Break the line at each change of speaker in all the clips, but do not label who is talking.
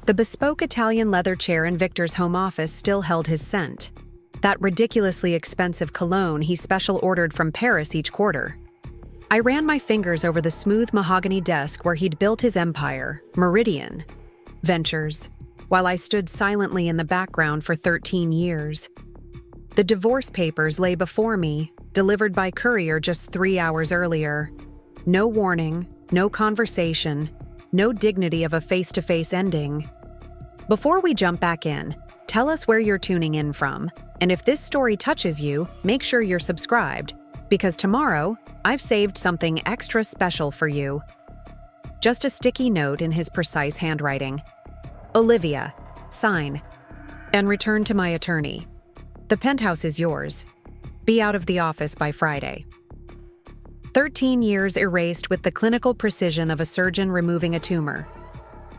The bespoke Italian leather chair in Victor's home office still held his scent. That ridiculously expensive cologne he special ordered from Paris each quarter. I ran my fingers over the smooth mahogany desk where he'd built his empire, Meridian Ventures, while I stood silently in the background for 13 years. The divorce papers lay before me, delivered by courier just 3 hours earlier. No warning, no conversation, no dignity of a face-to-face ending. Before we jump back in, tell us where you're tuning in from, and if this story touches you, make sure you're subscribed, because tomorrow, I've saved something extra special for you. Just a sticky note in his precise handwriting. Olivia, sign, and return to my attorney. The penthouse is yours. Be out of the office by Friday. 13 years erased with the clinical precision of a surgeon removing a tumor.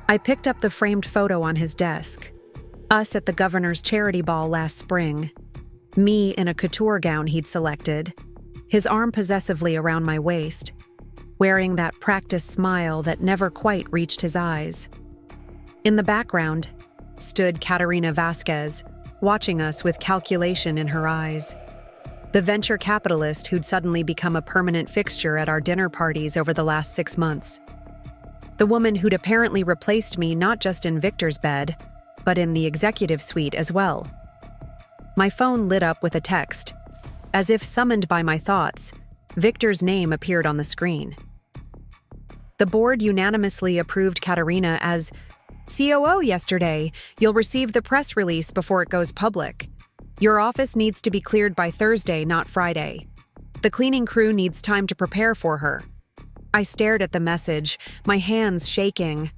I picked up the framed photo on his desk. Us at the governor's charity ball last spring. Me in a couture gown he'd selected, his arm possessively around my waist, wearing that practiced smile that never quite reached his eyes. In the background stood Katerina Vasquez, watching us with calculation in her eyes. The venture capitalist who'd suddenly become a permanent fixture at our dinner parties over the last 6 months. The woman who'd apparently replaced me not just in Victor's bed, but in the executive suite as well. My phone lit up with a text. As if summoned by my thoughts, Victor's name appeared on the screen. The board unanimously approved Katerina as COO yesterday. You'll receive the press release before it goes public. Your office needs to be cleared by Thursday, not Friday. The cleaning crew needs time to prepare for her. I stared at the message, my hands shaking.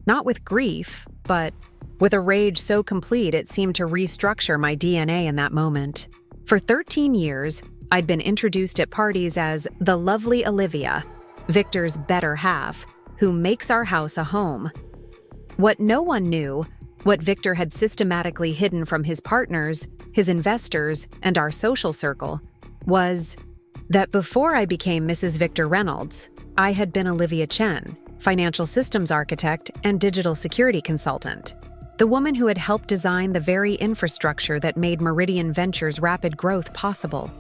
Not with grief, but with a rage so complete it seemed to restructure my DNA in that moment. For 13 years, I'd been introduced at parties as the lovely Olivia, Victor's better half, who makes our house a home. What no one knew, what Victor had systematically hidden from his partners, his investors, and our social circle, was that before I became Mrs. Victor Reynolds, I had been Olivia Chen, financial systems architect and digital security consultant, the woman who had helped design the very infrastructure that made Meridian Ventures' rapid growth possible,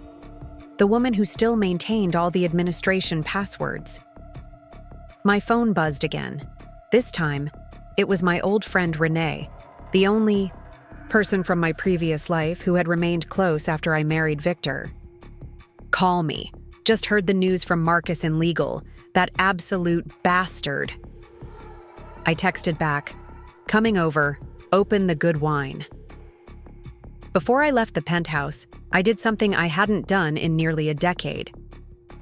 the woman who still maintained all the administration passwords. My phone buzzed again. This time, it was my old friend Renee, the only person from my previous life who had remained close after I married Victor. Call me. Just heard the news from Marcus in legal. That absolute bastard. I texted back, coming over, open the good wine. Before I left the penthouse, I did something I hadn't done in nearly a decade.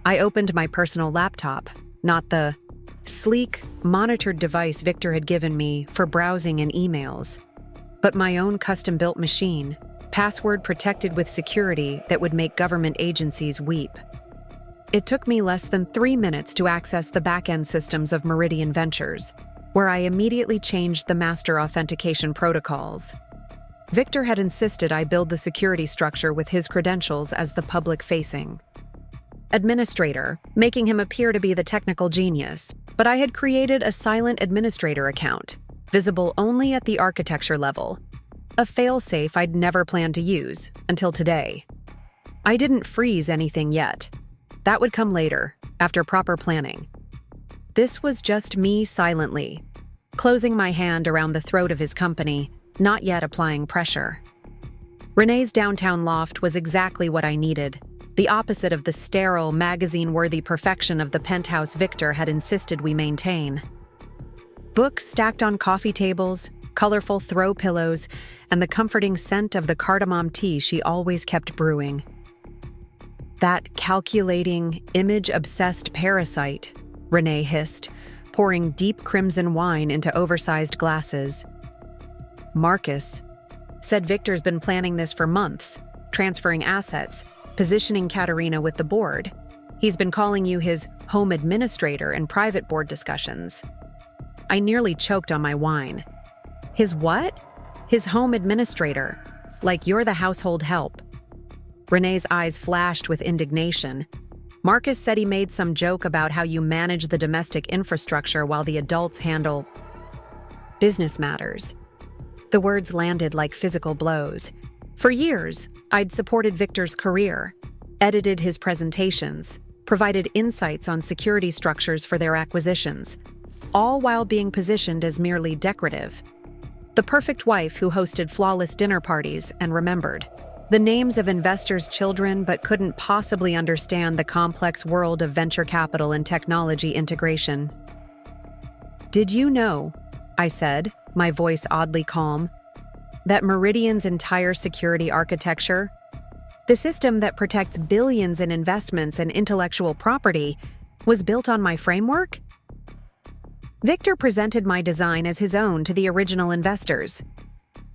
I opened my personal laptop, not the sleek, monitored device Victor had given me for browsing and emails, but my own custom-built machine, password protected with security that would make government agencies weep. It took me less than 3 minutes to access the back-end systems of Meridian Ventures, where I immediately changed the master authentication protocols. Victor had insisted I build the security structure with his credentials as the public-facing administrator, making him appear to be the technical genius, but I had created a silent administrator account, visible only at the architecture level, a fail-safe I'd never planned to use until today. I didn't freeze anything yet. That would come later, after proper planning. This was just me silently, closing my hand around the throat of his company, not yet applying pressure. Renee's downtown loft was exactly what I needed, the opposite of the sterile, magazine-worthy perfection of the penthouse Victor had insisted we maintain. Books stacked on coffee tables, colorful throw pillows, and the comforting scent of the cardamom tea she always kept brewing. That calculating, image-obsessed parasite, Renee hissed, pouring deep crimson wine into oversized glasses. Marcus said Victor's been planning this for months, transferring assets, positioning Katerina with the board. He's been calling you his home administrator in private board discussions. I nearly choked on my wine. His what? His home administrator. Like you're the household help. Renee's eyes flashed with indignation. Marcus said he made some joke about how you manage the domestic infrastructure while the adults handle... Business matters. The words landed like physical blows. For years, I'd supported Victor's career, edited his presentations, provided insights on security structures for their acquisitions, all while being positioned as merely decorative. The perfect wife who hosted flawless dinner parties and remembered the names of investors' children but couldn't possibly understand the complex world of venture capital and technology integration. "Did you know," I said, my voice oddly calm, "that Meridian's entire security architecture, the system that protects billions in investments and intellectual property, was built on my framework?" Victor presented my design as his own to the original investors.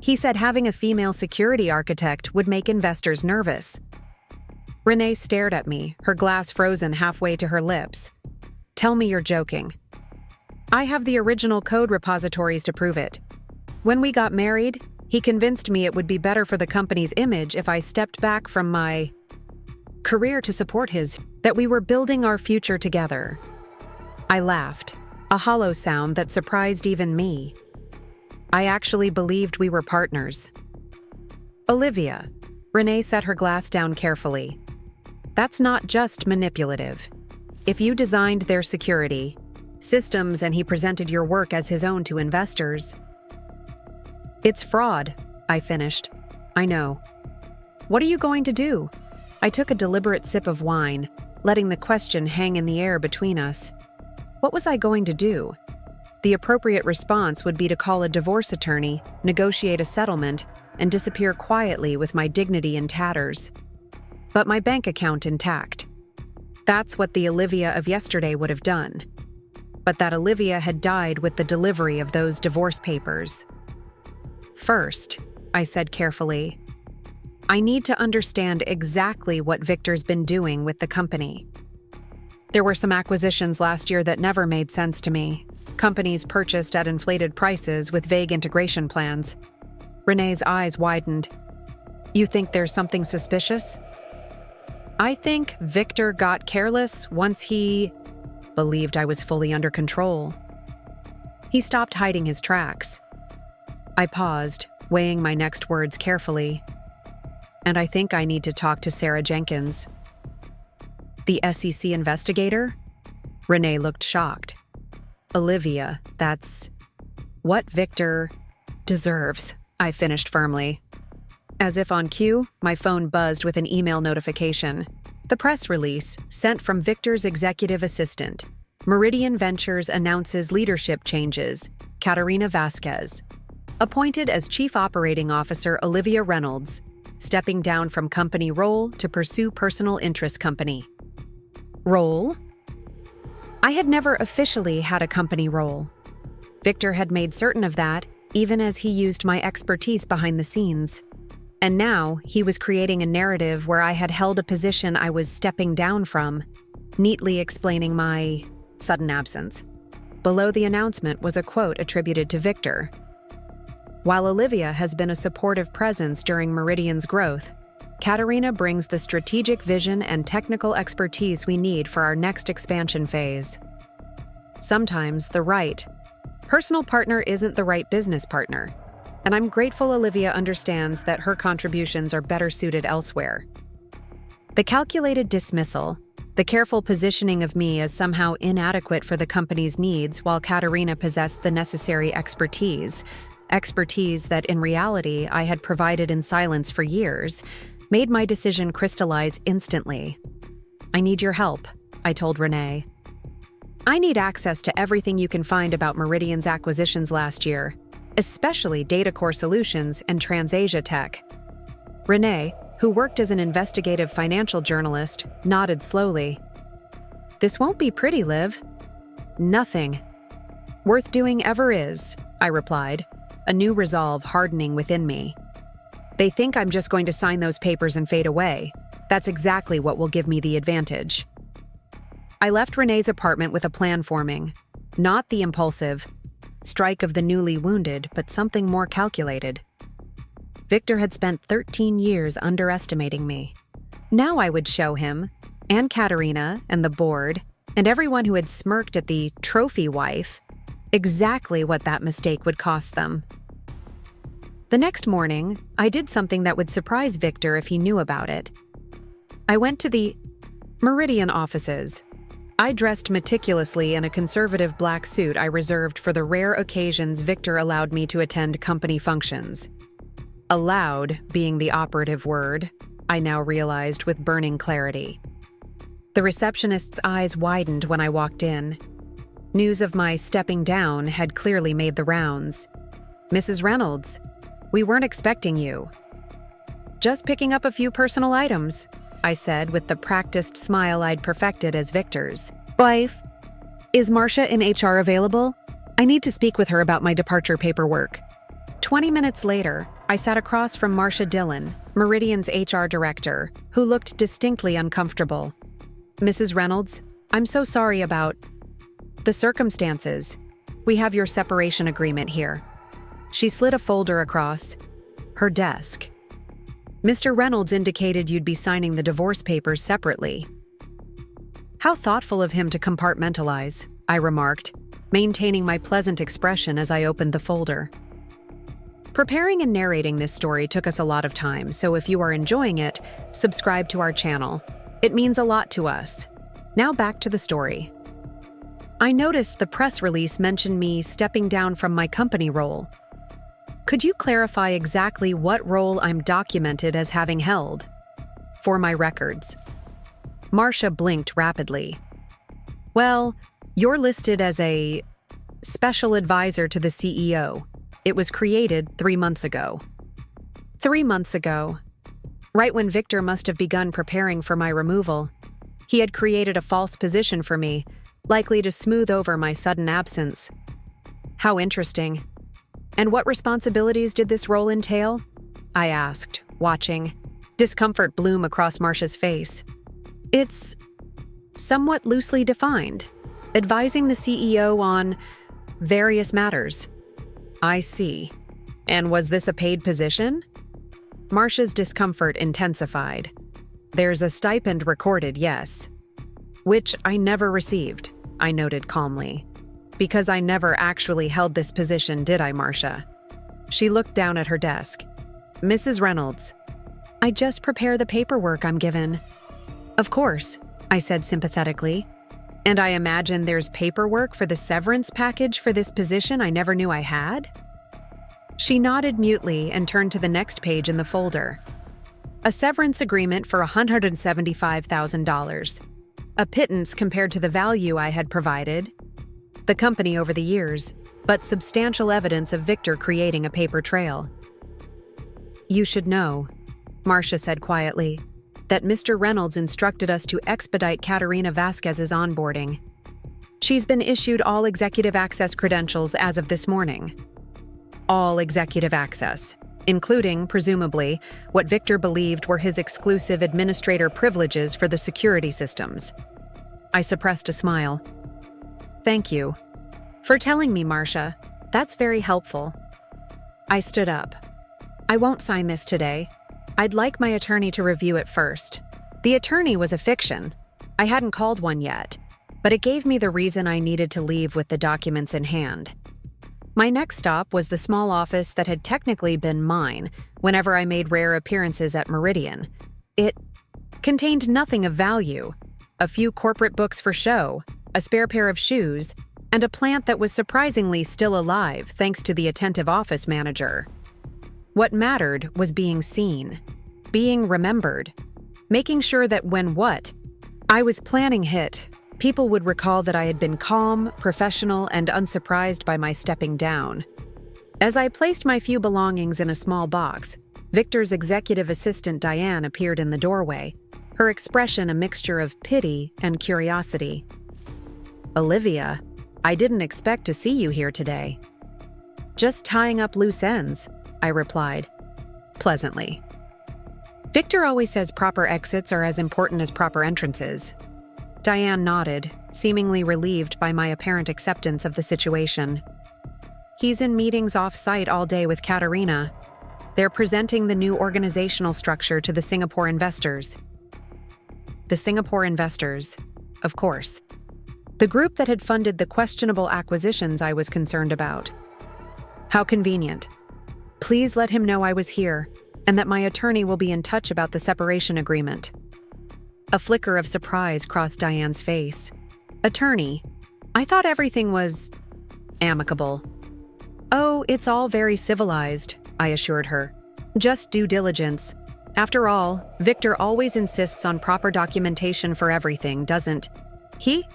He said having a female security architect would make investors nervous. Renee stared at me, her glass frozen halfway to her lips. "Tell me you're joking." "I have the original code repositories to prove it. When we got married, he convinced me it would be better for the company's image if I stepped back from my career to support his, that we were building our future together." I laughed, a hollow sound that surprised even me. I actually believed we were partners. "Olivia," Renee set her glass down carefully, "that's not just manipulative. If you designed their security, systems, and he presented your work as his own to investors..." "It's fraud," I finished. "I know." "What are you going to do?" I took a deliberate sip of wine, letting the question hang in the air between us. What was I going to do? The appropriate response would be to call a divorce attorney, negotiate a settlement, and disappear quietly with my dignity in tatters. But my bank account intact. That's what the Olivia of yesterday would have done. But that Olivia had died with the delivery of those divorce papers. "First," I said carefully, "I need to understand exactly what Victor's been doing with the company. There were some acquisitions last year that never made sense to me. Companies purchased at inflated prices with vague integration plans." Renee's eyes widened. "You think there's something suspicious?" "I think Victor got careless once he believed I was fully under control. He stopped hiding his tracks." I paused, weighing my next words carefully. "And I think I need to talk to Sarah Jenkins." "The SEC investigator?" Renee looked shocked. "Olivia, that's what Victor deserves," I finished firmly. As if on cue, my phone buzzed with an email notification. The press release, sent from Victor's executive assistant. Meridian Ventures announces leadership changes. Katerina Vasquez. Appointed as Chief Operating Officer Olivia Reynolds, stepping down from company role to pursue personal interest company. Role? I had never officially had a company role. Victor had made certain of that, even as he used my expertise behind the scenes. And now he was creating a narrative where I had held a position I was stepping down from, neatly explaining my sudden absence. Below the announcement was a quote attributed to Victor. "While Olivia has been a supportive presence during Meridian's growth, Katerina brings the strategic vision and technical expertise we need for our next expansion phase." Sometimes the right personal partner isn't the right business partner, and I'm grateful Olivia understands that her contributions are better suited elsewhere. The calculated dismissal, the careful positioning of me as somehow inadequate for the company's needs while Katerina possessed the necessary expertise that in reality I had provided in silence for years, made my decision crystallize instantly. "I need your help," I told Renee. "I need access to everything you can find about Meridian's acquisitions last year, especially DataCore Solutions and TransAsia Tech." Renee, who worked as an investigative financial journalist, nodded slowly. "This won't be pretty, Liv." "Nothing worth doing ever is," I replied, a new resolve hardening within me. "They think I'm just going to sign those papers and fade away. That's exactly what will give me the advantage." I left Renee's apartment with a plan forming. Not the impulsive strike of the newly wounded, but something more calculated. Victor had spent 13 years underestimating me. Now I would show him, and Katerina, and the board, and everyone who had smirked at the trophy wife, Exactly what that mistake would cost them. The next morning, I did something that would surprise Victor if he knew about it. I went to the Meridian offices. I dressed meticulously in a conservative black suit I reserved for the rare occasions Victor allowed me to attend company functions. Allowed being the operative word, I now realized with burning clarity. The receptionist's eyes widened when I walked in. News of my stepping down had clearly made the rounds. "Mrs. Reynolds, we weren't expecting you." "Just picking up a few personal items," I said with the practiced smile I'd perfected as Victor's. "Wife, is Marcia in HR available? I need to speak with her about my departure paperwork." 20 minutes later, I sat across from Marcia Dillon, Meridian's HR director, who looked distinctly uncomfortable. "Mrs. Reynolds, I'm so sorry about the circumstances. We have your separation agreement here." She slid a folder across her desk. "Mr. Reynolds indicated you'd be signing the divorce papers separately." "How thoughtful of him to compartmentalize," I remarked, maintaining my pleasant expression as I opened the folder. Preparing and narrating this story took us a lot of time, so if you are enjoying it, subscribe to our channel. It means a lot to us. Now back to the story. I noticed the press release mentioned me stepping down from my company role. Could you clarify exactly what role I'm documented as having held? For my records. Marcia blinked rapidly. "Well, you're listed as a special advisor to the CEO. It was created 3 months ago." 3 months ago. Right when Victor must have begun preparing for my removal. He had created a false position for me, likely to smooth over my sudden absence. How interesting. "And what responsibilities did this role entail?" I asked, watching discomfort bloom across Marcia's face. "It's somewhat loosely defined, advising the CEO on various matters." "I see. And was this a paid position?" Marcia's discomfort intensified. "There's a stipend recorded, yes." "Which I never received," I noted calmly. "Because I never actually held this position, did I, Marcia?" She looked down at her desk. "Mrs. Reynolds, I just prepare the paperwork I'm given." "Of course," I said sympathetically. "And I imagine there's paperwork for the severance package for this position I never knew I had?" She nodded mutely and turned to the next page in the folder. "A severance agreement for $175,000. A pittance compared to the value I had provided the company over the years, but substantial evidence of Victor creating a paper trail." "You should know," Marcia said quietly, "that Mr. Reynolds instructed us to expedite Katerina Vasquez's onboarding. She's been issued all executive access credentials as of this morning." All executive access, including, presumably, what Victor believed were his exclusive administrator privileges for the security systems. I suppressed a smile. "Thank you for telling me, Marcia. That's very helpful." I stood up. "I won't sign this today. I'd like my attorney to review it first." The attorney was a fiction. I hadn't called one yet, but it gave me the reason I needed to leave with the documents in hand. My next stop was the small office that had technically been mine whenever I made rare appearances at Meridian. It contained nothing of value: a few corporate books for show, a spare pair of shoes, and a plant that was surprisingly still alive thanks to the attentive office manager. What mattered was being seen, being remembered, making sure that when what I was planning hit, people would recall that I had been calm, professional, and unsurprised by my stepping down. As I placed my few belongings in a small box, Victor's executive assistant Diane appeared in the doorway, her expression a mixture of pity and curiosity. "Olivia, I didn't expect to see you here today." "Just tying up loose ends," I replied, pleasantly. Victor always says proper exits are as important as proper entrances. Diane nodded, seemingly relieved by my apparent acceptance of the situation. "He's in meetings off-site all day with Katerina. They're presenting the new organizational structure to the Singapore investors." The Singapore investors, of course. The group that had funded the questionable acquisitions I was concerned about. How convenient. Please let him know I was here, and that my attorney will be in touch about the separation agreement. A flicker of surprise crossed Diane's face. Attorney? I thought everything was amicable. Oh, it's all very civilized, I assured her. Just due diligence. After all, Victor always insists on proper documentation for everything, doesn't he?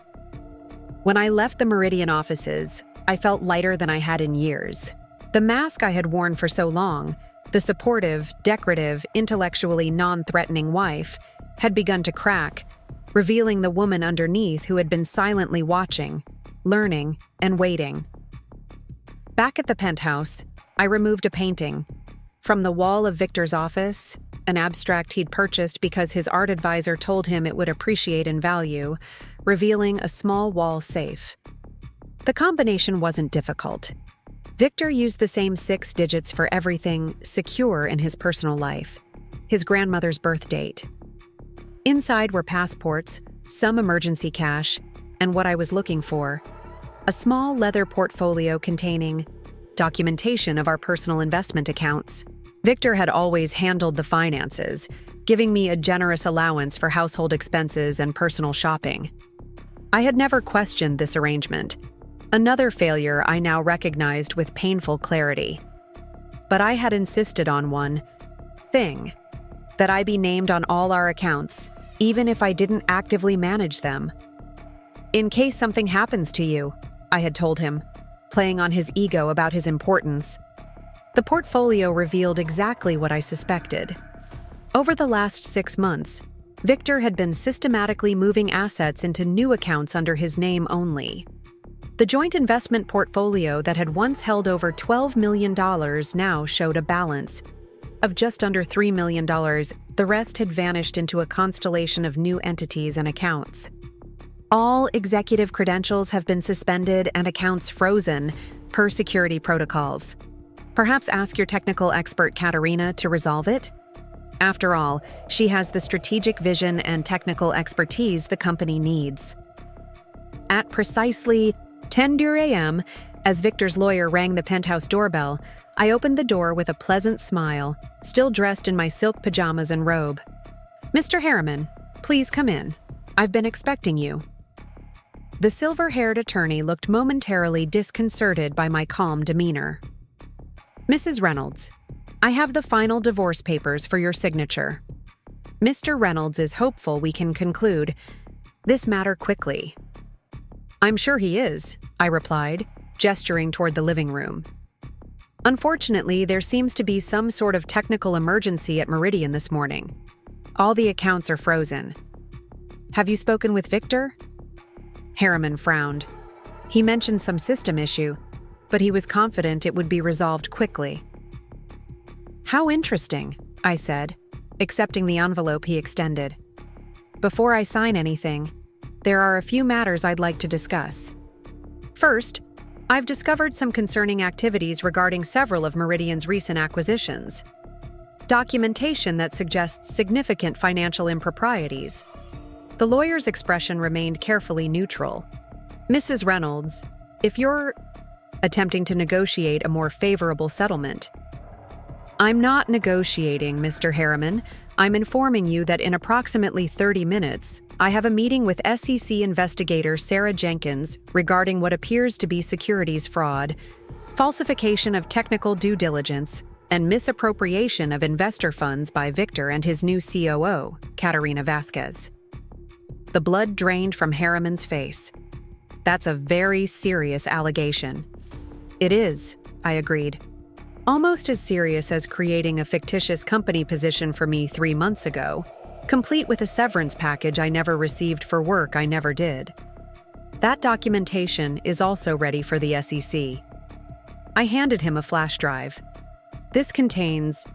When I left the Meridian offices, I felt lighter than I had in years. The mask I had worn for so long, the supportive, decorative, intellectually non-threatening wife, had begun to crack, revealing the woman underneath who had been silently watching, learning, and waiting. Back at the penthouse, I removed a painting. From the wall of Victor's office, an abstract he'd purchased because his art advisor told him it would appreciate in value, revealing a small wall safe. The combination wasn't difficult. Victor used the same 6 digits for everything secure in his personal life, his grandmother's birth date. Inside were passports, some emergency cash, and what I was looking for, a small leather portfolio containing documentation of our personal investment accounts. Victor had always handled the finances, giving me a generous allowance for household expenses and personal shopping. I had never questioned this arrangement, another failure I now recognized with painful clarity. But I had insisted on one thing, that I be named on all our accounts, even if I didn't actively manage them. In case something happens to you, I had told him, playing on his ego about his importance. The portfolio revealed exactly what I suspected. Over the last 6 months, Victor had been systematically moving assets into new accounts under his name only. The joint investment portfolio that had once held over $12 million now showed a balance of just under $3 million. The rest had vanished into a constellation of new entities and accounts. All executive credentials have been suspended and accounts frozen, per security protocols. Perhaps ask your technical expert Katerina to resolve it? After all, she has the strategic vision and technical expertise the company needs. At precisely 10 a.m., as Victor's lawyer rang the penthouse doorbell, I opened the door with a pleasant smile, still dressed in my silk pajamas and robe. Mr. Harriman, please come in. I've been expecting you. The silver-haired attorney looked momentarily disconcerted by my calm demeanor. Mrs. Reynolds, I have the final divorce papers for your signature. Mr. Reynolds is hopeful we can conclude this matter quickly. I'm sure he is, I replied, gesturing toward the living room. Unfortunately, there seems to be some sort of technical emergency at Meridian this morning. All the accounts are frozen. Have you spoken with Victor? Harriman frowned. He mentioned some system issue, but he was confident it would be resolved quickly. How interesting, I said, accepting the envelope he extended. Before I sign anything, there are a few matters I'd like to discuss. First, I've discovered some concerning activities regarding several of Meridian's recent acquisitions. Documentation that suggests significant financial improprieties. The lawyer's expression remained carefully neutral. Mrs. Reynolds, if you're attempting to negotiate a more favorable settlement. I'm not negotiating, Mr. Harriman. I'm informing you that in approximately 30 minutes, I have a meeting with SEC investigator Sarah Jenkins regarding what appears to be securities fraud, falsification of technical due diligence, and misappropriation of investor funds by Victor and his new COO, Katerina Vasquez. The blood drained from Harriman's face. That's a very serious allegation. It is, I agreed. Almost as serious as creating a fictitious company position for me 3 months ago, complete with a severance package I never received for work I never did. That documentation is also ready for the SEC. I handed him a flash drive. This contains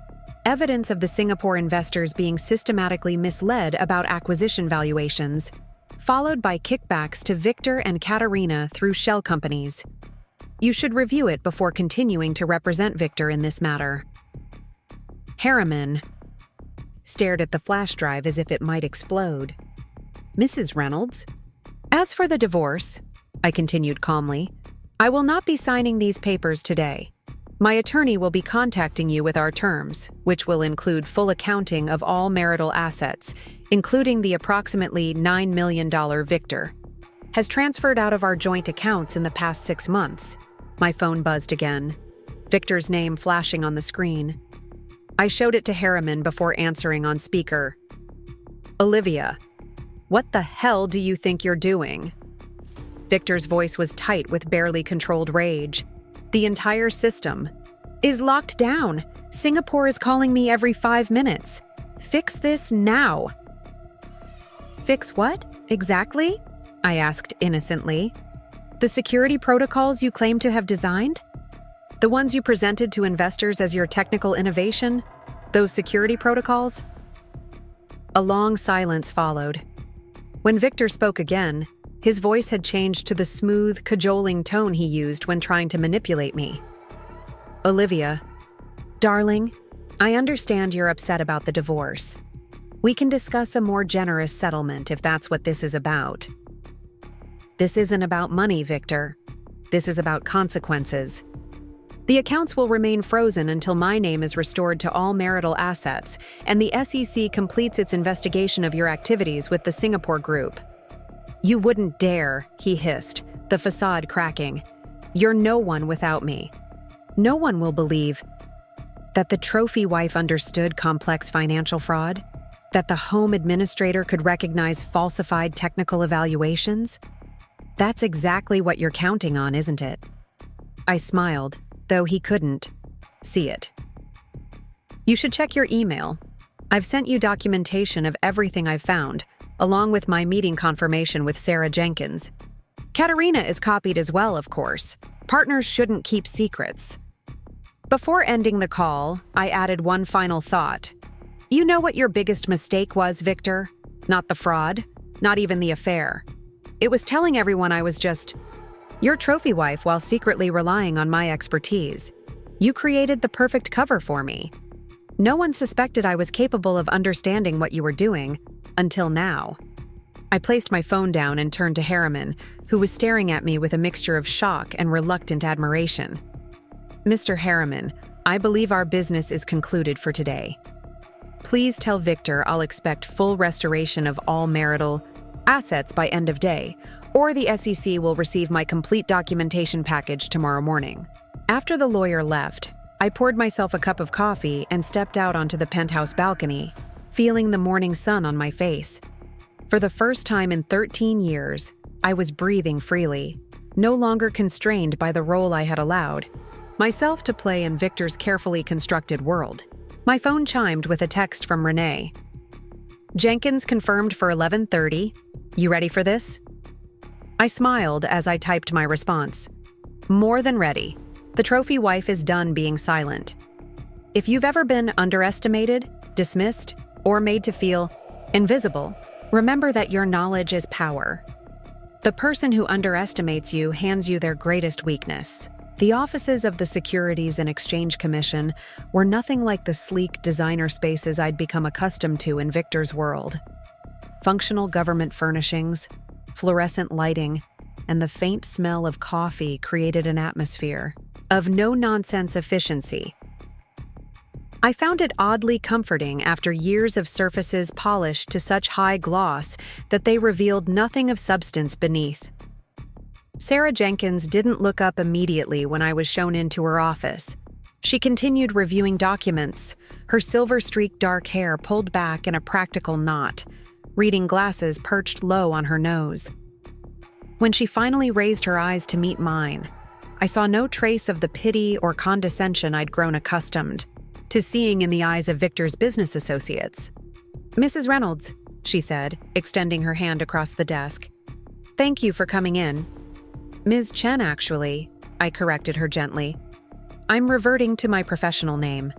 evidence of the Singapore investors being systematically misled about acquisition valuations, followed by kickbacks to Victor and Katerina through shell companies. You should review it before continuing to represent Victor in this matter. Harriman stared at the flash drive as if it might explode. Mrs. Reynolds? As for the divorce, I continued calmly, I will not be signing these papers today. My attorney will be contacting you with our terms, which will include full accounting of all marital assets, including the approximately $9 million Victor has transferred out of our joint accounts in the past 6 months. My phone buzzed again, Victor's name flashing on the screen. I showed it to Harriman before answering on speaker. Olivia, what the hell do you think you're doing? Victor's voice was tight with barely controlled rage. The entire system is locked down. Singapore is calling me every 5 minutes. Fix this now. Fix what, exactly? I asked innocently. The security protocols you claim to have designed? The ones you presented to investors as your technical innovation? Those security protocols? A long silence followed. When Victor spoke again, his voice had changed to the smooth, cajoling tone he used when trying to manipulate me. Olivia, darling, I understand you're upset about the divorce. We can discuss a more generous settlement if that's what this is about. This isn't about money, Victor. This is about consequences. The accounts will remain frozen until my name is restored to all marital assets, and the SEC completes its investigation of your activities with the Singapore group. You wouldn't dare, he hissed, the facade cracking. You're no one without me. No one will believe that the trophy wife understood complex financial fraud, that the home administrator could recognize falsified technical evaluations. That's exactly what you're counting on, isn't it? I smiled, though he couldn't see it. You should check your email. I've sent you documentation of everything I've found, along with my meeting confirmation with Sarah Jenkins. Katerina is copied as well, of course. Partners shouldn't keep secrets. Before ending the call, I added one final thought. You know what your biggest mistake was, Victor? Not the fraud, not even the affair. It was telling everyone I was just your trophy wife while secretly relying on my expertise. You created the perfect cover for me. No one suspected I was capable of understanding what you were doing, until now. I placed my phone down and turned to Harriman, who was staring at me with a mixture of shock and reluctant admiration. Mr. Harriman, I believe our business is concluded for today. Please tell Victor I'll expect full restoration of all marital assets by end of day, or the SEC will receive my complete documentation package tomorrow morning. After the lawyer left, I poured myself a cup of coffee and stepped out onto the penthouse balcony, feeling the morning sun on my face. For the first time in 13 years, I was breathing freely, no longer constrained by the role I had allowed myself to play in Victor's carefully constructed world. My phone chimed with a text from Renee. Jenkins confirmed for 11:30. You ready for this? I smiled as I typed my response. More than ready. The trophy wife is done being silent. If you've ever been underestimated, dismissed, or made to feel invisible, remember that your knowledge is power. The person who underestimates you hands you their greatest weakness. The offices of the Securities and Exchange Commission were nothing like the sleek designer spaces I'd become accustomed to in Victor's world. Functional government furnishings, fluorescent lighting, and the faint smell of coffee created an atmosphere of no-nonsense efficiency. I found it oddly comforting after years of surfaces polished to such high gloss that they revealed nothing of substance beneath. Sarah Jenkins didn't look up immediately when I was shown into her office. She continued reviewing documents, her silver-streaked dark hair pulled back in a practical knot, reading glasses perched low on her nose. When she finally raised her eyes to meet mine, I saw no trace of the pity or condescension I'd grown accustomed to seeing in the eyes of Victor's business associates. Mrs. Reynolds, she said, extending her hand across the desk. Thank you for coming in. Ms. Chen, actually, I corrected her gently. I'm reverting to my professional name.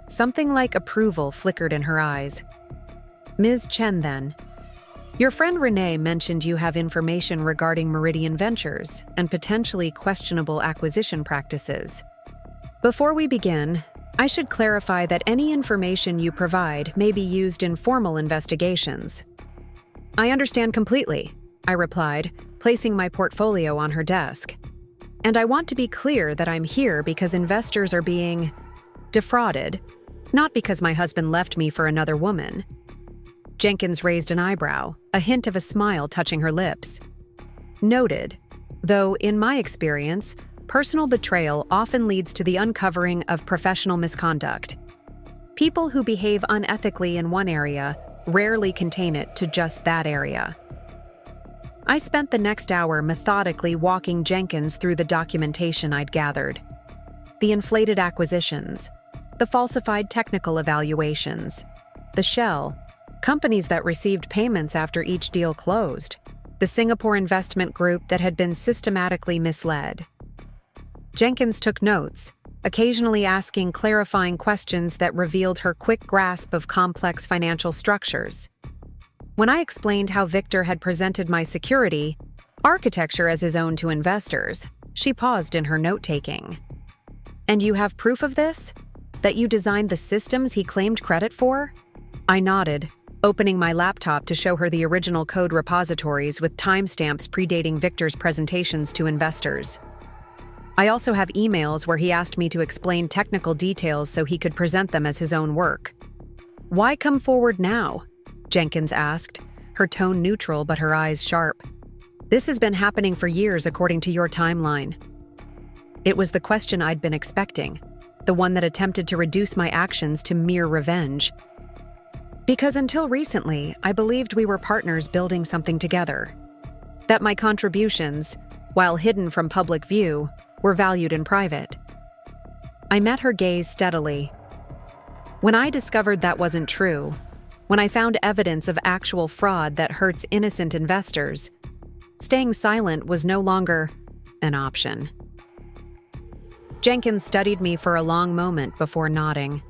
Something like approval flickered in her eyes. Ms. Chen, then. Your friend Renee mentioned you have information regarding Meridian Ventures and potentially questionable acquisition practices. Before we begin, I should clarify that any information you provide may be used in formal investigations. I understand completely. I replied, placing my portfolio on her desk. And I want to be clear that I'm here because investors are being defrauded, not because my husband left me for another woman. Jenkins raised an eyebrow, a hint of a smile touching her lips. Noted, though in my experience, personal betrayal often leads to the uncovering of professional misconduct. People who behave unethically in one area rarely contain it to just that area. I spent the next hour methodically walking Jenkins through the documentation I'd gathered. The inflated acquisitions, the falsified technical evaluations, the shell, companies that received payments after each deal closed, the Singapore investment group that had been systematically misled. Jenkins took notes, occasionally asking clarifying questions that revealed her quick grasp of complex financial structures. When I explained how Victor had presented my security, architecture as his own to investors, she paused in her note-taking. "And you have proof of this? That you designed the systems he claimed credit for?" I nodded, opening my laptop to show her the original code repositories with timestamps predating Victor's presentations to investors. I also have emails where he asked me to explain technical details so he could present them as his own work. "Why come forward now?" Jenkins asked, her tone neutral but her eyes sharp. "This has been happening for years according to your timeline." It was the question I'd been expecting, the one that attempted to reduce my actions to mere revenge. Because until recently, I believed we were partners building something together. That my contributions, while hidden from public view, were valued in private. I met her gaze steadily. When I discovered that wasn't true, when I found evidence of actual fraud that hurts innocent investors, staying silent was no longer an option. Jenkins studied me for a long moment before nodding.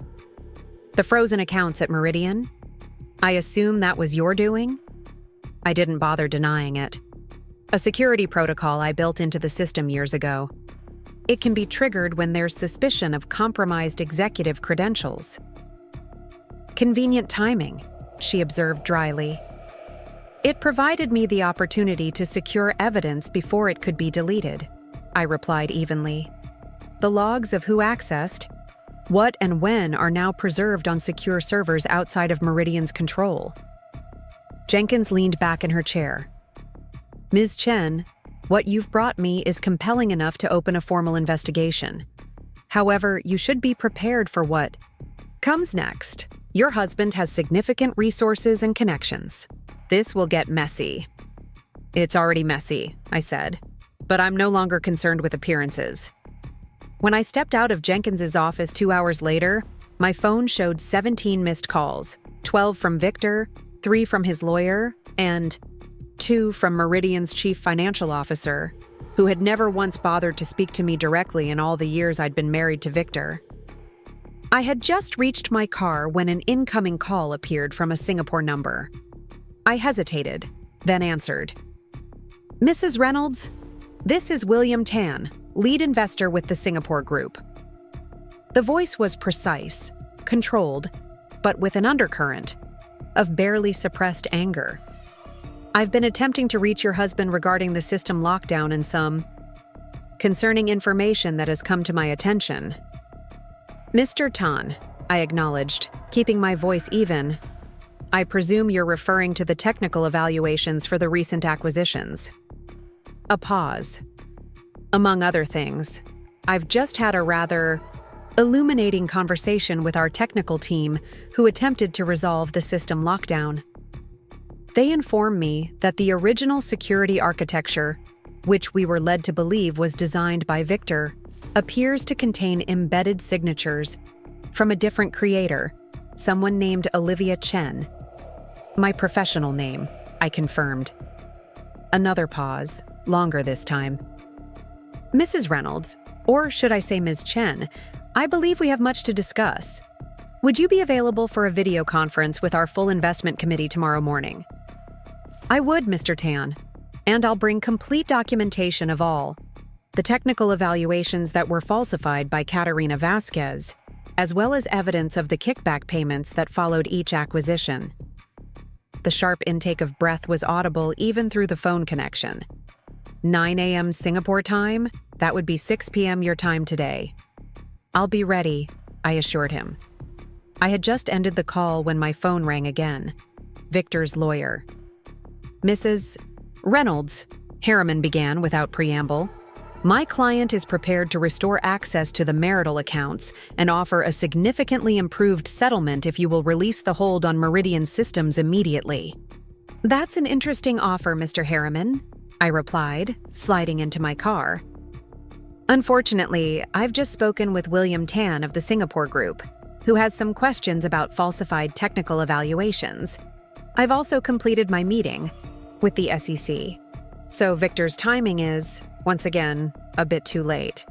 "The frozen accounts at Meridian? I assume that was your doing?" I didn't bother denying it. A security protocol I built into the system years ago. It can be triggered when there's suspicion of compromised executive credentials. "Convenient timing," she observed dryly. "It provided me the opportunity to secure evidence before it could be deleted," I replied evenly. "The logs of who accessed, what and when are now preserved on secure servers outside of Meridian's control." Jenkins leaned back in her chair. "Ms. Chen, what you've brought me is compelling enough to open a formal investigation. However, you should be prepared for what comes next. Your husband has significant resources and connections. This will get messy." "It's already messy," I said, "but I'm no longer concerned with appearances." When I stepped out of Jenkins's office 2 hours later, my phone showed 17 missed calls, 12 from Victor, 3 from his lawyer, and 2 from Meridian's chief financial officer, who had never once bothered to speak to me directly in all the years I'd been married to Victor. I had just reached my car when an incoming call appeared from a Singapore number. I hesitated, then answered. "Mrs. Reynolds, this is William Tan, lead investor with the Singapore Group." The voice was precise, controlled, but with an undercurrent of barely suppressed anger. "I've been attempting to reach your husband regarding the system lockdown and some concerning information that has come to my attention." "Mr. Tan," I acknowledged, keeping my voice even, "I presume you're referring to the technical evaluations for the recent acquisitions." A pause. "Among other things, I've just had a rather illuminating conversation with our technical team who attempted to resolve the system lockdown. They informed me that the original security architecture, which we were led to believe was designed by Victor, appears to contain embedded signatures from a different creator, someone named Olivia Chen." "My professional name," I confirmed. Another pause, longer this time. "Mrs. Reynolds, or should I say Ms. Chen, I believe we have much to discuss. Would you be available for a video conference with our full investment committee tomorrow morning?" "I would, Mr. Tan, and I'll bring complete documentation of all the technical evaluations that were falsified by Katerina Vasquez, as well as evidence of the kickback payments that followed each acquisition." The sharp intake of breath was audible even through the phone connection. 9 a.m. Singapore time? That would be 6 p.m. your time today. I'll be ready, I assured him. I had just ended the call when my phone rang again. Victor's lawyer. Mrs. Reynolds, Harriman began without preamble. My client is prepared to restore access to the marital accounts and offer a significantly improved settlement if you will release the hold on Meridian systems immediately. That's an interesting offer, Mr. Harriman, I replied, sliding into my car. Unfortunately, I've just spoken with William Tan of the Singapore Group, who has some questions about falsified technical evaluations. I've also completed my meeting with the SEC. So Victor's timing is, once again, a bit too late.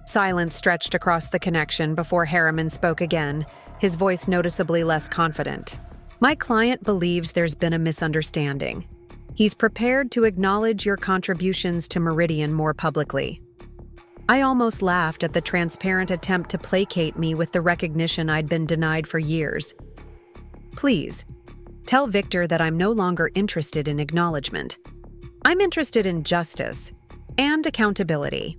Silence stretched across the connection before Harriman spoke again, his voice noticeably less confident. My client believes there's been a misunderstanding. He's prepared to acknowledge your contributions to Meridian more publicly. I almost laughed at the transparent attempt to placate me with the recognition I'd been denied for years. Please, tell Victor that I'm no longer interested in acknowledgement. I'm interested in justice and accountability.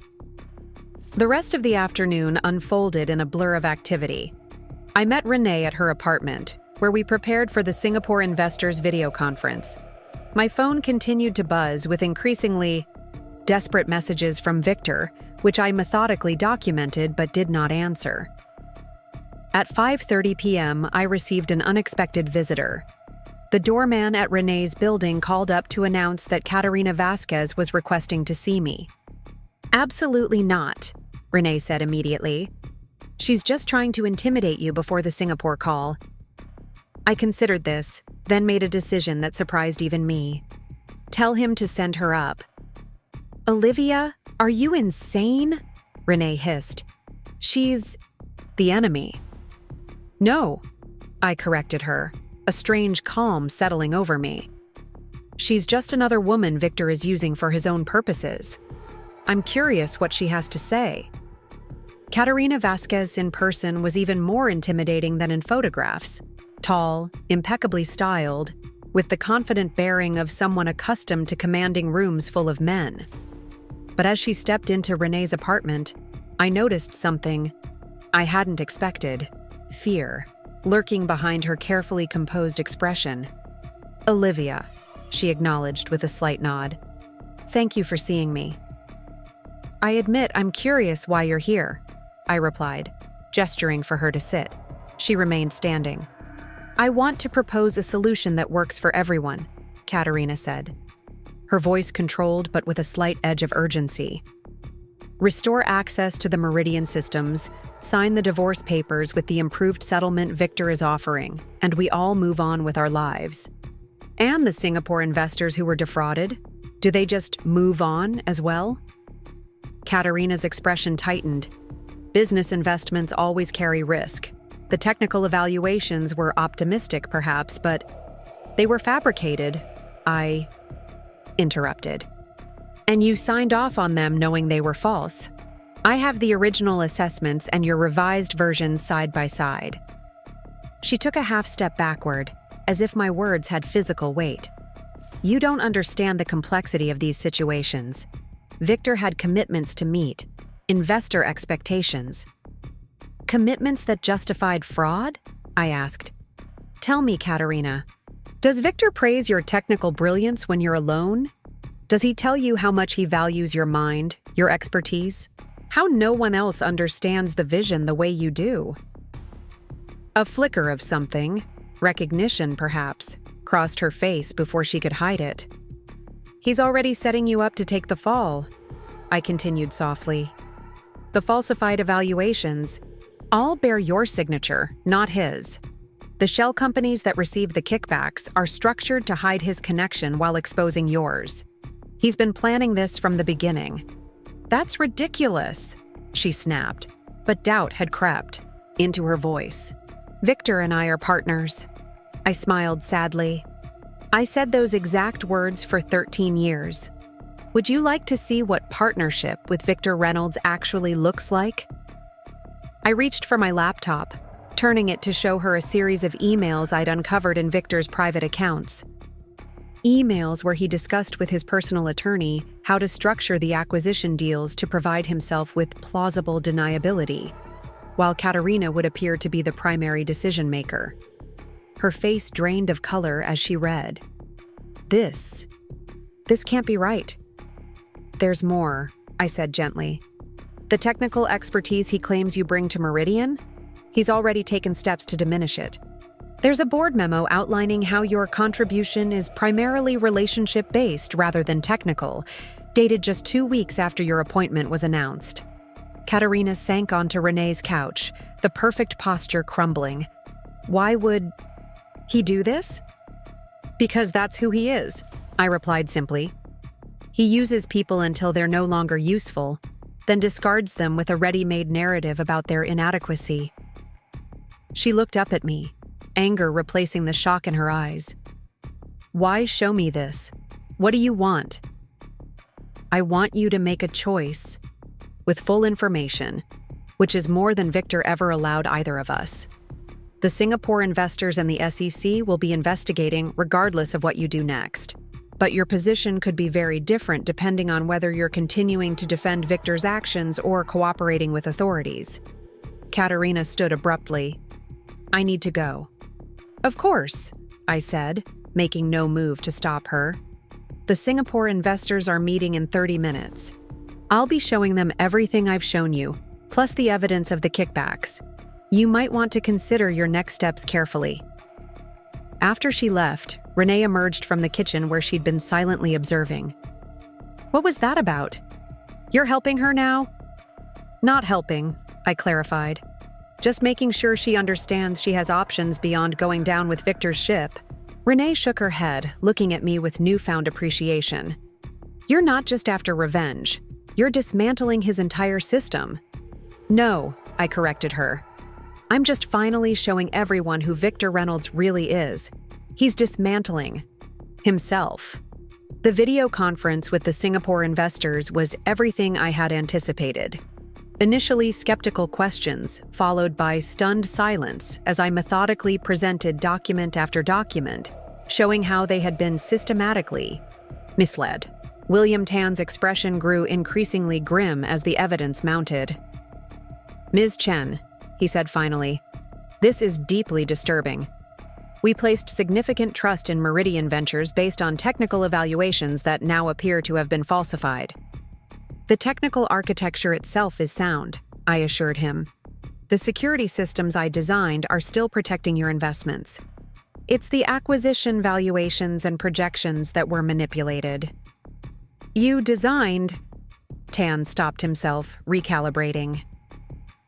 The rest of the afternoon unfolded in a blur of activity. I met Renee at her apartment, where we prepared for the Singapore Investors video conference. My phone continued to buzz with increasingly desperate messages from Victor, which I methodically documented but did not answer. At 5:30 p.m., I received an unexpected visitor. The doorman at Renee's building called up to announce that Katerina Vasquez was requesting to see me. Absolutely not, Renee said immediately. She's just trying to intimidate you before the Singapore call. I considered this, then made a decision that surprised even me. Tell him to send her up. Olivia, are you insane? Renee hissed. She's the enemy. No, I corrected her, a strange calm settling over me. She's just another woman Victor is using for his own purposes. I'm curious what she has to say. Katerina Vasquez in person was even more intimidating than in photographs. Tall, impeccably styled, with the confident bearing of someone accustomed to commanding rooms full of men. But as she stepped into Renee's apartment, I noticed something I hadn't expected: fear, lurking behind her carefully composed expression. Olivia, she acknowledged with a slight nod. Thank you for seeing me. I admit I'm curious why you're here, I replied, gesturing for her to sit. She remained standing. I want to propose a solution that works for everyone, Katerina said, her voice controlled but with a slight edge of urgency. Restore access to the Meridian systems, sign the divorce papers with the improved settlement Victor is offering, and we all move on with our lives. And the Singapore investors who were defrauded, do they just move on as well? Katerina's expression tightened. Business investments always carry risk. The technical evaluations were optimistic, perhaps, but they were fabricated. I interrupted. And you signed off on them knowing they were false. I have the original assessments and your revised versions side by side. She took a half step backward, as if my words had physical weight. You don't understand the complexity of these situations. Victor had commitments to meet, investor expectations. Commitments that justified fraud? I asked. Tell me, Katerina, does Victor praise your technical brilliance when you're alone? Does he tell you how much he values your mind, your expertise? How no one else understands the vision the way you do? A flicker of something, recognition perhaps, crossed her face before she could hide it. He's already setting you up to take the fall, I continued softly. The falsified evaluations all bear your signature, not his. The shell companies that receive the kickbacks are structured to hide his connection while exposing yours. He's been planning this from the beginning. That's ridiculous, she snapped, but doubt had crept into her voice. Victor and I are partners. I smiled sadly. I said those exact words for 13 years. Would you like to see what partnership with Victor Reynolds actually looks like? I reached for my laptop, turning it to show her a series of emails I'd uncovered in Victor's private accounts. Emails where he discussed with his personal attorney how to structure the acquisition deals to provide himself with plausible deniability, while Katerina would appear to be the primary decision-maker. Her face drained of color as she read. This can't be right. There's more, I said gently. The technical expertise he claims you bring to Meridian? He's already taken steps to diminish it. There's a board memo outlining how your contribution is primarily relationship-based rather than technical, dated just 2 weeks after your appointment was announced. Katerina sank onto Renee's couch, the perfect posture crumbling. Why would he do this? Because that's who he is, I replied simply. He uses people until they're no longer useful, then discards them with a ready-made narrative about their inadequacy. She looked up at me, anger replacing the shock in her eyes. Why show me this? What do you want? I want you to make a choice, with full information, which is more than Victor ever allowed either of us. The Singapore investors and the SEC will be investigating regardless of what you do next. But your position could be very different depending on whether you're continuing to defend Victor's actions or cooperating with authorities. Katerina stood abruptly. I need to go. Of course, I said, making no move to stop her. The Singapore investors are meeting in 30 minutes. I'll be showing them everything I've shown you, plus the evidence of the kickbacks. You might want to consider your next steps carefully. After she left, Renee emerged from the kitchen where she'd been silently observing. What was that about? You're helping her now? Not helping, I clarified. Just making sure she understands she has options beyond going down with Victor's ship. Renee shook her head, looking at me with newfound appreciation. You're not just after revenge. You're dismantling his entire system. No, I corrected her. I'm just finally showing everyone who Victor Reynolds really is. He's dismantling himself. The video conference with the Singapore investors was everything I had anticipated. Initially skeptical questions, followed by stunned silence as I methodically presented document after document, showing how they had been systematically misled. William Tan's expression grew increasingly grim as the evidence mounted. Ms. Chen, he said finally, this is deeply disturbing. We placed significant trust in Meridian Ventures based on technical evaluations that now appear to have been falsified. The technical architecture itself is sound, I assured him. The security systems I designed are still protecting your investments. It's the acquisition valuations and projections that were manipulated. You designed... Tan stopped himself, recalibrating.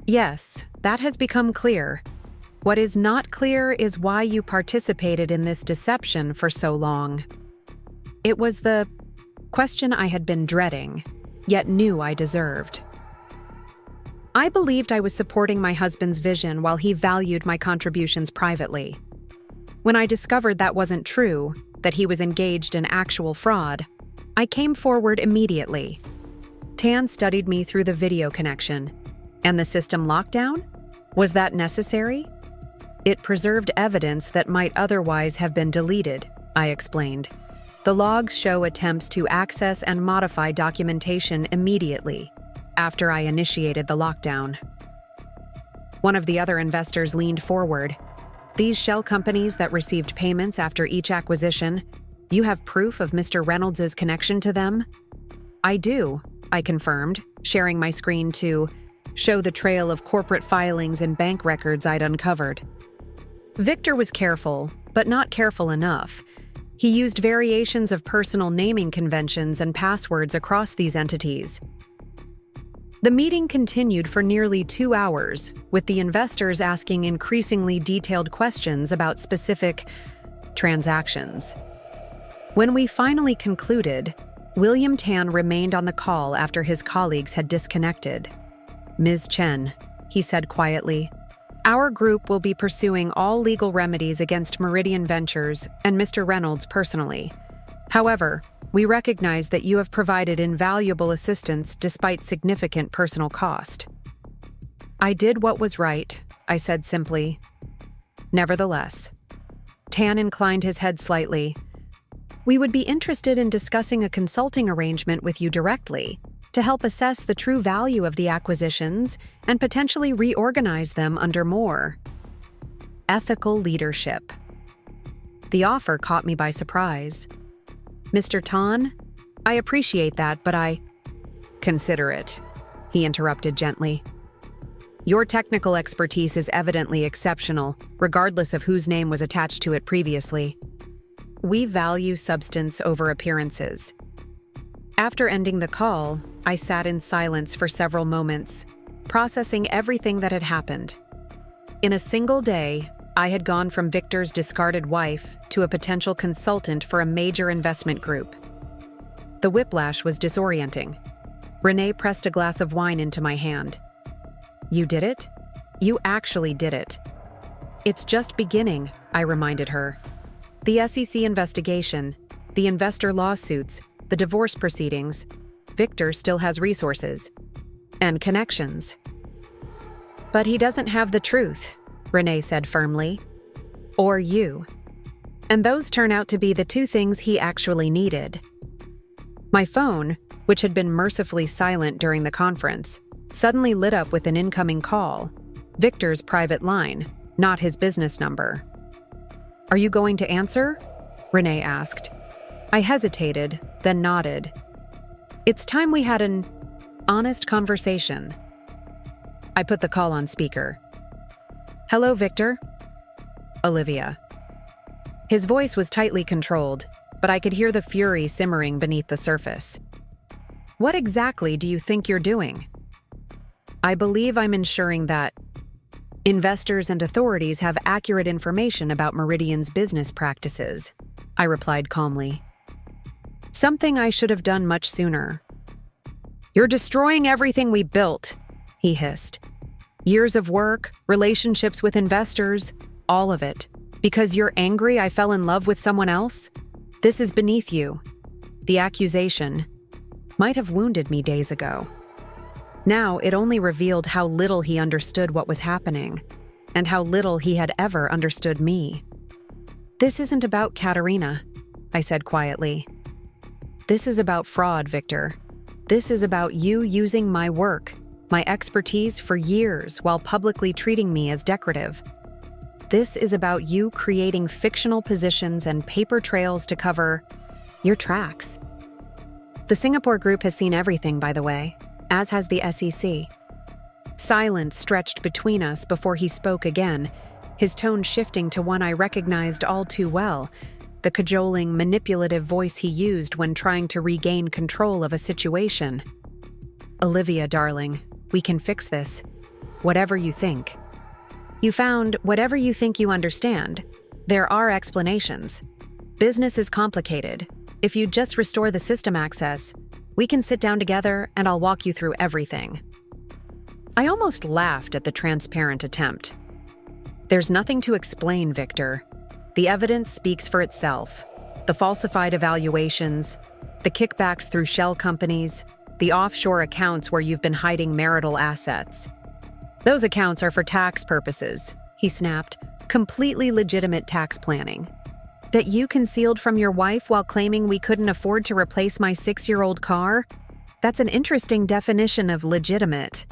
Yes, that has become clear. What is not clear is why you participated in this deception for so long. It was the question I had been dreading, yet knew I deserved. I believed I was supporting my husband's vision while he valued my contributions privately. When I discovered that wasn't true, that he was engaged in actual fraud, I came forward immediately. Tan studied me through the video connection. And the system lockdown? Was that necessary? It preserved evidence that might otherwise have been deleted, I explained. The logs show attempts to access and modify documentation immediately, after I initiated the lockdown. One of the other investors leaned forward. These shell companies that received payments after each acquisition, you have proof of Mr. Reynolds' connection to them? I do, I confirmed, sharing my screen to show the trail of corporate filings and bank records I'd uncovered. Victor was careful, but not careful enough. He used variations of personal naming conventions and passwords across these entities. The meeting continued for nearly 2 hours, with the investors asking increasingly detailed questions about specific transactions. When we finally concluded, William Tan remained on the call after his colleagues had disconnected. Ms. Chen, he said quietly, our group will be pursuing all legal remedies against Meridian Ventures and Mr. Reynolds personally. However, we recognize that you have provided invaluable assistance despite significant personal cost. I did what was right, I said simply. Nevertheless, Tan inclined his head slightly. We would be interested in discussing a consulting arrangement with you directly to help assess the true value of the acquisitions and potentially reorganize them under more ethical leadership. The offer caught me by surprise. Mr. Tan, I appreciate that, but I consider it, he interrupted gently. Your technical expertise is evidently exceptional, regardless of whose name was attached to it previously. We value substance over appearances. After ending the call, I sat in silence for several moments, processing everything that had happened. In a single day, I had gone from Victor's discarded wife to a potential consultant for a major investment group. The whiplash was disorienting. Renee pressed a glass of wine into my hand. You did it? You actually did it. It's just beginning, I reminded her. The SEC investigation, the investor lawsuits, the divorce proceedings. Victor still has resources and connections. But he doesn't have the truth, Renee said firmly. Or you. And those turn out to be the two things he actually needed. My phone, which had been mercifully silent during the conference, suddenly lit up with an incoming call. Victor's private line, not his business number. Are you going to answer? Renee asked. I hesitated, then nodded. It's time we had an honest conversation. I put the call on speaker. Hello, Victor. Olivia. His voice was tightly controlled, but I could hear the fury simmering beneath the surface. What exactly do you think you're doing? I believe I'm ensuring that investors and authorities have accurate information about Meridian's business practices, I replied calmly. Something I should have done much sooner. You're destroying everything we built, he hissed. Years of work, relationships with investors, all of it. Because you're angry I fell in love with someone else? This is beneath you. The accusation might have wounded me days ago. Now it only revealed how little he understood what was happening, and how little he had ever understood me. This isn't about Katerina, I said quietly. This is about fraud, Victor. This is about you using my work, my expertise for years while publicly treating me as decorative. This is about you creating fictional positions and paper trails to cover your tracks. The Singapore group has seen everything, by the way, as has the SEC. Silence stretched between us before he spoke again, his tone shifting to one I recognized all too well, the cajoling, manipulative voice he used when trying to regain control of a situation. Olivia, darling, we can fix this. Whatever you think. You found whatever you think you understand. There are explanations. Business is complicated. If you just restore the system access, we can sit down together and I'll walk you through everything. I almost laughed at the transparent attempt. There's nothing to explain, Victor. The evidence speaks for itself. The falsified evaluations, the kickbacks through shell companies, the offshore accounts where you've been hiding marital assets. Those accounts are for tax purposes, he snapped. Completely legitimate tax planning. That you concealed from your wife while claiming we couldn't afford to replace my 6-year-old car? That's an interesting definition of legitimate.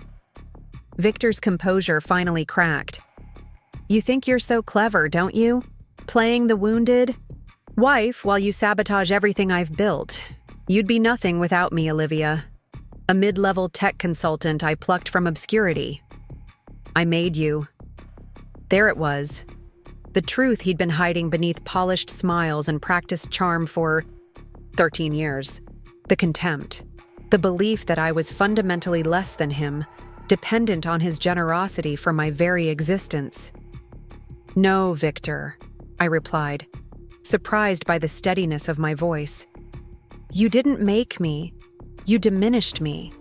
Victor's composure finally cracked. You think you're so clever, don't you? Playing the wounded wife while you sabotage everything I've built. You'd be nothing without me, Olivia. A mid-level tech consultant I plucked from obscurity. I made you. There it was. The truth he'd been hiding beneath polished smiles and practiced charm for 13 years. The contempt. The belief that I was fundamentally less than him, dependent on his generosity for my very existence. No, Victor, I replied, surprised by the steadiness of my voice. You didn't make me. You diminished me.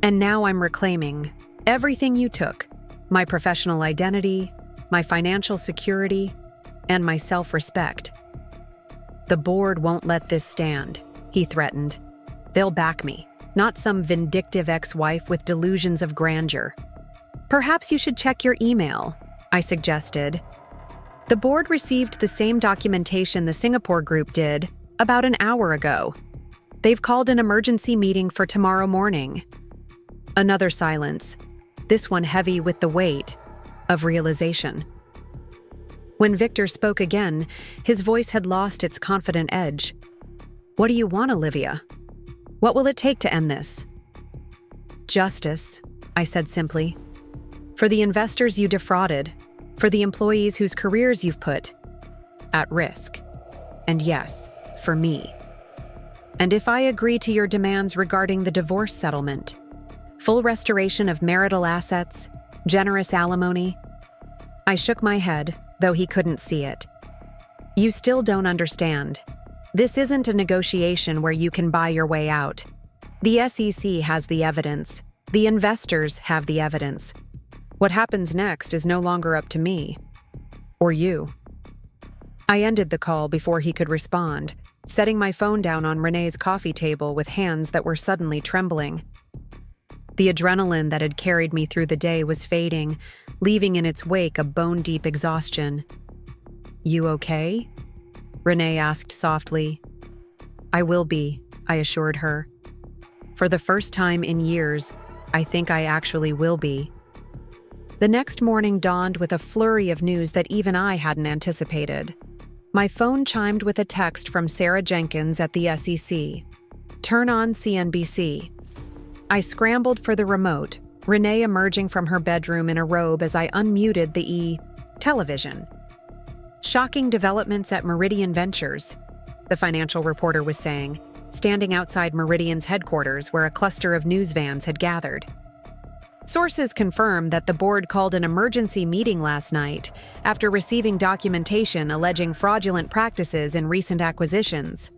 And now I'm reclaiming everything you took. My professional identity, my financial security, and my self-respect. The board won't let this stand, he threatened. They'll back me, not some vindictive ex-wife with delusions of grandeur. Perhaps you should check your email, I suggested. The board received the same documentation the Singapore group did about an hour ago. They've called an emergency meeting for tomorrow morning. Another silence, this one heavy with the weight of realization. When Victor spoke again, his voice had lost its confident edge. What do you want, Olivia? What will it take to end this? Justice, I said simply. For the investors you defrauded, for the employees whose careers you've put at risk. And yes, for me. And if I agree to your demands regarding the divorce settlement, full restoration of marital assets, generous alimony. I shook my head, though he couldn't see it. You still don't understand. This isn't a negotiation where you can buy your way out. The SEC has the evidence. The investors have the evidence. What happens next is no longer up to me. Or you. I ended the call before he could respond, setting my phone down on Renee's coffee table with hands that were suddenly trembling. The adrenaline that had carried me through the day was fading, leaving in its wake a bone-deep exhaustion. You okay? Renee asked softly. I will be, I assured her. For the first time in years, I think I actually will be. The next morning dawned with a flurry of news that even I hadn't anticipated. My phone chimed with a text from Sarah Jenkins at the SEC. Turn on CNBC. I scrambled for the remote, Renee emerging from her bedroom in a robe as I unmuted the television. Shocking developments at Meridian Ventures, the financial reporter was saying, standing outside Meridian's headquarters where a cluster of news vans had gathered. Sources confirm that the board called an emergency meeting last night after receiving documentation alleging fraudulent practices in recent acquisitions.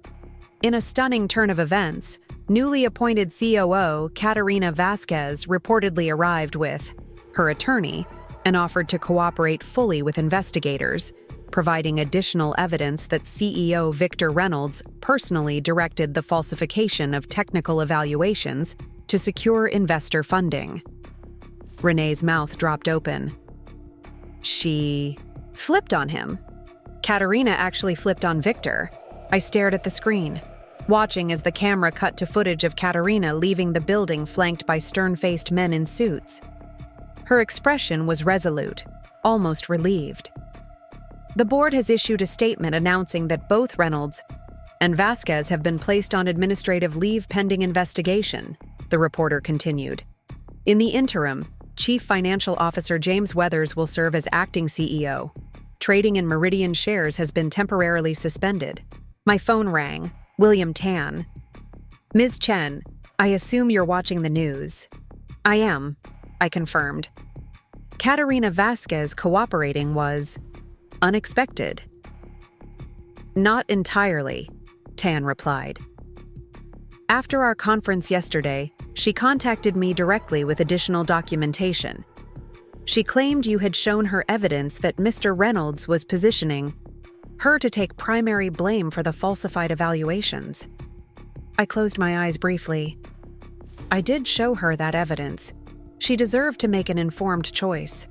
In a stunning turn of events, newly appointed COO Katerina Vasquez reportedly arrived with her attorney and offered to cooperate fully with investigators, providing additional evidence that CEO Victor Reynolds personally directed the falsification of technical evaluations to secure investor funding. Renee's mouth dropped open. She flipped on him. Katerina actually flipped on Victor. I stared at the screen, watching as the camera cut to footage of Katerina leaving the building flanked by stern-faced men in suits. Her expression was resolute, almost relieved. The board has issued a statement announcing that both Reynolds and Vasquez have been placed on administrative leave pending investigation, the reporter continued. In the interim, Chief Financial Officer James Weathers will serve as acting CEO. Trading in Meridian shares has been temporarily suspended. My phone rang. William Tan. Ms. Chen, I assume you're watching the news. I am, I confirmed. Katerina Vasquez cooperating was unexpected. Not entirely, Tan replied. After our conference yesterday, she contacted me directly with additional documentation. She claimed you had shown her evidence that Mr. Reynolds was positioning her to take primary blame for the falsified evaluations. I closed my eyes briefly. I did show her that evidence. She deserved to make an informed choice.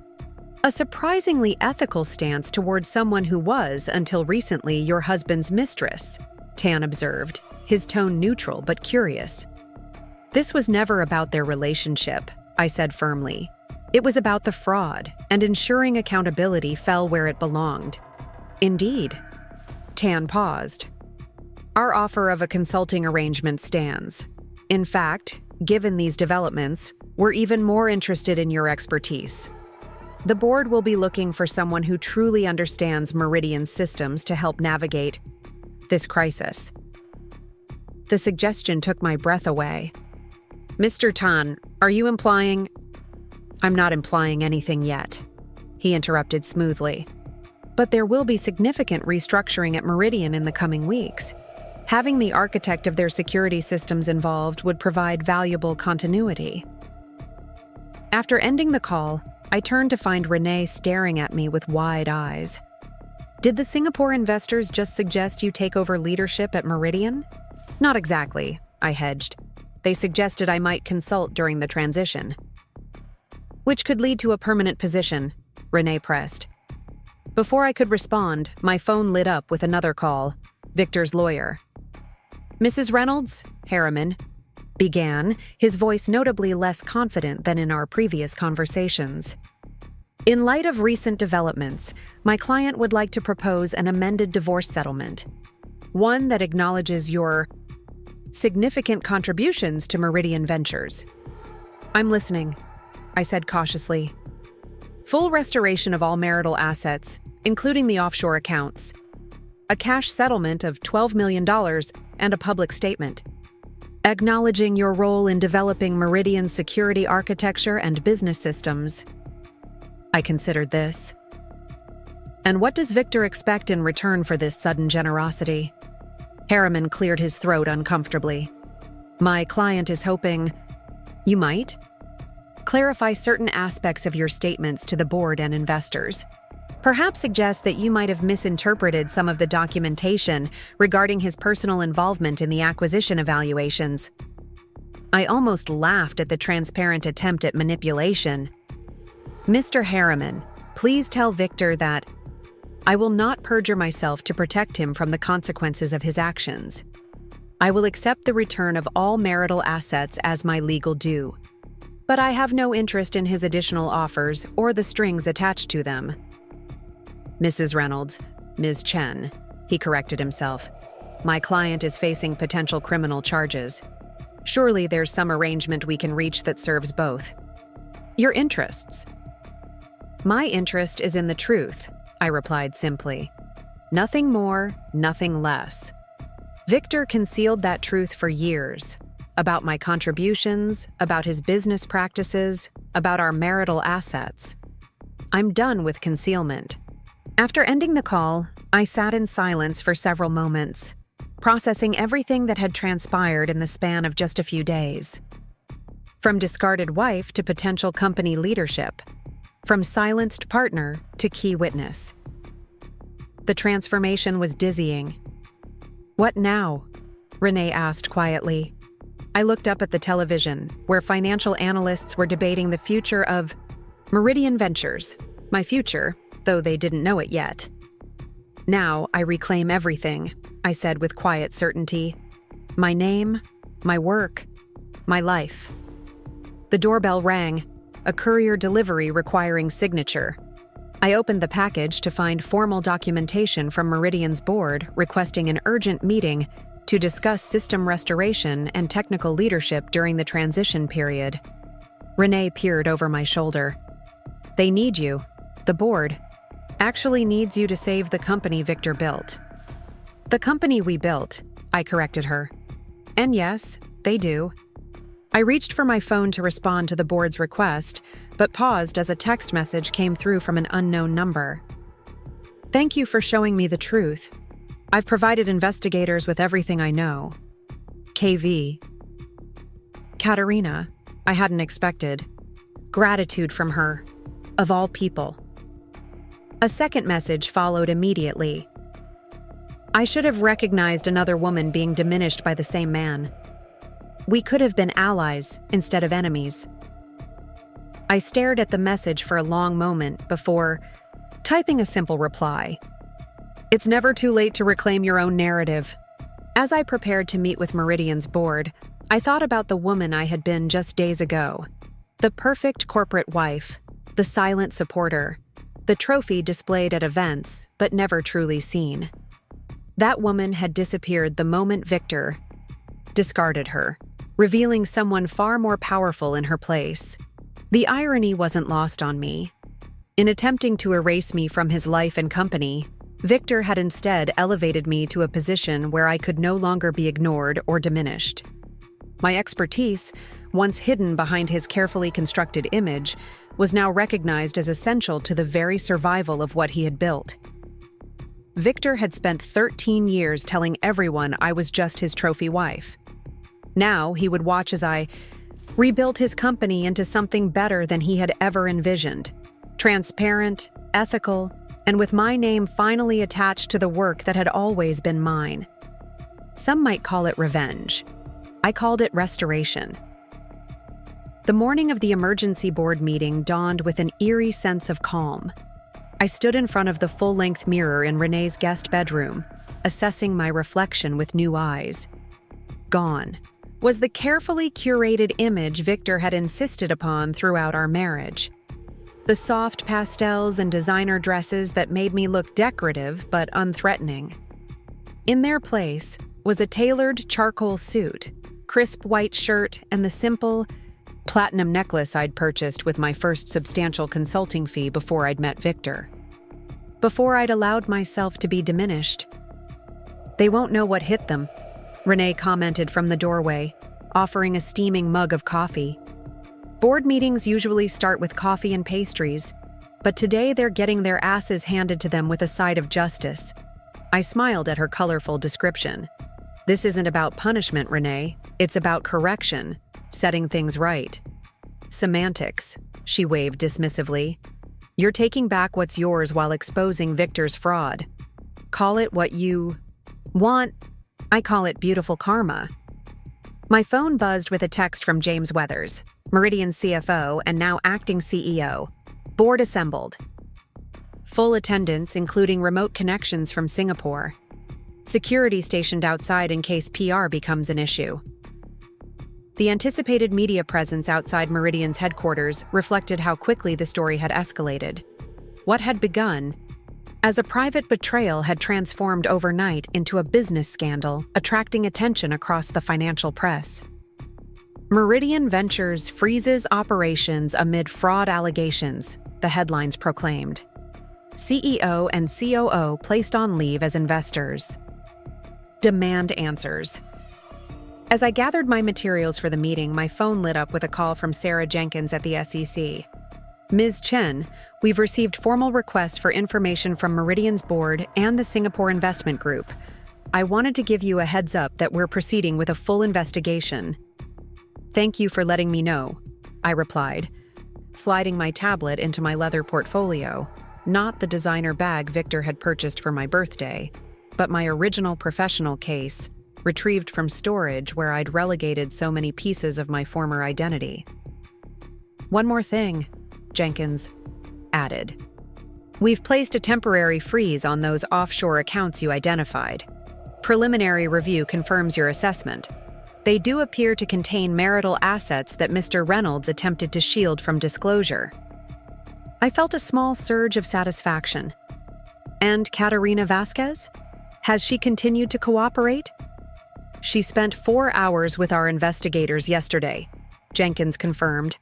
A surprisingly ethical stance towards someone who was, until recently, your husband's mistress, Tan observed, his tone neutral but curious. This was never about their relationship, I said firmly. It was about the fraud, and ensuring accountability fell where it belonged. Indeed. Tan paused. Our offer of a consulting arrangement stands. In fact, given these developments, we're even more interested in your expertise. The board will be looking for someone who truly understands Meridian systems to help navigate this crisis. The suggestion took my breath away. Mr. Tan, are you implying— I'm not implying anything yet, he interrupted smoothly. But there will be significant restructuring at Meridian in the coming weeks. Having the architect of their security systems involved would provide valuable continuity. After ending the call, I turned to find Renee staring at me with wide eyes. Did the Singapore investors just suggest you take over leadership at Meridian? Not exactly, I hedged. They suggested I might consult during the transition. which could lead to a permanent position, Renee pressed. Before I could respond, my phone lit up with another call, Victor's lawyer. Mrs. Reynolds, Harriman began, his voice notably less confident than in our previous conversations. In light of recent developments, my client would like to propose an amended divorce settlement, one that acknowledges your significant contributions to Meridian Ventures. I'm listening, I said cautiously. Full restoration of all marital assets, including the offshore accounts. A cash settlement of $12 million and a public statement. Acknowledging your role in developing Meridian's security architecture and business systems. I considered this. And what does Victor expect in return for this sudden generosity? Harriman cleared his throat uncomfortably. My client is hoping you might clarify certain aspects of your statements to the board and investors. Perhaps suggest that you might have misinterpreted some of the documentation regarding his personal involvement in the acquisition evaluations. I almost laughed at the transparent attempt at manipulation. Mr. Harriman, please tell Victor that I will not perjure myself to protect him from the consequences of his actions. I will accept the return of all marital assets as my legal due. But I have no interest in his additional offers or the strings attached to them. Mrs. Reynolds, Ms. Chen, he corrected himself. My client is facing potential criminal charges. Surely there's some arrangement we can reach that serves both. Your interests. My interest is in the truth, I replied simply. Nothing more, nothing less. Victor concealed that truth for years. About my contributions, about his business practices, about our marital assets. I'm done with concealment. After ending the call, I sat in silence for several moments, processing everything that had transpired in the span of just a few days. From discarded wife to potential company leadership, from silenced partner to key witness. The transformation was dizzying. What now? Renee asked quietly. I looked up at the television, where financial analysts were debating the future of Meridian Ventures, my future, though they didn't know it yet. Now I reclaim everything, I said with quiet certainty. My name, my work, my life. The doorbell rang, a courier delivery requiring signature. I opened the package to find formal documentation from Meridian's board requesting an urgent meeting to discuss system restoration and technical leadership during the transition period. Renee peered over my shoulder. They need you. The board actually needs you to save the company Victor built. The company we built, I corrected her. And yes, they do. I reached for my phone to respond to the board's request, but paused as a text message came through from an unknown number. Thank you for showing me the truth. I've provided investigators with everything I know. KV. Katerina, I hadn't expected. Gratitude from her, of all people. A second message followed immediately. I should have recognized another woman being diminished by the same man. We could have been allies instead of enemies. I stared at the message for a long moment before typing a simple reply. It's never too late to reclaim your own narrative. As I prepared to meet with Meridian's board, I thought about the woman I had been just days ago. The perfect corporate wife, the silent supporter, the trophy displayed at events but never truly seen. That woman had disappeared the moment Victor discarded her, revealing someone far more powerful in her place. The irony wasn't lost on me. In attempting to erase me from his life and company, Victor had instead elevated me to a position where I could no longer be ignored or diminished. My expertise, once hidden behind his carefully constructed image, was now recognized as essential to the very survival of what he had built. Victor had spent 13 years telling everyone I was just his trophy wife. Now he would watch as I rebuilt his company into something better than he had ever envisioned. Transparent, ethical, and with my name finally attached to the work that had always been mine. Some might call it revenge. I called it restoration. The morning of the emergency board meeting dawned with an eerie sense of calm. I stood in front of the full-length mirror in Renee's guest bedroom, assessing my reflection with new eyes. Gone was the carefully curated image Victor had insisted upon throughout our marriage. The soft pastels and designer dresses that made me look decorative but unthreatening. In their place was a tailored charcoal suit, crisp white shirt, and the simple, platinum necklace I'd purchased with my first substantial consulting fee before I'd met Victor. Before I'd allowed myself to be diminished. "They won't know what hit them," Renee commented from the doorway, offering a steaming mug of coffee. Board meetings usually start with coffee and pastries, but today they're getting their asses handed to them with a side of justice. I smiled at her colorful description. "This isn't about punishment, Renee. It's about correction, setting things right." "Semantics," she waved dismissively. "You're taking back what's yours while exposing Victor's fraud. Call it what you want. I call it beautiful karma." My phone buzzed with a text from James Weathers, Meridian's CFO and now acting CEO. Board assembled. Full attendance, including remote connections from Singapore. Security stationed outside in case PR becomes an issue. The anticipated media presence outside Meridian's headquarters reflected how quickly the story had escalated. What had begun as a private betrayal had transformed overnight into a business scandal, attracting attention across the financial press. Meridian Ventures freezes operations amid fraud allegations, the headlines proclaimed. CEO and COO placed on leave as investors. Demand answers. As I gathered my materials for the meeting, my phone lit up with a call from Sarah Jenkins at the SEC. "Ms. Chen, we've received formal requests for information from Meridian's board and the Singapore Investment Group. I wanted to give you a heads up that we're proceeding with a full investigation." "Thank you for letting me know," I replied, sliding my tablet into my leather portfolio, not the designer bag Victor had purchased for my birthday, but my original professional case, retrieved from storage where I'd relegated so many pieces of my former identity. "One more thing," Jenkins added. "We've placed a temporary freeze on those offshore accounts you identified. Preliminary review confirms your assessment. They do appear to contain marital assets that Mr. Reynolds attempted to shield from disclosure." I felt a small surge of satisfaction. "And Katerina Vasquez? Has she continued to cooperate?" "She spent 4 hours with our investigators yesterday," Jenkins confirmed.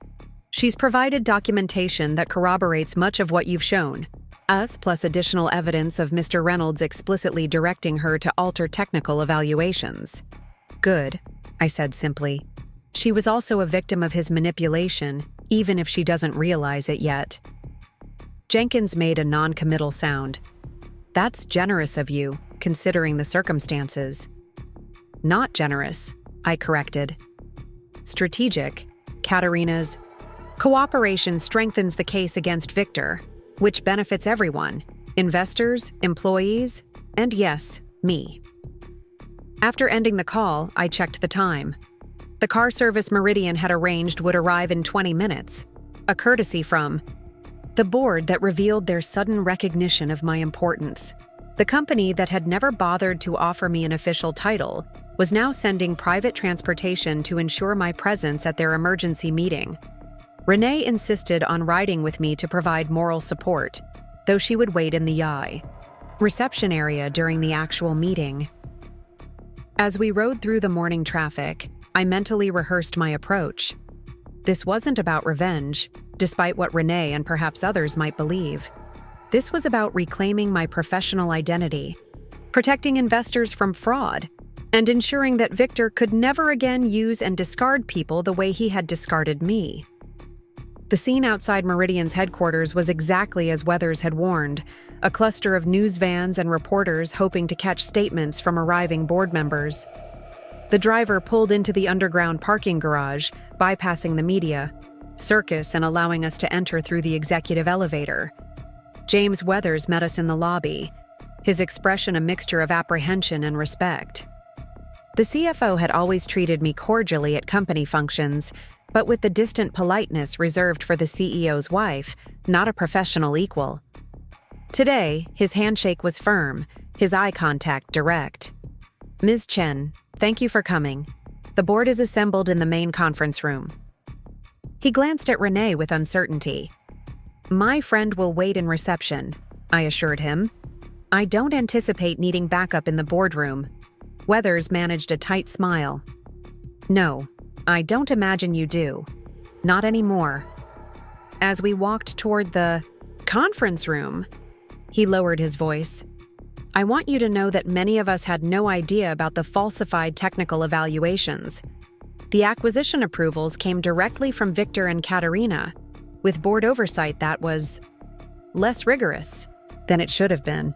"She's provided documentation that corroborates much of what you've shown, us plus additional evidence of Mr. Reynolds explicitly directing her to alter technical evaluations." "Good," I said simply. "She was also a victim of his manipulation, even if she doesn't realize it yet." Jenkins made a non-committal sound. "That's generous of you, considering the circumstances." "Not generous," I corrected. "Strategic, Katerina's cooperation strengthens the case against Victor, which benefits everyone, investors, employees, and yes, me." After ending the call, I checked the time. The car service Meridian had arranged would arrive in 20 minutes, a courtesy from the board that revealed their sudden recognition of my importance. The company that had never bothered to offer me an official title was now sending private transportation to ensure my presence at their emergency meeting. Renee insisted on riding with me to provide moral support, though she would wait in the reception area during the actual meeting. As we rode through the morning traffic, I mentally rehearsed my approach. This wasn't about revenge, despite what Renee and perhaps others might believe. This was about reclaiming my professional identity, protecting investors from fraud, and ensuring that Victor could never again use and discard people the way he had discarded me. The scene outside Meridian's headquarters was exactly as Weathers had warned, a cluster of news vans and reporters hoping to catch statements from arriving board members. The driver pulled into the underground parking garage, bypassing the media circus and allowing us to enter through the executive elevator. James Weathers met us in the lobby, his expression a mixture of apprehension and respect. The CFO had always treated me cordially at company functions, but with the distant politeness reserved for the CEO's wife, not a professional equal. Today, his handshake was firm, his eye contact direct. "Ms. Chen, thank you for coming. The board is assembled in the main conference room." He glanced at Renee with uncertainty. "My friend will wait in reception," I assured him. "I don't anticipate needing backup in the boardroom." Weathers managed a tight smile. "No, I don't imagine you do. Not anymore." As we walked toward the conference room, he lowered his voice. "I want you to know that many of us had no idea about the falsified technical evaluations. The acquisition approvals came directly from Victor and Katerina, with board oversight that was less rigorous than it should have been."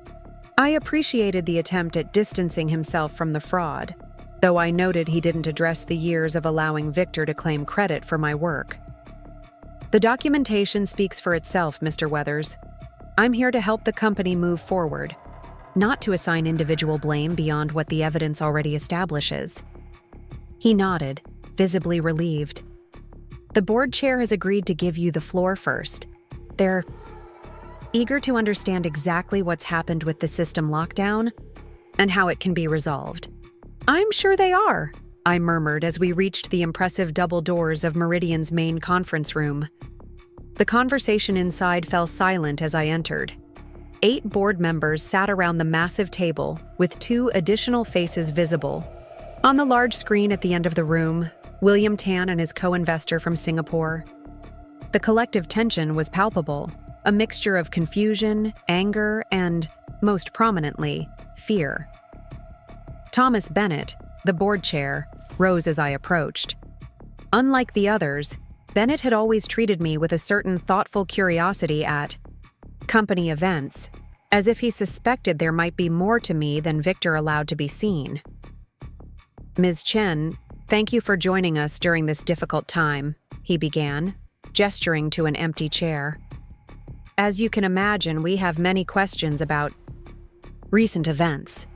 I appreciated the attempt at distancing himself from the fraud, though I noted he didn't address the years of allowing Victor to claim credit for my work. "The documentation speaks for itself, Mr. Weathers. I'm here to help the company move forward, not to assign individual blame beyond what the evidence already establishes." He nodded, visibly relieved. "The board chair has agreed to give you the floor first. They're eager to understand exactly what's happened with the system lockdown and how it can be resolved." "I'm sure they are," I murmured as we reached the impressive double doors of Meridian's main conference room. The conversation inside fell silent as I entered. 8 board members sat around the massive table, with 2 additional faces visible. On the large screen at the end of the room, William Tan and his co-investor from Singapore. The collective tension was palpable, a mixture of confusion, anger, and, most prominently, fear. Thomas Bennett, the board chair, rose as I approached. Unlike the others, Bennett had always treated me with a certain thoughtful curiosity at company events, as if he suspected there might be more to me than Victor allowed to be seen. "Ms. Chen, thank you for joining us during this difficult time," he began, gesturing to an empty chair. "As you can imagine, we have many questions about recent events."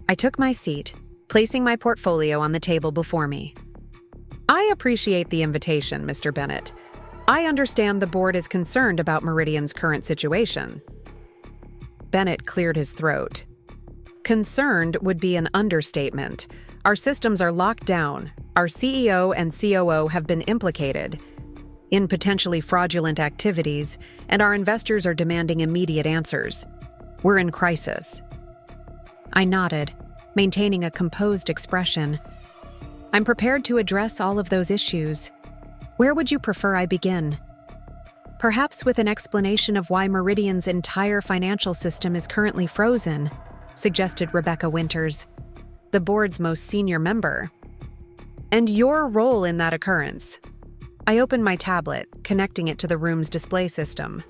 I took my seat, placing my portfolio on the table before me. "I appreciate the invitation, Mr. Bennett. I understand the board is concerned about Meridian's current situation." Bennett cleared his throat. "Concerned would be an understatement. Our systems are locked down. Our CEO and COO have been implicated in potentially fraudulent activities, and our investors are demanding immediate answers. We're in crisis." I nodded, maintaining a composed expression. "I'm prepared to address all of those issues. Where would you prefer I begin?" "Perhaps with an explanation of why Meridian's entire financial system is currently frozen," suggested Rebecca Winters, the board's most senior member. "And your role in that occurrence." I opened my tablet, connecting it to the room's display system.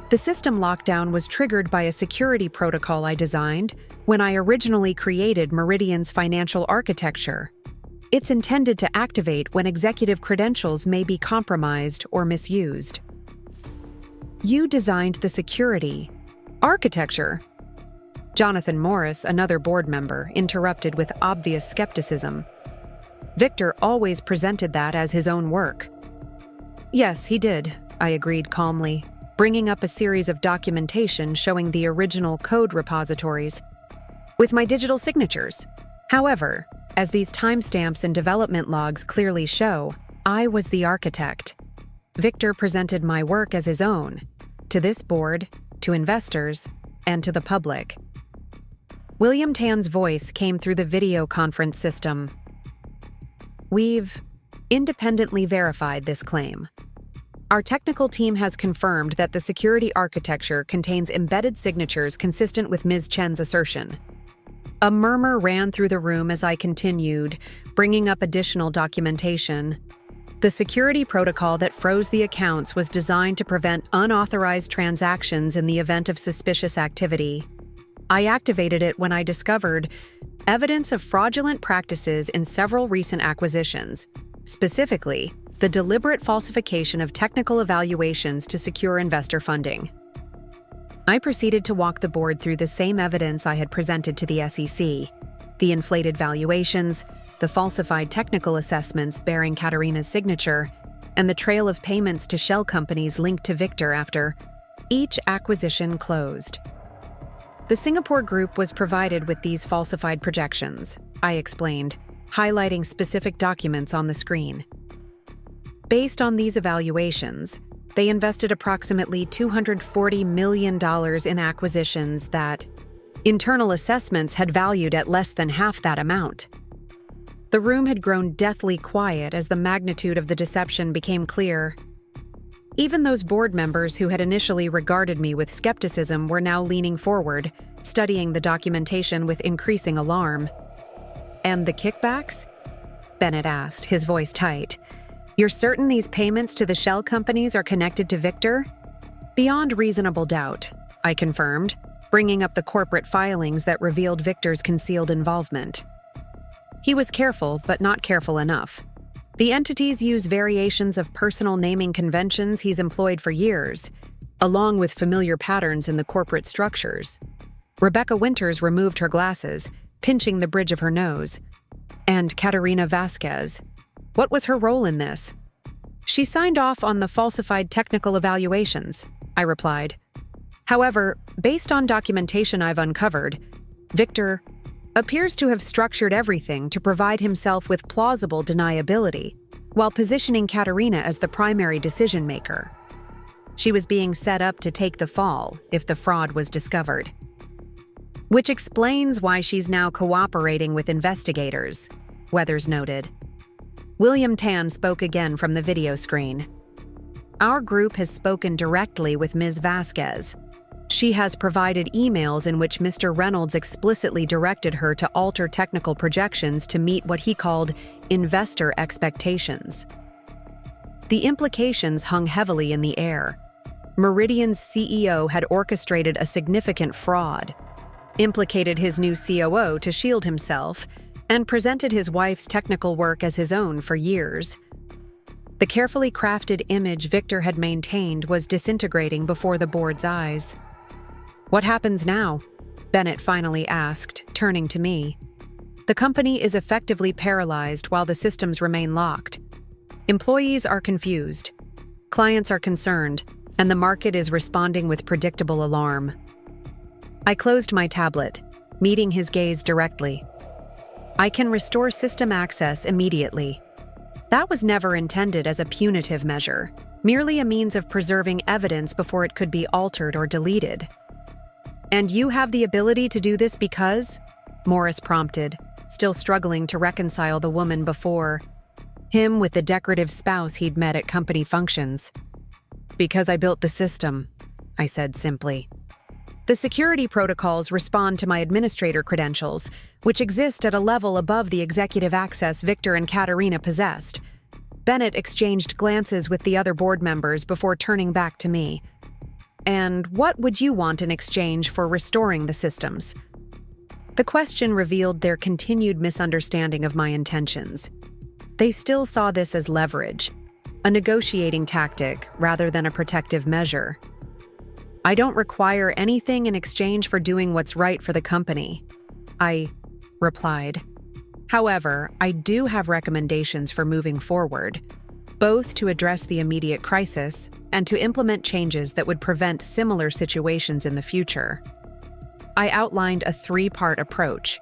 The system lockdown was triggered by a security protocol I designed when I originally created Meridian's financial architecture. It's intended to activate when executive credentials may be compromised or misused. "You designed the security architecture?" Jonathan Morris, another board member, interrupted with obvious skepticism. Victor always presented that as his own work. "Yes, he did," I agreed calmly, bringing up a series of documentation showing the original code repositories with my digital signatures. However, as these timestamps and development logs clearly show, I was the architect. Victor presented my work as his own, to this board, to investors, and to the public. William Tan's voice came through the video conference system. "We've independently verified this claim. Our technical team has confirmed that the security architecture contains embedded signatures consistent with Ms. Chen's assertion." A murmur ran through the room as I continued, bringing up additional documentation. The security protocol that froze the accounts was designed to prevent unauthorized transactions in the event of suspicious activity. I activated it when I discovered evidence of fraudulent practices in several recent acquisitions, specifically the deliberate falsification of technical evaluations to secure investor funding. I proceeded to walk the board through the same evidence I had presented to the SEC, the inflated valuations, the falsified technical assessments bearing Katerina's signature, and the trail of payments to shell companies linked to Victor after each acquisition closed. The Singapore group was provided with these falsified projections, I explained, highlighting specific documents on the screen. Based on these evaluations, they invested approximately $240 million in acquisitions that internal assessments had valued at less than half that amount. The room had grown deathly quiet as the magnitude of the deception became clear. Even those board members who had initially regarded me with skepticism were now leaning forward, studying the documentation with increasing alarm. "And the kickbacks?" Bennett asked, his voice tight. "You're certain these payments to the shell companies are connected to Victor?" "Beyond reasonable doubt," I confirmed, bringing up the corporate filings that revealed Victor's concealed involvement. He was careful, but not careful enough. The entities use variations of personal naming conventions he's employed for years, along with familiar patterns in the corporate structures. Rebecca Winters removed her glasses, pinching the bridge of her nose. And Katerina Vasquez. What was her role in this? "She signed off on the falsified technical evaluations," I replied. "However, based on documentation I've uncovered, Victor appears to have structured everything to provide himself with plausible deniability, while positioning Katerina as the primary decision-maker. She was being set up to take the fall if the fraud was discovered. Which explains why she's now cooperating with investigators," Weathers noted. William Tan spoke again from the video screen. "Our group has spoken directly with Ms. Vasquez. She has provided emails in which Mr. Reynolds explicitly directed her to alter technical projections to meet what he called investor expectations. The implications hung heavily in the air. Meridian's CEO had orchestrated a significant fraud, implicated his new COO to shield himself, and presented his wife's technical work as his own for years. The carefully crafted image Victor had maintained was disintegrating before the board's eyes. "What happens now?" Bennett finally asked, turning to me. "The company is effectively paralyzed while the systems remain locked. Employees are confused, clients are concerned, and the market is responding with predictable alarm." I closed my tablet, meeting his gaze directly. "I can restore system access immediately. That was never intended as a punitive measure, merely a means of preserving evidence before it could be altered or deleted." "And you have the ability to do this because?" Morris prompted, still struggling to reconcile the woman before him with the decorative spouse he'd met at company functions. "Because I built the system," I said simply. "The security protocols respond to my administrator credentials, which exist at a level above the executive access Victor and Katerina possessed." Bennett exchanged glances with the other board members before turning back to me. "And what would you want in exchange for restoring the systems?" The question revealed their continued misunderstanding of my intentions. They still saw this as leverage, a negotiating tactic rather than a protective measure. "I don't require anything in exchange for doing what's right for the company," I replied. "However, I do have recommendations for moving forward, both to address the immediate crisis and to implement changes that would prevent similar situations in the future." I outlined a three-part approach: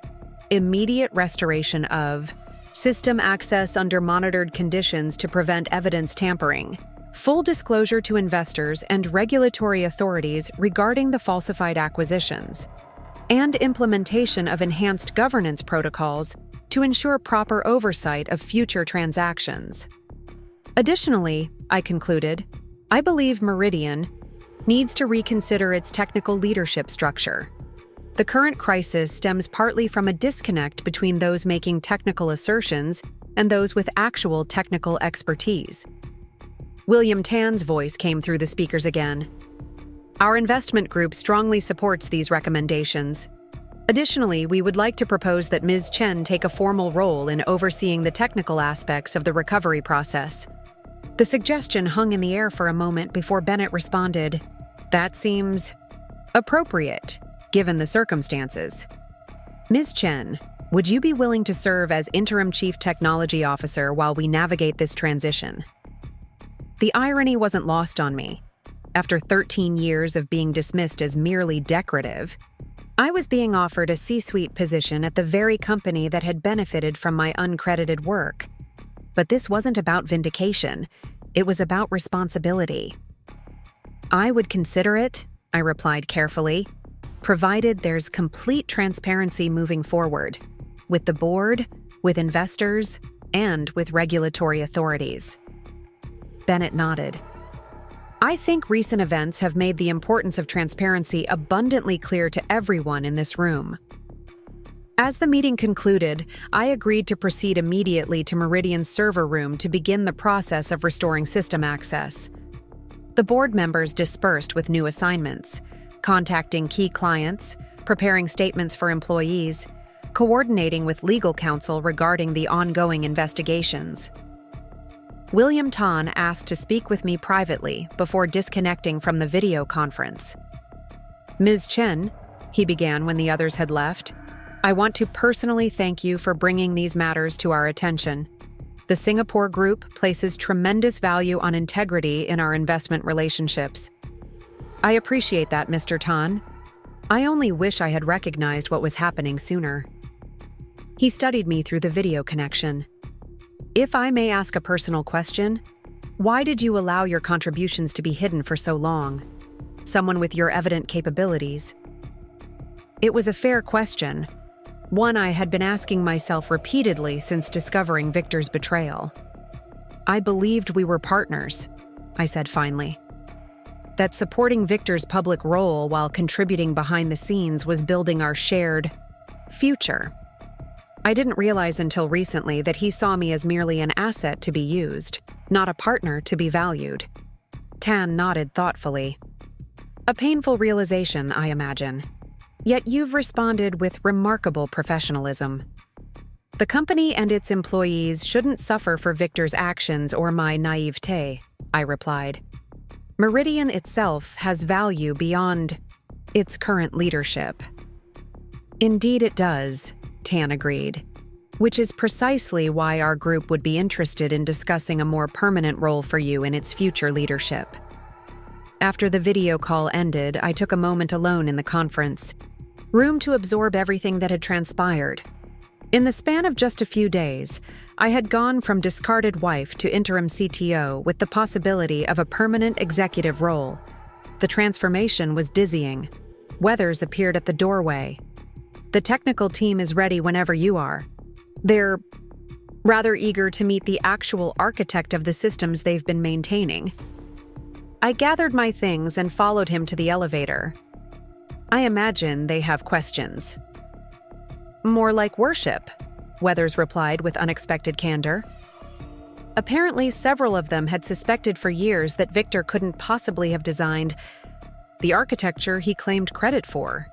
immediate restoration of system access under monitored conditions to prevent evidence tampering, full disclosure to investors and regulatory authorities regarding the falsified acquisitions, and implementation of enhanced governance protocols to ensure proper oversight of future transactions. Additionally, I concluded, I believe Meridian needs to reconsider its technical leadership structure. The current crisis stems partly from a disconnect between those making technical assertions and those with actual technical expertise. William Tan's voice came through the speakers again. "Our investment group strongly supports these recommendations. Additionally, we would like to propose that Ms. Chen take a formal role in overseeing the technical aspects of the recovery process." The suggestion hung in the air for a moment before Bennett responded, "That seems appropriate, given the circumstances." Ms. Chen, Would you be willing to serve as interim chief technology officer while we navigate this transition? The irony wasn't lost on me. After 13 years of being dismissed as merely decorative, I was being offered a C-suite position at the very company that had benefited from my uncredited work. But this wasn't about vindication. It was about responsibility. I would consider it, I replied carefully, provided there's complete transparency moving forward, with the board, with investors, and with regulatory authorities. Bennett nodded. I think recent events have made the importance of transparency abundantly clear to everyone in this room. As the meeting concluded, I agreed to proceed immediately to Meridian's server room to begin the process of restoring system access. The board members dispersed with new assignments, contacting key clients, preparing statements for employees, coordinating with legal counsel regarding the ongoing investigations. William Tan asked to speak with me privately before disconnecting from the video conference. Ms. Chen, he began when the others had left, I want to personally thank you for bringing these matters to our attention. The Singapore Group places tremendous value on integrity in our investment relationships. I appreciate that, Mr. Tan. I only wish I had recognized what was happening sooner. He studied me through the video connection. If I may ask a personal question, why did you allow your contributions to be hidden for so long? Someone with your evident capabilities. It was a fair question, one I had been asking myself repeatedly since discovering Victor's betrayal. I believed we were partners, I said finally. That supporting Victor's public role while contributing behind the scenes was building our shared future. I didn't realize until recently that he saw me as merely an asset to be used, not a partner to be valued. Tan nodded thoughtfully. A painful realization, I imagine. Yet you've responded with remarkable professionalism. The company and its employees shouldn't suffer for Victor's actions or my naivete, I replied. Meridian itself has value beyond its current leadership. Indeed it does, Tan agreed, which is precisely why our group would be interested in discussing a more permanent role for you in its future leadership. After the video call ended, I took a moment alone in the conference room to absorb everything that had transpired. In the span of just a few days, I had gone from discarded wife to interim CTO with the possibility of a permanent executive role. The transformation was dizzying. Weathers appeared at the doorway. The technical team is ready whenever you are. They're rather eager to meet the actual architect of the systems they've been maintaining. I gathered my things and followed him to the elevator. I imagine they have questions. More like worship, Weathers replied with unexpected candor. Apparently, several of them had suspected for years that Victor couldn't possibly have designed the architecture he claimed credit for.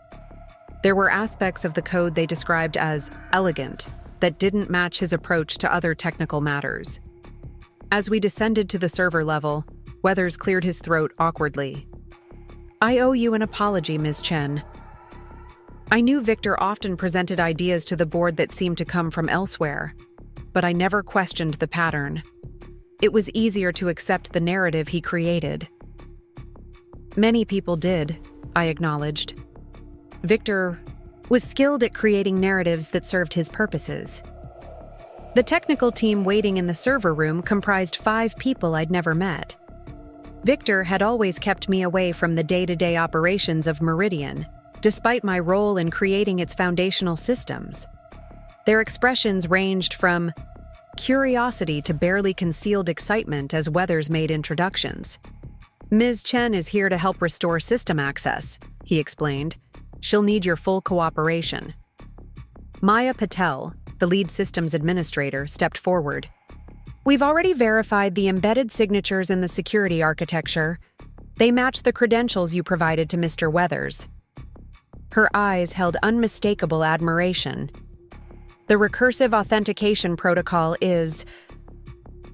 There were aspects of the code they described as elegant that didn't match his approach to other technical matters. As we descended to the server level, Weathers cleared his throat awkwardly. I owe you an apology, Ms. Chen. I knew Victor often presented ideas to the board that seemed to come from elsewhere, but I never questioned the pattern. It was easier to accept the narrative he created. Many people did, I acknowledged. Victor was skilled at creating narratives that served his purposes. The technical team waiting in the server room comprised 5 people I'd never met. Victor had always kept me away from the day-to-day operations of Meridian, despite my role in creating its foundational systems. Their expressions ranged from curiosity to barely concealed excitement as Weathers made introductions. Ms. Chen is here to help restore system access, he explained. She'll need your full cooperation. Maya Patel, the lead systems administrator, stepped forward. We've already verified the embedded signatures in the security architecture. They match the credentials you provided to Mr. Weathers. Her eyes held unmistakable admiration. The recursive authentication protocol is,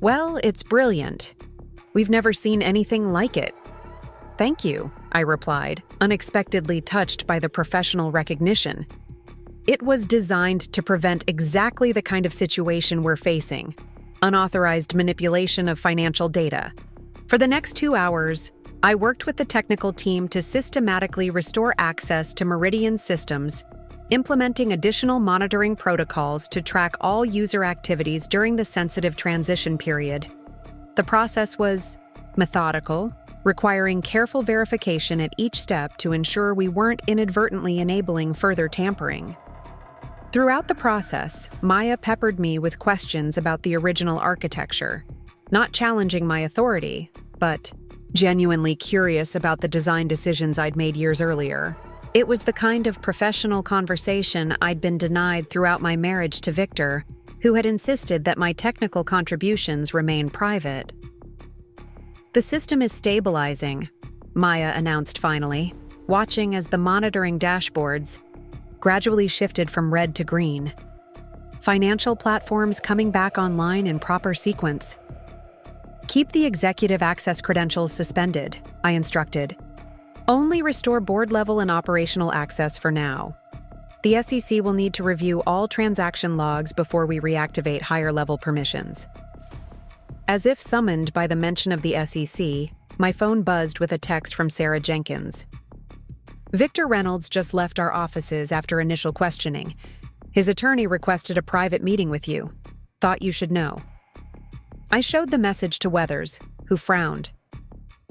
well, it's brilliant. We've never seen anything like it. Thank you, I replied, unexpectedly touched by the professional recognition. It was designed to prevent exactly the kind of situation we're facing: unauthorized manipulation of financial data. For the next 2 hours, I worked with the technical team to systematically restore access to Meridian systems, implementing additional monitoring protocols to track all user activities during the sensitive transition period. The process was methodical, requiring careful verification at each step to ensure we weren't inadvertently enabling further tampering. Throughout the process, Maya peppered me with questions about the original architecture, not challenging my authority, but genuinely curious about the design decisions I'd made years earlier. It was the kind of professional conversation I'd been denied throughout my marriage to Victor, who had insisted that my technical contributions remain private. "The system is stabilizing," Maya announced finally, watching as the monitoring dashboards gradually shifted from red to green. "Financial platforms coming back online in proper sequence." "Keep the executive access credentials suspended," I instructed. "Only restore board-level and operational access for now. The SEC will need to review all transaction logs before we reactivate higher-level permissions." As if summoned by the mention of the SEC, my phone buzzed with a text from Sarah Jenkins. "Victor Reynolds just left our offices after initial questioning. His attorney requested a private meeting with you. Thought you should know." I showed the message to Weathers, who frowned.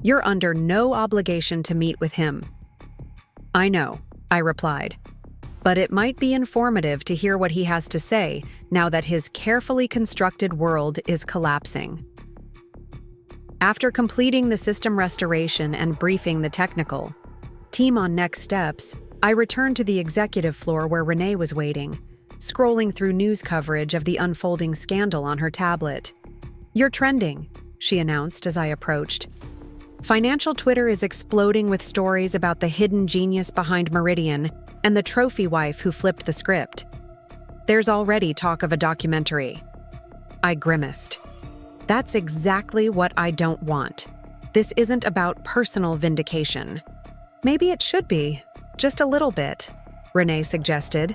"You're under no obligation to meet with him." "I know," I replied. "But it might be informative to hear what he has to say now that his carefully constructed world is collapsing." After completing the system restoration and briefing the technical team on next steps, I returned to the executive floor where Renee was waiting, scrolling through news coverage of the unfolding scandal on her tablet. "You're trending," she announced as I approached. "Financial Twitter is exploding with stories about the hidden genius behind Meridian and the trophy wife who flipped the script. There's already talk of a documentary." I grimaced. "That's exactly what I don't want. This isn't about personal vindication." "Maybe it should be, just a little bit," Renee suggested.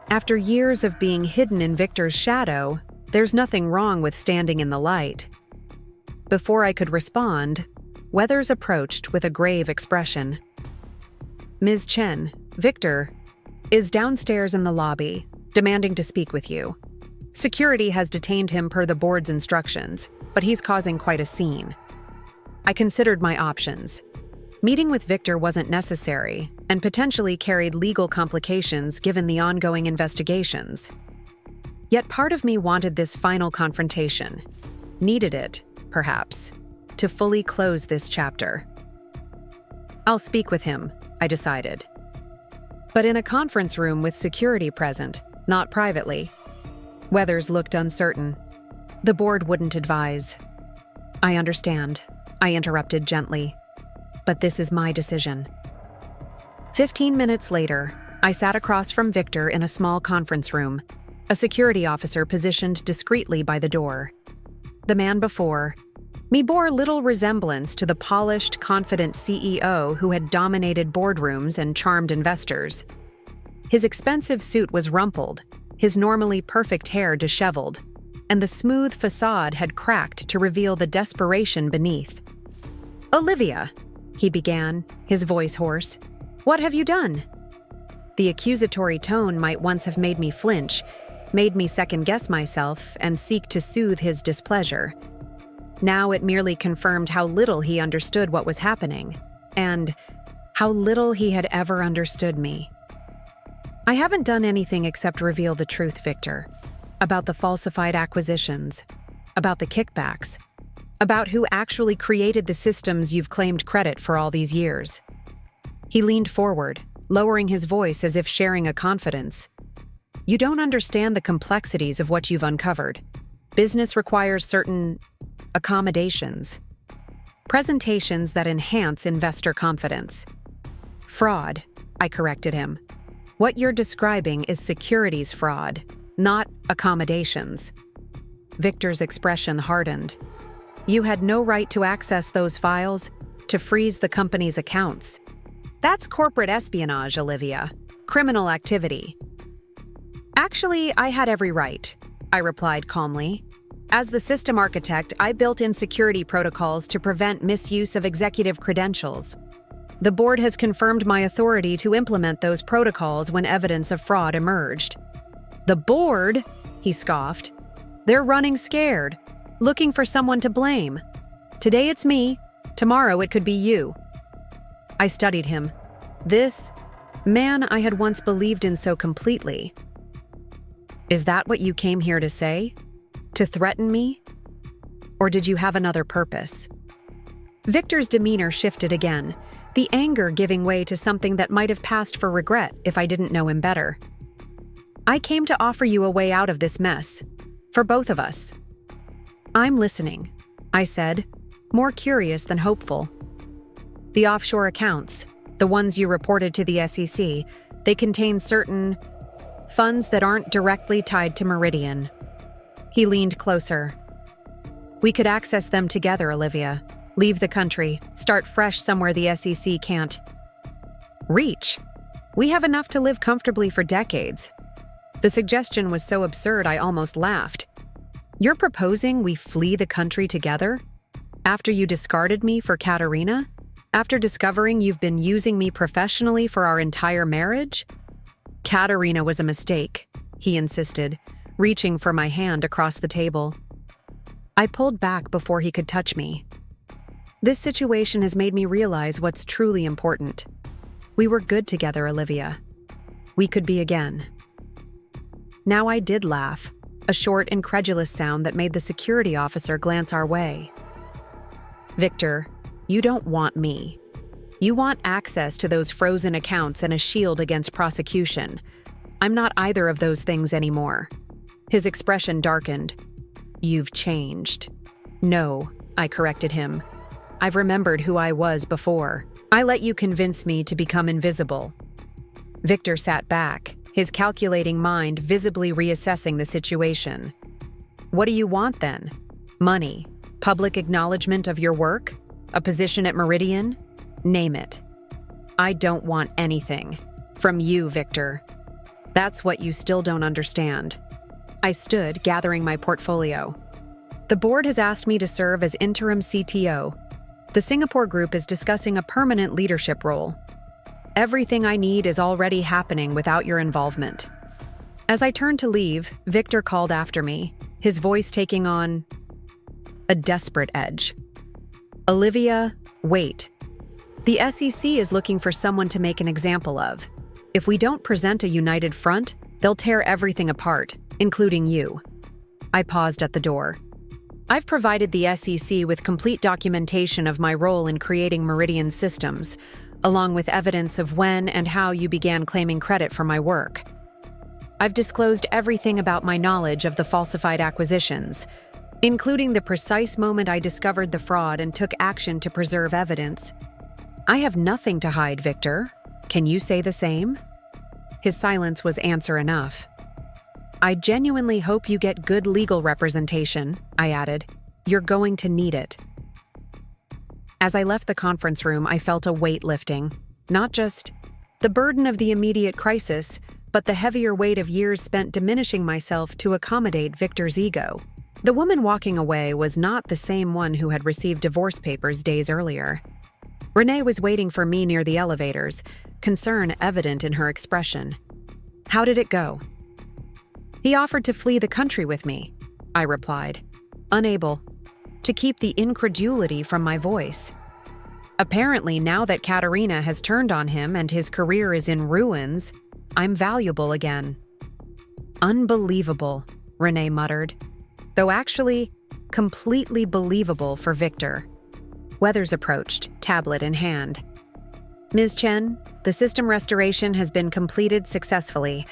"After years of being hidden in Victor's shadow, there's nothing wrong with standing in the light." Before I could respond, Weathers approached with a grave expression. "Ms. Chen, Victor is downstairs in the lobby, demanding to speak with you. Security has detained him per the board's instructions, but he's causing quite a scene." I considered my options. Meeting with Victor wasn't necessary and potentially carried legal complications given the ongoing investigations. Yet part of me wanted this final confrontation, needed it, perhaps, to fully close this chapter. "I'll speak with him," I decided. But in a conference room with security present, not privately. Weathers looked uncertain. "The board wouldn't advise." "I understand," I interrupted gently. "But this is my decision." 15 minutes later, I sat across from Victor in a small conference room, a security officer positioned discreetly by the door. The man before me bore little resemblance to the polished, confident CEO who had dominated boardrooms and charmed investors. His expensive suit was rumpled, his normally perfect hair disheveled, and the smooth facade had cracked to reveal the desperation beneath. "Olivia," he began, his voice hoarse, "what have you done?" The accusatory tone might once have made me flinch, made me second-guess myself and seek to soothe his displeasure. Now it merely confirmed how little he understood what was happening, and how little he had ever understood me. "I haven't done anything except reveal the truth, Victor, about the falsified acquisitions, about the kickbacks, about who actually created the systems you've claimed credit for all these years." He leaned forward, lowering his voice as if sharing a confidence. "You don't understand the complexities of what you've uncovered. Business requires certain accommodations, presentations that enhance investor confidence." "Fraud," I corrected him. "What you're describing is securities fraud, not accommodations." Victor's expression hardened. "You had no right to access those files, to freeze the company's accounts. That's corporate espionage, Olivia. Criminal activity. Actually, I had every right, I replied calmly. As the system architect, I built in security protocols to prevent misuse of executive credentials. The board has confirmed my authority to implement those protocols when evidence of fraud emerged. The board? He scoffed. They're running scared, looking for someone to blame. Today it's me, tomorrow it could be you. I studied him. This man I had once believed in so completely. Is that what you came here to say? To threaten me? Or did you have another purpose? Victor's demeanor shifted again, the anger giving way to something that might have passed for regret if I didn't know him better. I came to offer you a way out of this mess, for both of us. I'm listening, I said, more curious than hopeful. The offshore accounts, the ones you reported to the SEC, they contain certain funds that aren't directly tied to Meridian. He leaned closer. We could access them together, Olivia. Leave the country, start fresh somewhere the SEC can't reach. We have enough to live comfortably for decades. The suggestion was so absurd I almost laughed. You're proposing we flee the country together? After you discarded me for Katerina? After discovering you've been using me professionally for our entire marriage? Katerina was a mistake, he insisted, reaching for my hand across the table. I pulled back before he could touch me. This situation has made me realize what's truly important. We were good together, Olivia. We could be again. Now I did laugh, a short, incredulous sound that made the security officer glance our way. Victor, you don't want me. You want access to those frozen accounts and a shield against prosecution. I'm not either of those things anymore. His expression darkened. You've changed. No, I corrected him. I've remembered who I was before. I let you convince me to become invisible. Victor sat back, his calculating mind visibly reassessing the situation. What do you want then? Money? Public acknowledgement of your work? A position at Meridian? Name it. I don't want anything. From you, Victor. That's what you still don't understand. I stood, gathering my portfolio. The board has asked me to serve as interim CTO. The Singapore group is discussing a permanent leadership role. Everything I need is already happening without your involvement. As I turned to leave, Victor called after me, his voice taking on a desperate edge. Olivia, wait. The SEC is looking for someone to make an example of. If we don't present a united front, they'll tear everything apart, including you. I paused at the door. I've provided the SEC with complete documentation of my role in creating Meridian systems, along with evidence of when and how you began claiming credit for my work. I've disclosed everything about my knowledge of the falsified acquisitions, including the precise moment I discovered the fraud and took action to preserve evidence. I have nothing to hide, Victor. Can you say the same? His silence was answer enough. I genuinely hope you get good legal representation, I added. You're going to need it. As I left the conference room, I felt a weight lifting. Not just the burden of the immediate crisis, but the heavier weight of years spent diminishing myself to accommodate Victor's ego. The woman walking away was not the same one who had received divorce papers days earlier. Renee was waiting for me near the elevators, concern evident in her expression. How did it go? He offered to flee the country with me, I replied, unable to keep the incredulity from my voice. Apparently, now that Katerina has turned on him and his career is in ruins, I'm valuable again. Unbelievable, Renee muttered, though actually completely believable for Victor. Weathers approached, tablet in hand. Ms. Chen, the system restoration has been completed successfully.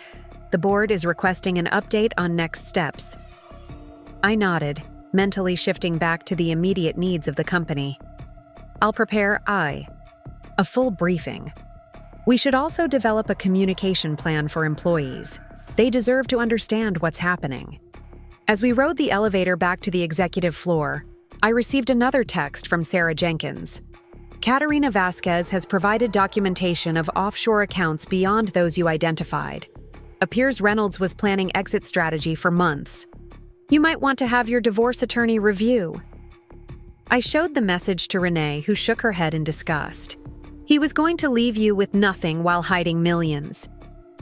The board is requesting an update on next steps. I nodded, mentally shifting back to the immediate needs of the company. I'll prepare a full briefing. We should also develop a communication plan for employees. They deserve to understand what's happening. As we rode the elevator back to the executive floor, I received another text from Sarah Jenkins. Katerina Vasquez has provided documentation of offshore accounts beyond those you identified. Appears Reynolds was planning exit strategy for months. You might want to have your divorce attorney review. I showed the message to Renee, who shook her head in disgust. He was going to leave you with nothing while hiding millions.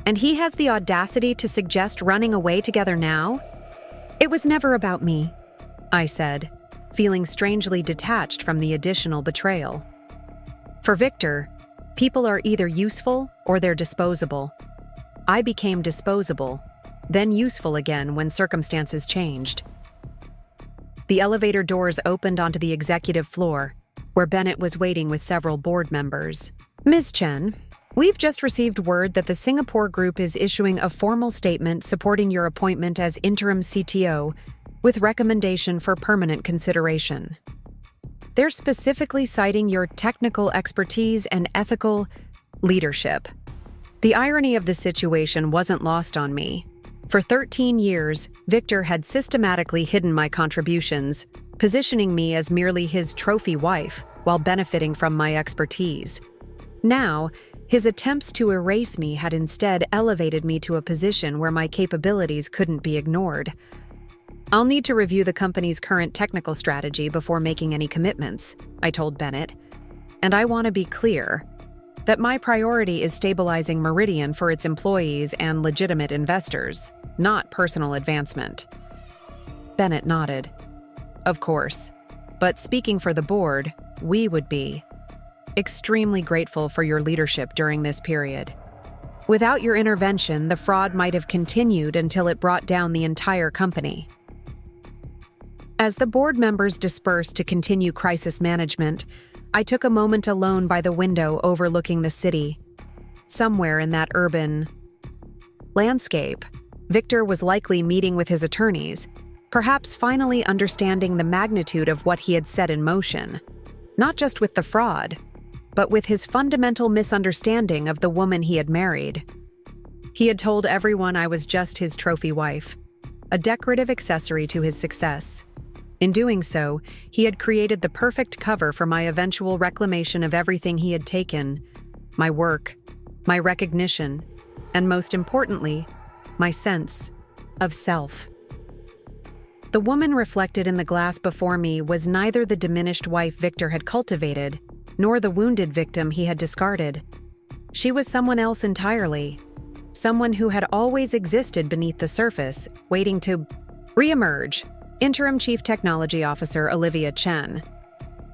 And he has the audacity to suggest running away together now? It was never about me, I said, feeling strangely detached from the additional betrayal. For Victor, people are either useful or they're disposable. I became disposable, then useful again when circumstances changed. The elevator doors opened onto the executive floor, where Bennett was waiting with several board members. Ms. Chen, we've just received word that the Singapore Group is issuing a formal statement supporting your appointment as interim CTO with recommendation for permanent consideration. They're specifically citing your technical expertise and ethical leadership. The irony of the situation wasn't lost on me. For 13 years, Victor had systematically hidden my contributions, positioning me as merely his trophy wife while benefiting from my expertise. Now, his attempts to erase me had instead elevated me to a position where my capabilities couldn't be ignored. I'll need to review the company's current technical strategy before making any commitments, I told Bennett. And I want to be clear that my priority is stabilizing Meridian for its employees and legitimate investors, not personal advancement. Bennett nodded. Of course, but speaking for the board, we would be extremely grateful for your leadership during this period. Without your intervention, the fraud might have continued until it brought down the entire company. As the board members dispersed to continue crisis management, I took a moment alone by the window overlooking the city. Somewhere in that urban landscape, Victor was likely meeting with his attorneys, perhaps finally understanding the magnitude of what he had set in motion, not just with the fraud, but with his fundamental misunderstanding of the woman he had married. He had told everyone I was just his trophy wife, a decorative accessory to his success. In doing so, he had created the perfect cover for my eventual reclamation of everything he had taken: my work, my recognition, and most importantly, my sense of self. The woman reflected in the glass before me was neither the diminished wife Victor had cultivated, nor the wounded victim he had discarded. She was someone else entirely, someone who had always existed beneath the surface, waiting to re-emerge. Interim Chief Technology Officer Olivia Chen,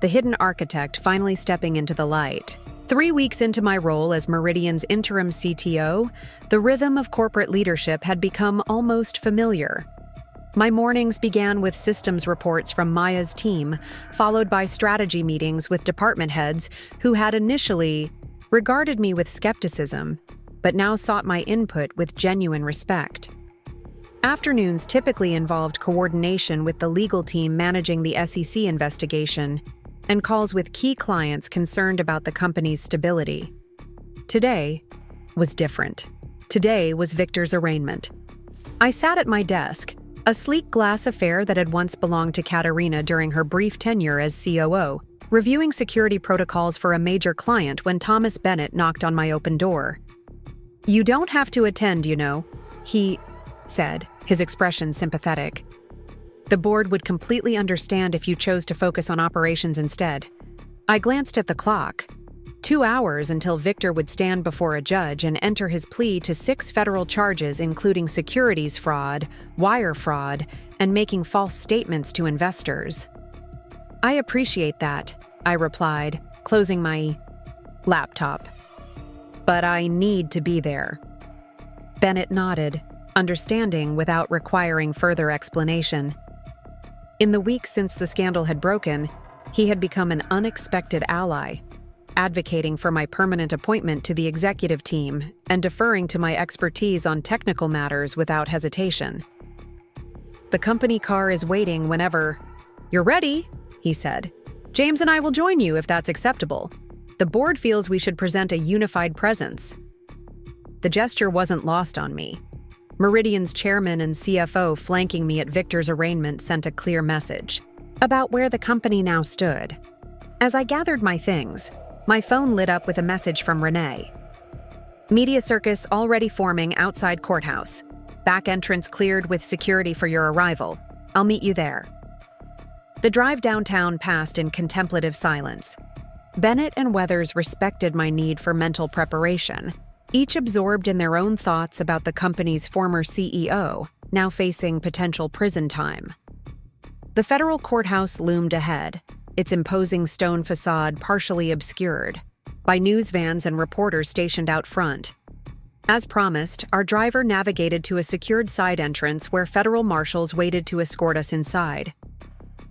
the hidden architect finally stepping into the light. 3 weeks into my role as Meridian's interim CTO, the rhythm of corporate leadership had become almost familiar. My mornings began with systems reports from Maya's team, followed by strategy meetings with department heads who had initially regarded me with skepticism, but now sought my input with genuine respect. Afternoons typically involved coordination with the legal team managing the SEC investigation and calls with key clients concerned about the company's stability. Today was different. Today was Victor's arraignment. I sat at my desk, a sleek glass affair that had once belonged to Katerina during her brief tenure as COO, reviewing security protocols for a major client when Thomas Bennett knocked on my open door. "You don't have to attend, you know," he said, his expression sympathetic. "The board would completely understand if you chose to focus on operations instead." I glanced at the clock. 2 hours until Victor would stand before a judge and enter his plea to 6 federal charges including securities fraud, wire fraud, and making false statements to investors. "I appreciate that," I replied, closing my laptop. "But I need to be there." Bennett nodded, understanding without requiring further explanation. In the weeks since the scandal had broken, he had become an unexpected ally, advocating for my permanent appointment to the executive team and deferring to my expertise on technical matters without hesitation. "The company car is waiting whenever you're ready," he said. "James and I will join you if that's acceptable. The board feels we should present a unified presence." The gesture wasn't lost on me. Meridian's chairman and CFO flanking me at Victor's arraignment sent a clear message about where the company now stood. As I gathered my things, my phone lit up with a message from Renee. Media circus already forming outside courthouse. Back entrance cleared with security for your arrival. I'll meet you there." The drive downtown passed in contemplative silence. Bennett and Weathers respected my need for mental preparation, each absorbed in their own thoughts about the company's former CEO, now facing potential prison time. The federal courthouse loomed ahead, its imposing stone facade partially obscured by news vans and reporters stationed out front. As promised, our driver navigated to a secured side entrance where federal marshals waited to escort us inside.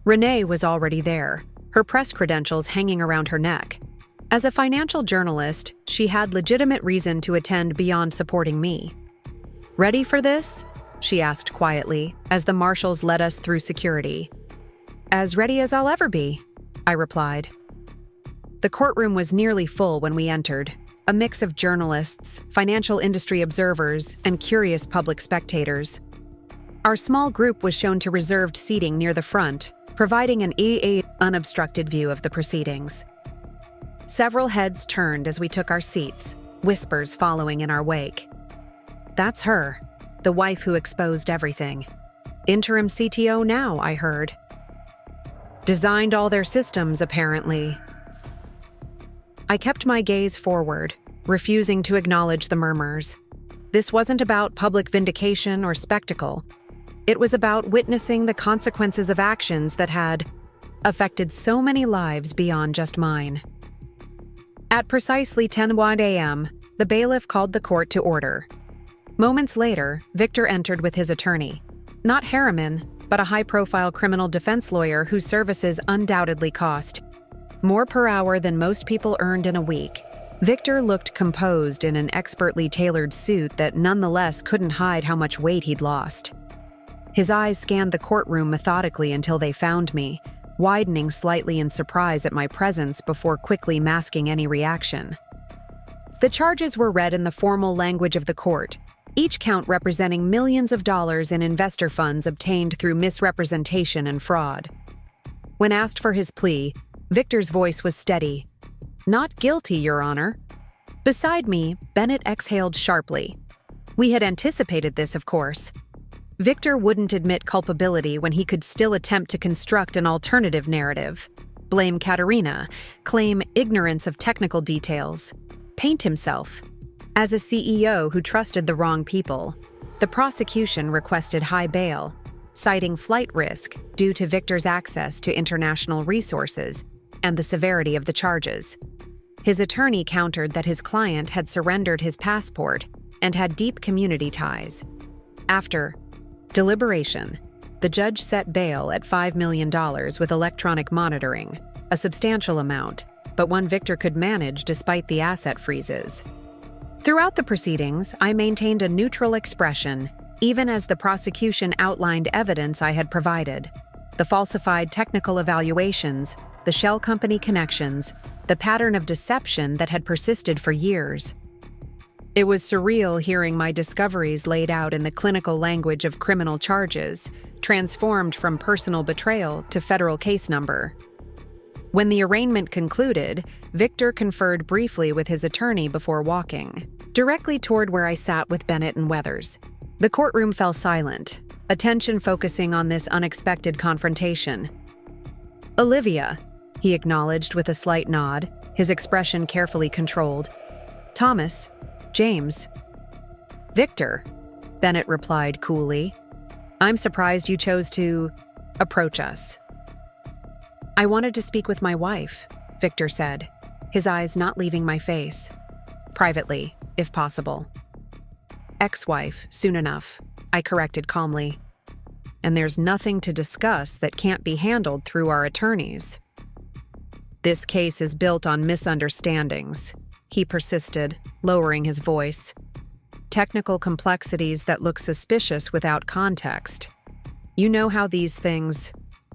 Renee was already there, her press credentials hanging around her neck. As a financial journalist, she had legitimate reason to attend beyond supporting me. "Ready for this?" she asked quietly as the marshals led us through security. "As ready as I'll ever be," I replied. The courtroom was nearly full when we entered, a mix of journalists, financial industry observers, and curious public spectators. Our small group was shown to reserved seating near the front, providing an unobstructed view of the proceedings. Several heads turned as we took our seats, whispers following in our wake. "That's her, the wife who exposed everything. Interim CTO now, I heard. Designed all their systems, apparently." I kept my gaze forward, refusing to acknowledge the murmurs. This wasn't about public vindication or spectacle. It was about witnessing the consequences of actions that had affected so many lives beyond just mine. At precisely 10:01 a.m., the bailiff called the court to order. Moments later, Victor entered with his attorney. Not Harriman, but a high-profile criminal defense lawyer whose services undoubtedly cost more per hour than most people earned in a week. Victor looked composed in an expertly tailored suit that nonetheless couldn't hide how much weight he'd lost. His eyes scanned the courtroom methodically until they found me, widening slightly in surprise at my presence before quickly masking any reaction. The charges were read in the formal language of the court, each count representing millions of dollars in investor funds obtained through misrepresentation and fraud. When asked for his plea, Victor's voice was steady. "Not guilty, Your Honor." Beside me, Bennett exhaled sharply. We had anticipated this, of course. Victor wouldn't admit culpability when he could still attempt to construct an alternative narrative. Blame Katerina, claim ignorance of technical details, paint himself as a CEO who trusted the wrong people. The prosecution requested high bail, citing flight risk due to Victor's access to international resources and the severity of the charges. His attorney countered that his client had surrendered his passport and had deep community ties. After deliberation, the judge set bail at $5 million with electronic monitoring, a substantial amount, but one Victor could manage despite the asset freezes. Throughout the proceedings, I maintained a neutral expression, even as the prosecution outlined evidence I had provided: the falsified technical evaluations, the shell company connections, the pattern of deception that had persisted for years. It was surreal hearing my discoveries laid out in the clinical language of criminal charges, transformed from personal betrayal to federal case number. When the arraignment concluded, Victor conferred briefly with his attorney before walking, directly toward where I sat with Bennett and Weathers. The courtroom fell silent, attention focusing on this unexpected confrontation. "Olivia," he acknowledged with a slight nod, his expression carefully controlled. "Thomas, James." "Victor," Bennett replied coolly. "I'm surprised you chose to approach us." "I wanted to speak with my wife," Victor said, his eyes not leaving my face. "Privately, if possible." "Ex-wife, soon enough," I corrected calmly. "And there's nothing to discuss that can't be handled through our attorneys." "This case is built on misunderstandings," he persisted, lowering his voice. "Technical complexities that look suspicious without context. You know how these things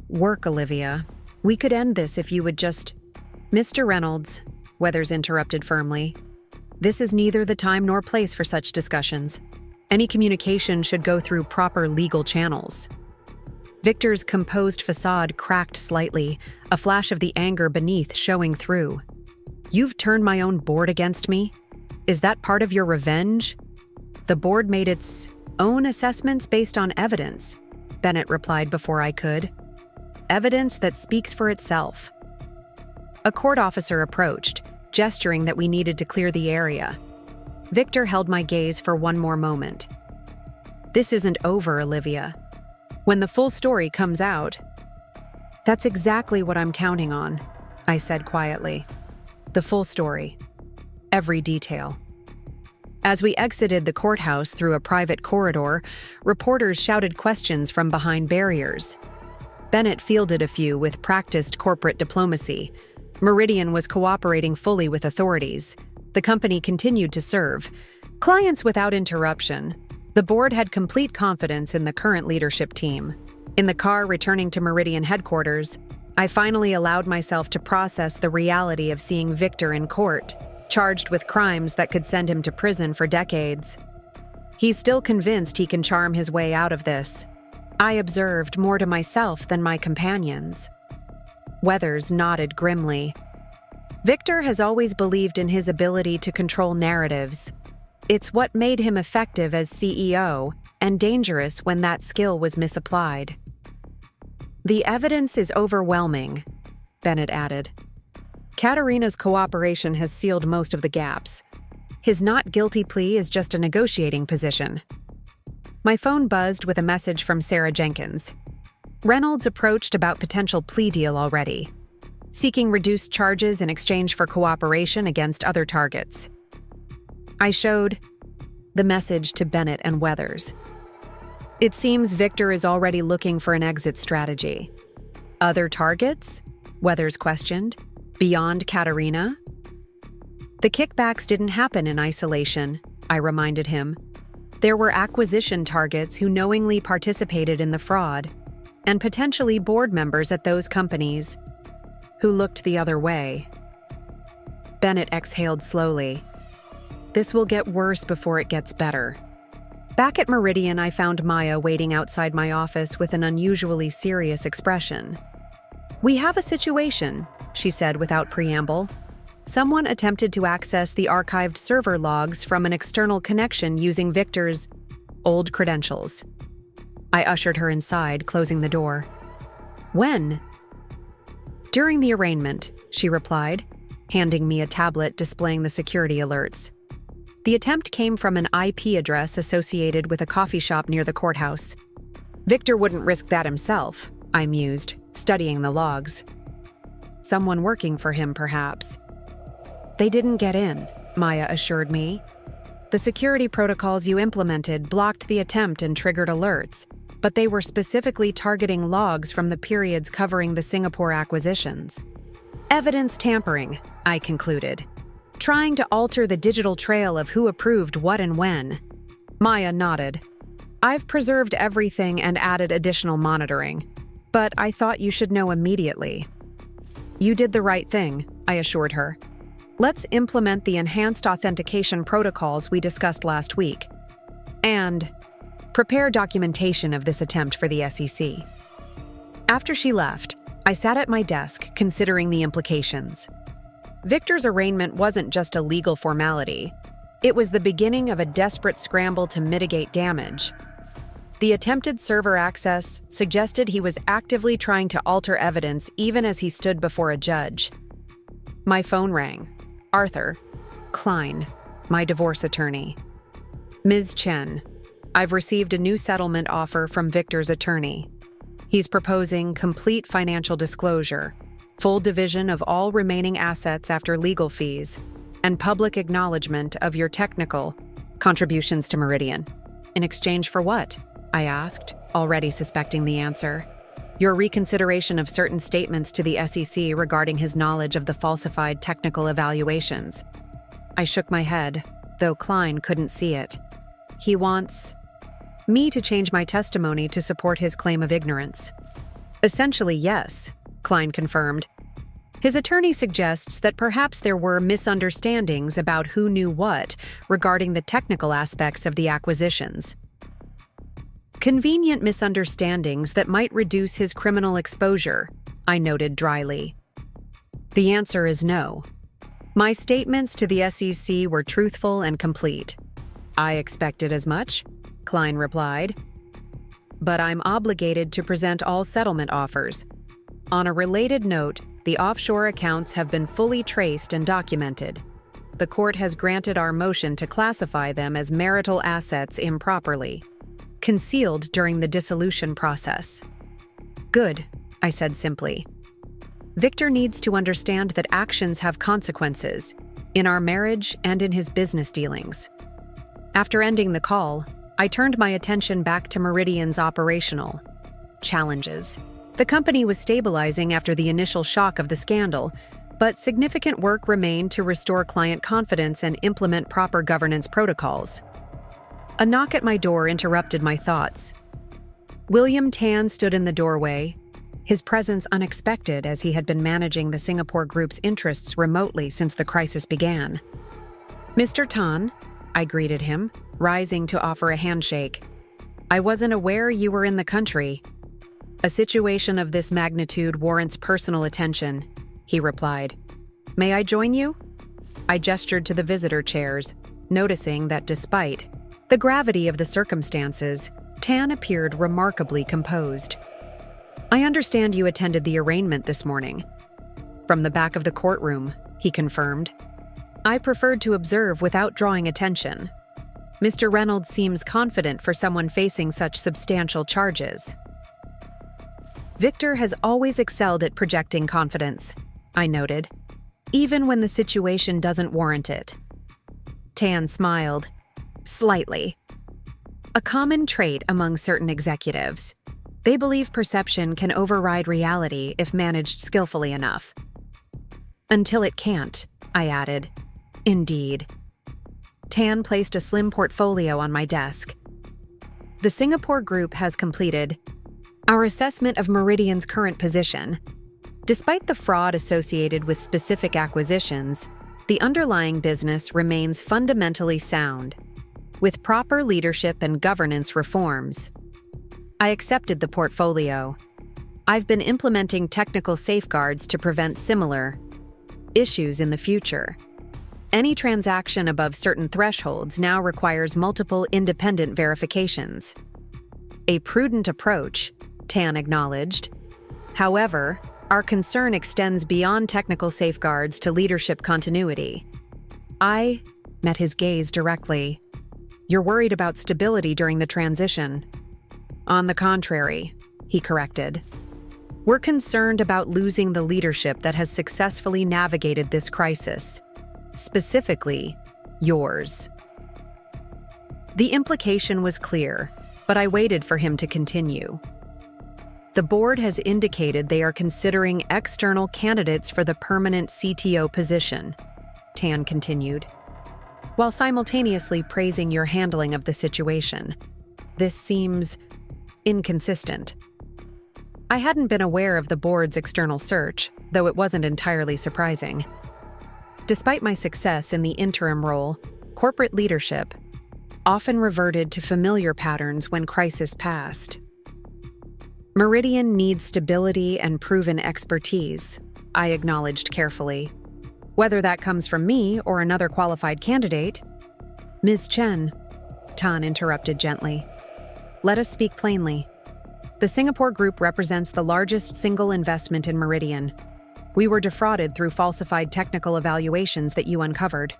work, Olivia. We could end this if you would just—" "Mr. Reynolds," Weathers interrupted firmly, "this is neither the time nor place for such discussions. Any communication should go through proper legal channels." Victor's composed facade cracked slightly, a flash of the anger beneath showing through. "You've turned my own board against me? Is that part of your revenge? The board made its own assessments based on evidence, Bennett replied before I could. Evidence that speaks for itself. A court officer approached, gesturing that we needed to clear the area. Victor held my gaze for one more moment. This isn't over, Olivia. When the full story comes out, that's exactly what I'm counting on, I said quietly. The full story. Every detail. As we exited the courthouse through a private corridor, reporters shouted questions from behind barriers. Bennett fielded a few with practiced corporate diplomacy. Meridian was cooperating fully with authorities. The company continued to serve clients without interruption. The board had complete confidence in the current leadership team. In the car returning to Meridian headquarters, I finally allowed myself to process the reality of seeing Victor in court, charged with crimes that could send him to prison for decades. He's still convinced he can charm his way out of this. I observed more to myself than my companions. Weathers nodded grimly. Victor has always believed in his ability to control narratives. It's what made him effective as CEO and dangerous when that skill was misapplied. The evidence is overwhelming, Bennett added. Katerina's cooperation has sealed most of the gaps. His not guilty plea is just a negotiating position. My phone buzzed with a message from Sarah Jenkins. Reynolds approached about potential plea deal already, seeking reduced charges in exchange for cooperation against other targets. I showed the message to Bennett and Weathers. It seems Victor is already looking for an exit strategy. Other targets? Weathers questioned. Beyond Katerina? The kickbacks didn't happen in isolation, I reminded him. There were acquisition targets who knowingly participated in the fraud, and potentially board members at those companies who looked the other way. Bennett exhaled slowly. This will get worse before it gets better. Back at Meridian, I found Maya waiting outside my office with an unusually serious expression. We have a situation, she said without preamble. Someone attempted to access the archived server logs from an external connection using Victor's old credentials. I ushered her inside, closing the door. When? During the arraignment, she replied, handing me a tablet displaying the security alerts. The attempt came from an IP address associated with a coffee shop near the courthouse. Victor wouldn't risk that himself, I mused, studying the logs. Someone working for him, perhaps. They didn't get in, Maya assured me. The security protocols you implemented blocked the attempt and triggered alerts, but they were specifically targeting logs from the periods covering the Singapore acquisitions. Evidence tampering, I concluded, trying to alter the digital trail of who approved what and when. Maya nodded. I've preserved everything and added additional monitoring, but I thought you should know immediately. You did the right thing, I assured her. Let's implement the enhanced authentication protocols we discussed last week. And prepare documentation of this attempt for the SEC. After she left, I sat at my desk considering the implications. Victor's arraignment wasn't just a legal formality. It was the beginning of a desperate scramble to mitigate damage. The attempted server access suggested he was actively trying to alter evidence even as he stood before a judge. My phone rang. Arthur Klein, my divorce attorney. Ms. Chen, I've received a new settlement offer from Victor's attorney. He's proposing complete financial disclosure, full division of all remaining assets after legal fees, and public acknowledgement of your technical contributions to Meridian. In exchange for what? I asked, already suspecting the answer. Your reconsideration of certain statements to the SEC regarding his knowledge of the falsified technical evaluations. I shook my head, though Klein couldn't see it. He wants me to change my testimony to support his claim of ignorance. Essentially, yes, Klein confirmed. His attorney suggests that perhaps there were misunderstandings about who knew what regarding the technical aspects of the acquisitions. Convenient misunderstandings that might reduce his criminal exposure, I noted dryly. The answer is no. My statements to the SEC were truthful and complete. I expected as much, Klein replied. But I'm obligated to present all settlement offers. On a related note, the offshore accounts have been fully traced and documented. The court has granted our motion to classify them as marital assets improperly, concealed during the dissolution process. Good, I said simply. Victor needs to understand that actions have consequences, in our marriage and in his business dealings. After ending the call, I turned my attention back to Meridian's operational challenges. The company was stabilizing after the initial shock of the scandal, but significant work remained to restore client confidence and implement proper governance protocols. A knock at my door interrupted my thoughts. William Tan stood in the doorway, his presence unexpected as he had been managing the Singapore Group's interests remotely since the crisis began. Mr. Tan, I greeted him, rising to offer a handshake. I wasn't aware you were in the country. A situation of this magnitude warrants personal attention, he replied. May I join you? I gestured to the visitor chairs, noticing that despite the gravity of the circumstances, Tan appeared remarkably composed. I understand you attended the arraignment this morning. From the back of the courtroom, he confirmed. I preferred to observe without drawing attention. Mr. Reynolds seems confident for someone facing such substantial charges. Victor has always excelled at projecting confidence, I noted, even when the situation doesn't warrant it. Tan smiled, slightly. A common trait among certain executives. They believe perception can override reality if managed skillfully enough. Until it can't, I added. Indeed. Tan placed a slim portfolio on my desk. The Singapore Group has completed our assessment of Meridian's current position. Despite the fraud associated with specific acquisitions, the underlying business remains fundamentally sound. With proper leadership and governance reforms, I accepted the portfolio. I've been implementing technical safeguards to prevent similar issues in the future. Any transaction above certain thresholds now requires multiple independent verifications. A prudent approach, Tan acknowledged. However, our concern extends beyond technical safeguards to leadership continuity. I met his gaze directly. You're worried about stability during the transition. On the contrary, he corrected. We're concerned about losing the leadership that has successfully navigated this crisis. Specifically, yours. The implication was clear, but I waited for him to continue. The board has indicated they are considering external candidates for the permanent CTO position, Tan continued, while simultaneously praising your handling of the situation. This seems inconsistent. I hadn't been aware of the board's external search, though it wasn't entirely surprising. Despite my success in the interim role, corporate leadership often reverted to familiar patterns when crisis passed. Meridian needs stability and proven expertise, I acknowledged carefully. Whether that comes from me or another qualified candidate. Ms. Chen, Tan interrupted gently. Let us speak plainly. The Singapore Group represents the largest single investment in Meridian. We were defrauded through falsified technical evaluations that you uncovered.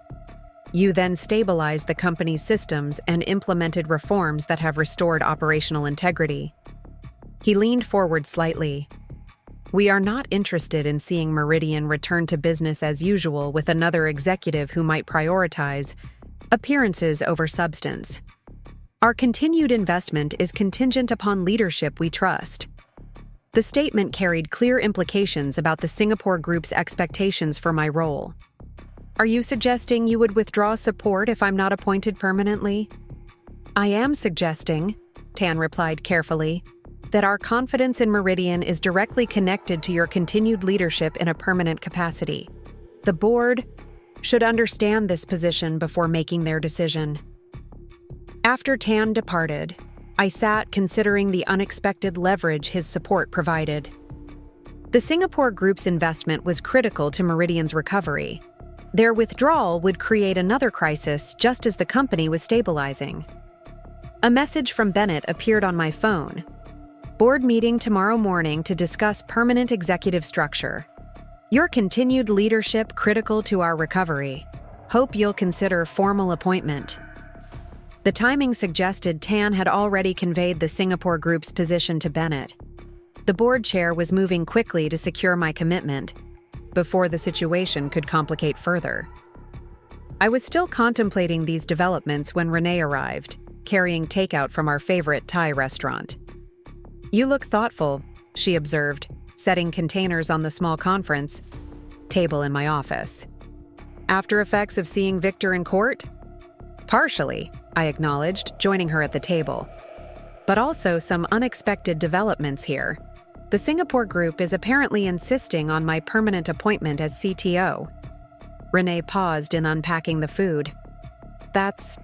You then stabilized the company's systems and implemented reforms that have restored operational integrity. He leaned forward slightly. We are not interested in seeing Meridian return to business as usual with another executive who might prioritize appearances over substance. Our continued investment is contingent upon leadership we trust. The statement carried clear implications about the Singapore Group's expectations for my role. Are you suggesting you would withdraw support if I'm not appointed permanently? I am suggesting, Tan replied carefully, that our confidence in Meridian is directly connected to your continued leadership in a permanent capacity. The board should understand this position before making their decision. After Tan departed, I sat considering the unexpected leverage his support provided. The Singapore Group's investment was critical to Meridian's recovery. Their withdrawal would create another crisis just as the company was stabilizing. A message from Bennett appeared on my phone. Board meeting tomorrow morning to discuss permanent executive structure. Your continued leadership critical to our recovery. Hope you'll consider formal appointment. The timing suggested Tan had already conveyed the Singapore group's position to Bennett. The board chair was moving quickly to secure my commitment before the situation could complicate further. I was still contemplating these developments when Renee arrived, carrying takeout from our favorite Thai restaurant. You look thoughtful, she observed, setting containers on the small conference table in my office. After effects of seeing Victor in court? Partially, I acknowledged, joining her at the table. But also some unexpected developments here. The Singapore group is apparently insisting on my permanent appointment as CTO. Renee paused in unpacking the food. That's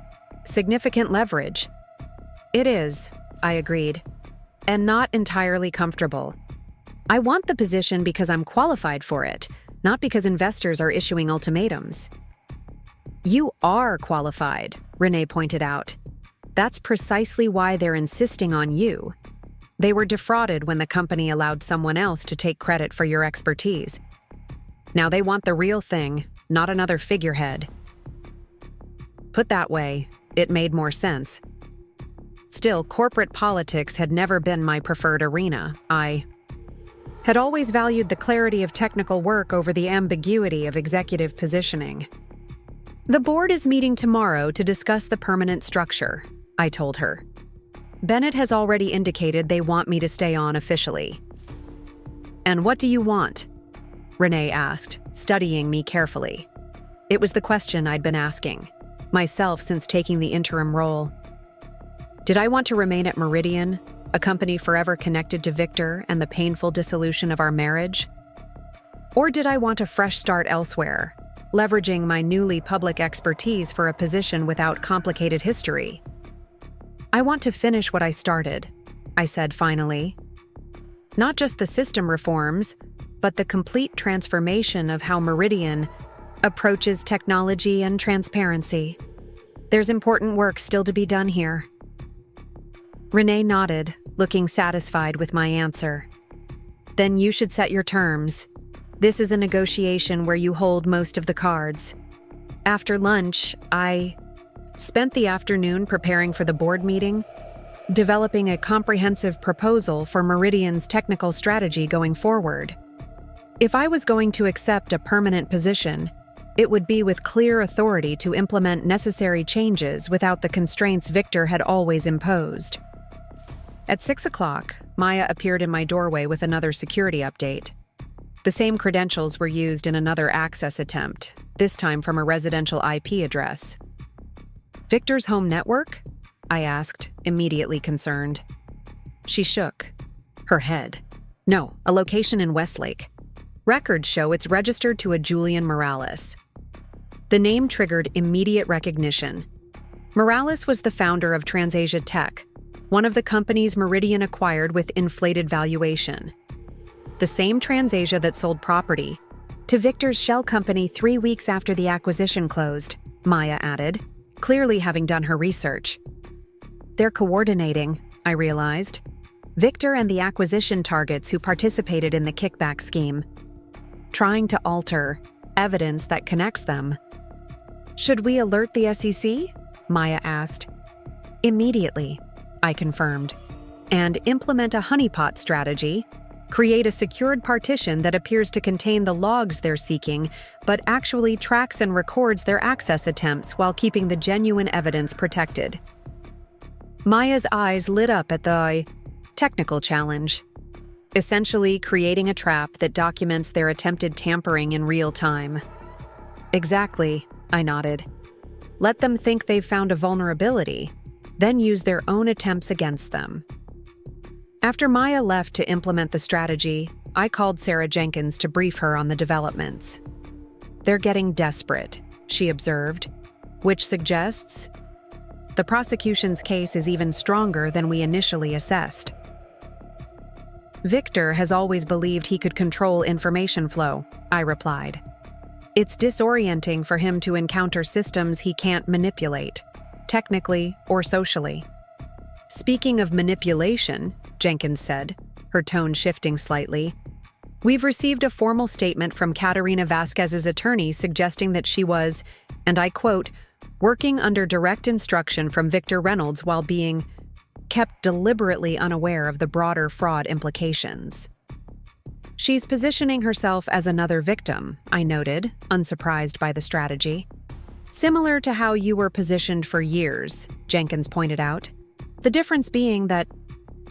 significant leverage. It is, I agreed, and not entirely comfortable. I want the position because I'm qualified for it, not because investors are issuing ultimatums. You are qualified, Renee pointed out. That's precisely why they're insisting on you. They were defrauded when the company allowed someone else to take credit for your expertise. Now they want the real thing, not another figurehead. Put that way, it made more sense. Still, corporate politics had never been my preferred arena. I had always valued the clarity of technical work over the ambiguity of executive positioning. The board is meeting tomorrow to discuss the permanent structure, I told her. Bennett has already indicated they want me to stay on officially. And what do you want? Renee asked, studying me carefully. It was the question I'd been asking myself since taking the interim role. Did I want to remain at Meridian, a company forever connected to Victor and the painful dissolution of our marriage? Or did I want a fresh start elsewhere, leveraging my newly public expertise for a position without complicated history? I want to finish what I started, I said finally. Not just the system reforms, but the complete transformation of how Meridian approaches technology and transparency. There's important work still to be done here. Renee nodded, looking satisfied with my answer. Then you should set your terms. This is a negotiation where you hold most of the cards. After lunch, I spent the afternoon preparing for the board meeting, developing a comprehensive proposal for Meridian's technical strategy going forward. If I was going to accept a permanent position, it would be with clear authority to implement necessary changes without the constraints Victor had always imposed. At 6 o'clock, Maya appeared in my doorway with another security update. The same credentials were used in another access attempt, this time from a residential IP address. Victor's home network? I asked, immediately concerned. She shook her head. No, a location in Westlake. Records show it's registered to a Julian Morales. The name triggered immediate recognition. Morales was the founder of TransAsia Tech, one of the companies Meridian acquired with inflated valuation. The same TransAsia that sold property to Victor's shell company 3 weeks after the acquisition closed, Maya added, clearly having done her research. They're coordinating, I realized. Victor and the acquisition targets who participated in the kickback scheme, trying to alter evidence that connects them. Should we alert the SEC? Maya asked. Immediately, I confirmed. And implement a honeypot strategy. Create a secured partition that appears to contain the logs they're seeking, but actually tracks and records their access attempts while keeping the genuine evidence protected. Maya's eyes lit up at the technical challenge, essentially creating a trap that documents their attempted tampering in real time. Exactly, I nodded. Let them think they've found a vulnerability, then use their own attempts against them. After Maya left to implement the strategy, I called Sarah Jenkins to brief her on the developments. They're getting desperate, she observed, which suggests the prosecution's case is even stronger than we initially assessed. Victor has always believed he could control information flow, I replied. It's disorienting for him to encounter systems he can't manipulate, technically or socially. Speaking of manipulation, Jenkins said, her tone shifting slightly, we've received a formal statement from Katerina Vasquez's attorney suggesting that she was, and I quote, working under direct instruction from Victor Reynolds while being kept deliberately unaware of the broader fraud implications. She's positioning herself as another victim, I noted, unsurprised by the strategy. Similar to how you were positioned for years, Jenkins pointed out. The difference being that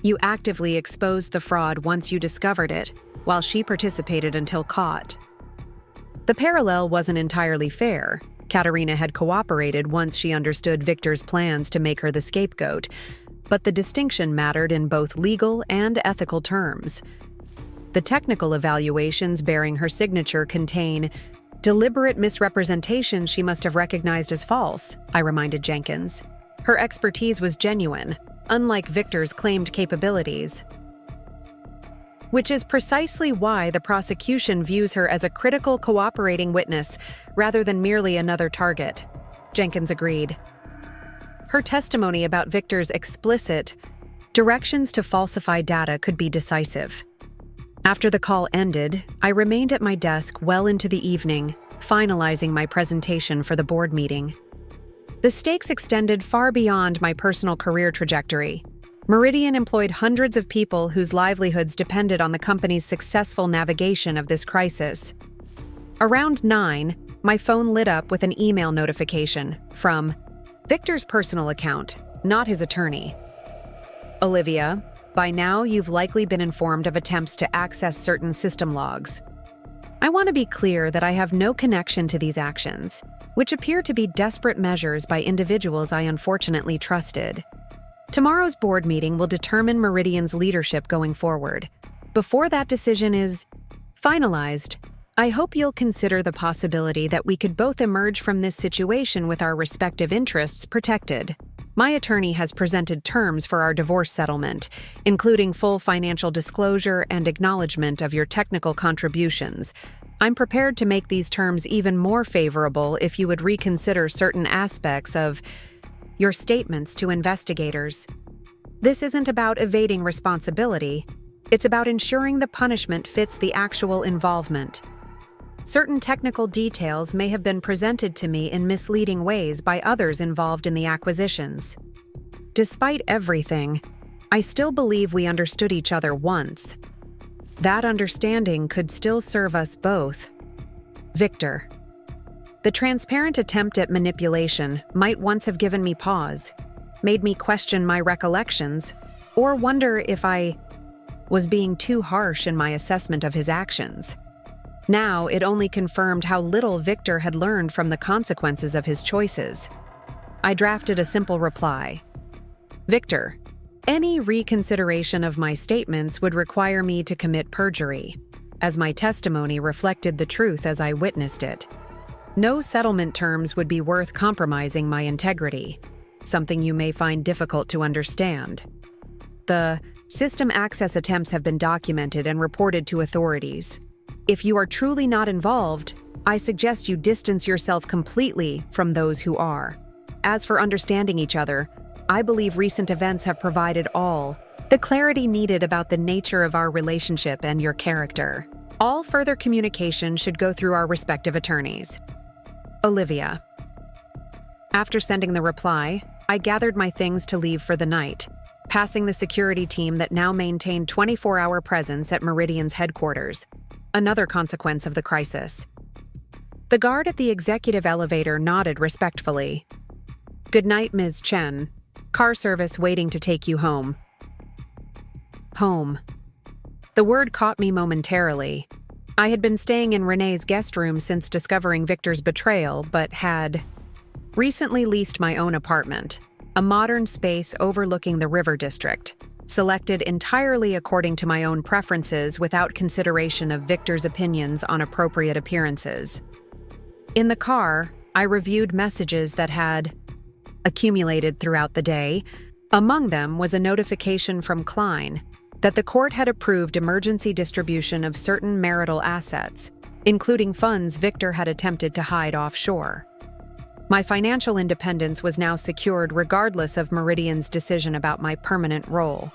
you actively exposed the fraud once you discovered it, while she participated until caught. The parallel wasn't entirely fair. Katerina had cooperated once she understood Victor's plans to make her the scapegoat, but the distinction mattered in both legal and ethical terms. The technical evaluations bearing her signature contain deliberate misrepresentations she must have recognized as false, I reminded Jenkins. Her expertise was genuine, unlike Victor's claimed capabilities. Which is precisely why the prosecution views her as a critical cooperating witness rather than merely another target, Jenkins agreed. Her testimony about Victor's explicit directions to falsify data could be decisive. After the call ended, I remained at my desk well into the evening, finalizing my presentation for the board meeting. The stakes extended far beyond my personal career trajectory. Meridian employed hundreds of people whose livelihoods depended on the company's successful navigation of this crisis. Around 9, my phone lit up with an email notification from Victor's personal account, not his attorney. Olivia, by now you've likely been informed of attempts to access certain system logs. I want to be clear that I have no connection to these actions, which appear to be desperate measures by individuals I unfortunately trusted. Tomorrow's board meeting will determine Meridian's leadership going forward. Before that decision is finalized, I hope you'll consider the possibility that we could both emerge from this situation with our respective interests protected. My attorney has presented terms for our divorce settlement, including full financial disclosure and acknowledgement of your technical contributions. I'm prepared to make these terms even more favorable if you would reconsider certain aspects of your statements to investigators. This isn't about evading responsibility. It's about ensuring the punishment fits the actual involvement. Certain technical details may have been presented to me in misleading ways by others involved in the acquisitions. Despite everything, I still believe we understood each other once. That understanding could still serve us both. Victor. The transparent attempt at manipulation might once have given me pause, made me question my recollections, or wonder if I was being too harsh in my assessment of his actions. Now it only confirmed how little Victor had learned from the consequences of his choices. I drafted a simple reply. Victor, any reconsideration of my statements would require me to commit perjury, as my testimony reflected the truth as I witnessed it. No settlement terms would be worth compromising my integrity, something you may find difficult to understand. The system access attempts have been documented and reported to authorities. If you are truly not involved, I suggest you distance yourself completely from those who are. As for understanding each other, I believe recent events have provided all the clarity needed about the nature of our relationship and your character. All further communication should go through our respective attorneys. Olivia. After sending the reply, I gathered my things to leave for the night, passing the security team that now maintained 24-hour presence at Meridian's headquarters, another consequence of the crisis. The guard at the executive elevator nodded respectfully. Good night, Ms. Chen. Car service waiting to take you home. Home. The word caught me momentarily. I had been staying in Renee's guest room since discovering Victor's betrayal, but had recently leased my own apartment, a modern space overlooking the River District, selected entirely according to my own preferences without consideration of Victor's opinions on appropriate appearances. In the car, I reviewed messages that had accumulated throughout the day. Among them was a notification from Klein that the court had approved emergency distribution of certain marital assets, including funds Victor had attempted to hide offshore. My financial independence was now secured regardless of Meridian's decision about my permanent role.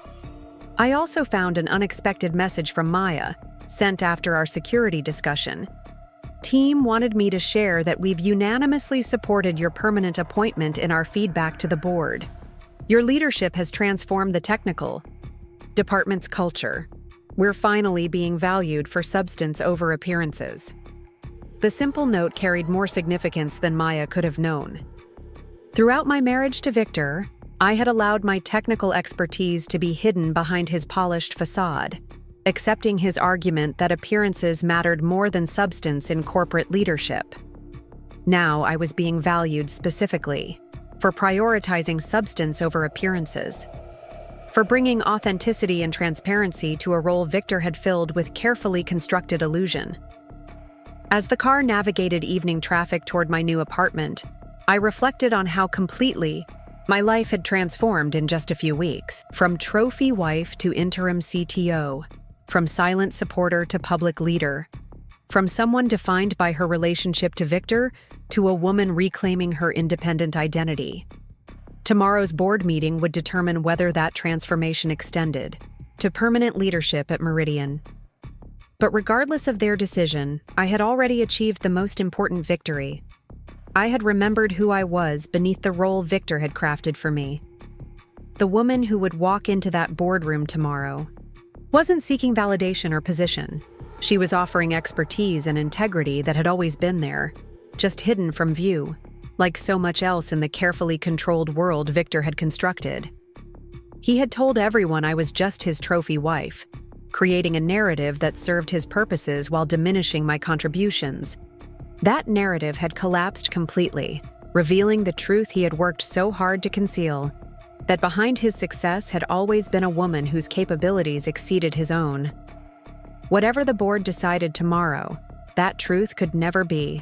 I also found an unexpected message from Maya, sent after our security discussion. Team wanted me to share that we've unanimously supported your permanent appointment in our feedback to the board. Your leadership has transformed the technical department's culture. We're finally being valued for substance over appearances. The simple note carried more significance than Maya could have known. Throughout my marriage to Victor, I had allowed my technical expertise to be hidden behind his polished facade, accepting his argument that appearances mattered more than substance in corporate leadership. Now I was being valued specifically for prioritizing substance over appearances, for bringing authenticity and transparency to a role Victor had filled with carefully constructed illusion. As the car navigated evening traffic toward my new apartment, I reflected on how completely my life had transformed in just a few weeks, from trophy wife to interim CTO, from silent supporter to public leader, from someone defined by her relationship to Victor to a woman reclaiming her independent identity. Tomorrow's board meeting would determine whether that transformation extended to permanent leadership at Meridian. But regardless of their decision, I had already achieved the most important victory. I had remembered who I was beneath the role Victor had crafted for me. The woman who would walk into that boardroom tomorrow wasn't seeking validation or position. She was offering expertise and integrity that had always been there, just hidden from view, like so much else in the carefully controlled world Victor had constructed. He had told everyone I was just his trophy wife, creating a narrative that served his purposes while diminishing my contributions. That narrative had collapsed completely, revealing the truth he had worked so hard to conceal, that behind his success had always been a woman whose capabilities exceeded his own. Whatever the board decided tomorrow, that truth could never be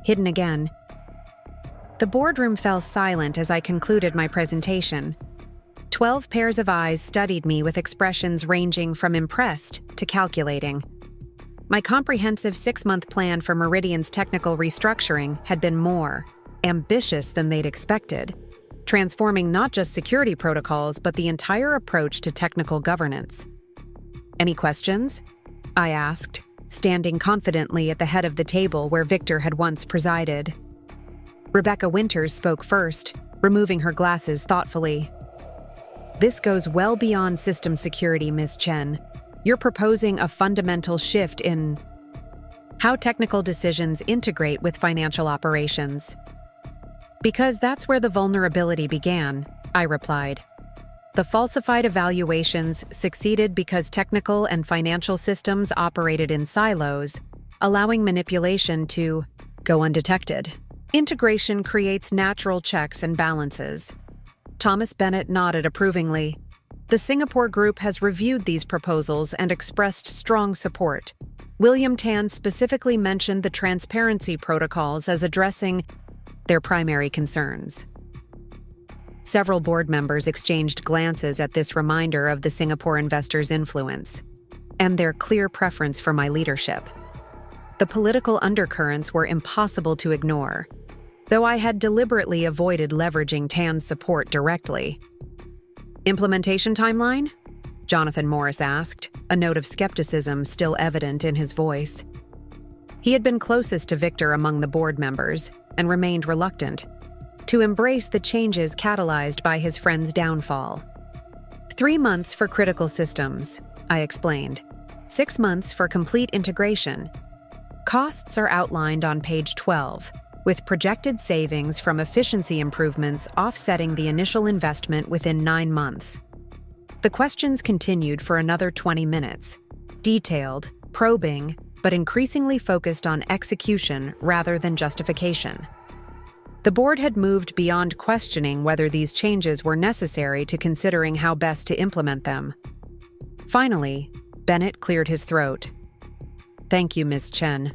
hidden again. The boardroom fell silent as I concluded my presentation. 12 pairs of eyes studied me with expressions ranging from impressed to calculating. My comprehensive 6-month plan for Meridian's technical restructuring had been more ambitious than they'd expected, transforming not just security protocols but the entire approach to technical governance. "Any questions?" I asked, standing confidently at the head of the table where Victor had once presided. Rebecca Winters spoke first, removing her glasses thoughtfully. "This goes well beyond system security, Ms. Chen. You're proposing a fundamental shift in how technical decisions integrate with financial operations." "Because that's where the vulnerability began," I replied. "The falsified evaluations succeeded because technical and financial systems operated in silos, allowing manipulation to go undetected. Integration creates natural checks and balances." Thomas Bennett nodded approvingly. "The Singapore group has reviewed these proposals and expressed strong support. William Tan specifically mentioned the transparency protocols as addressing their primary concerns." Several board members exchanged glances at this reminder of the Singapore investors' influence and their clear preference for my leadership. The political undercurrents were impossible to ignore, though I had deliberately avoided leveraging Tan's support directly. "Implementation timeline?" Jonathan Morris asked, a note of skepticism still evident in his voice. He had been closest to Victor among the board members and remained reluctant to embrace the changes catalyzed by his friend's downfall. 3 months for critical systems, I explained. 6 months for complete integration. Costs are outlined on page 12, with projected savings from efficiency improvements offsetting the initial investment within 9 months. The questions continued for another 20 minutes, detailed, probing, but increasingly focused on execution rather than justification. The board had moved beyond questioning whether these changes were necessary to considering how best to implement them. Finally, Bennett cleared his throat. "Thank you, Ms. Chen.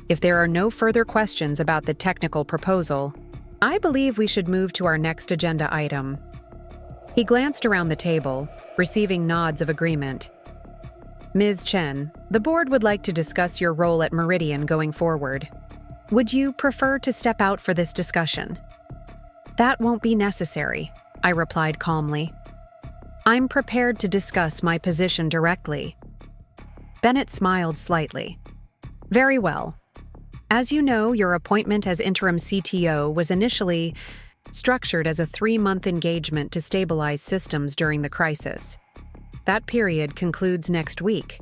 If there are no further questions about the technical proposal, I believe we should move to our next agenda item." He glanced around the table, receiving nods of agreement. "Ms. Chen, The board would like to discuss your role at Meridian going forward. Would you prefer to step out for this discussion? That won't be necessary, I replied calmly. I'm prepared to discuss my position directly. Bennett smiled slightly. Very well. As you know, your appointment as interim CTO was initially structured as a 3-month engagement to stabilize systems during the crisis. That period concludes next week.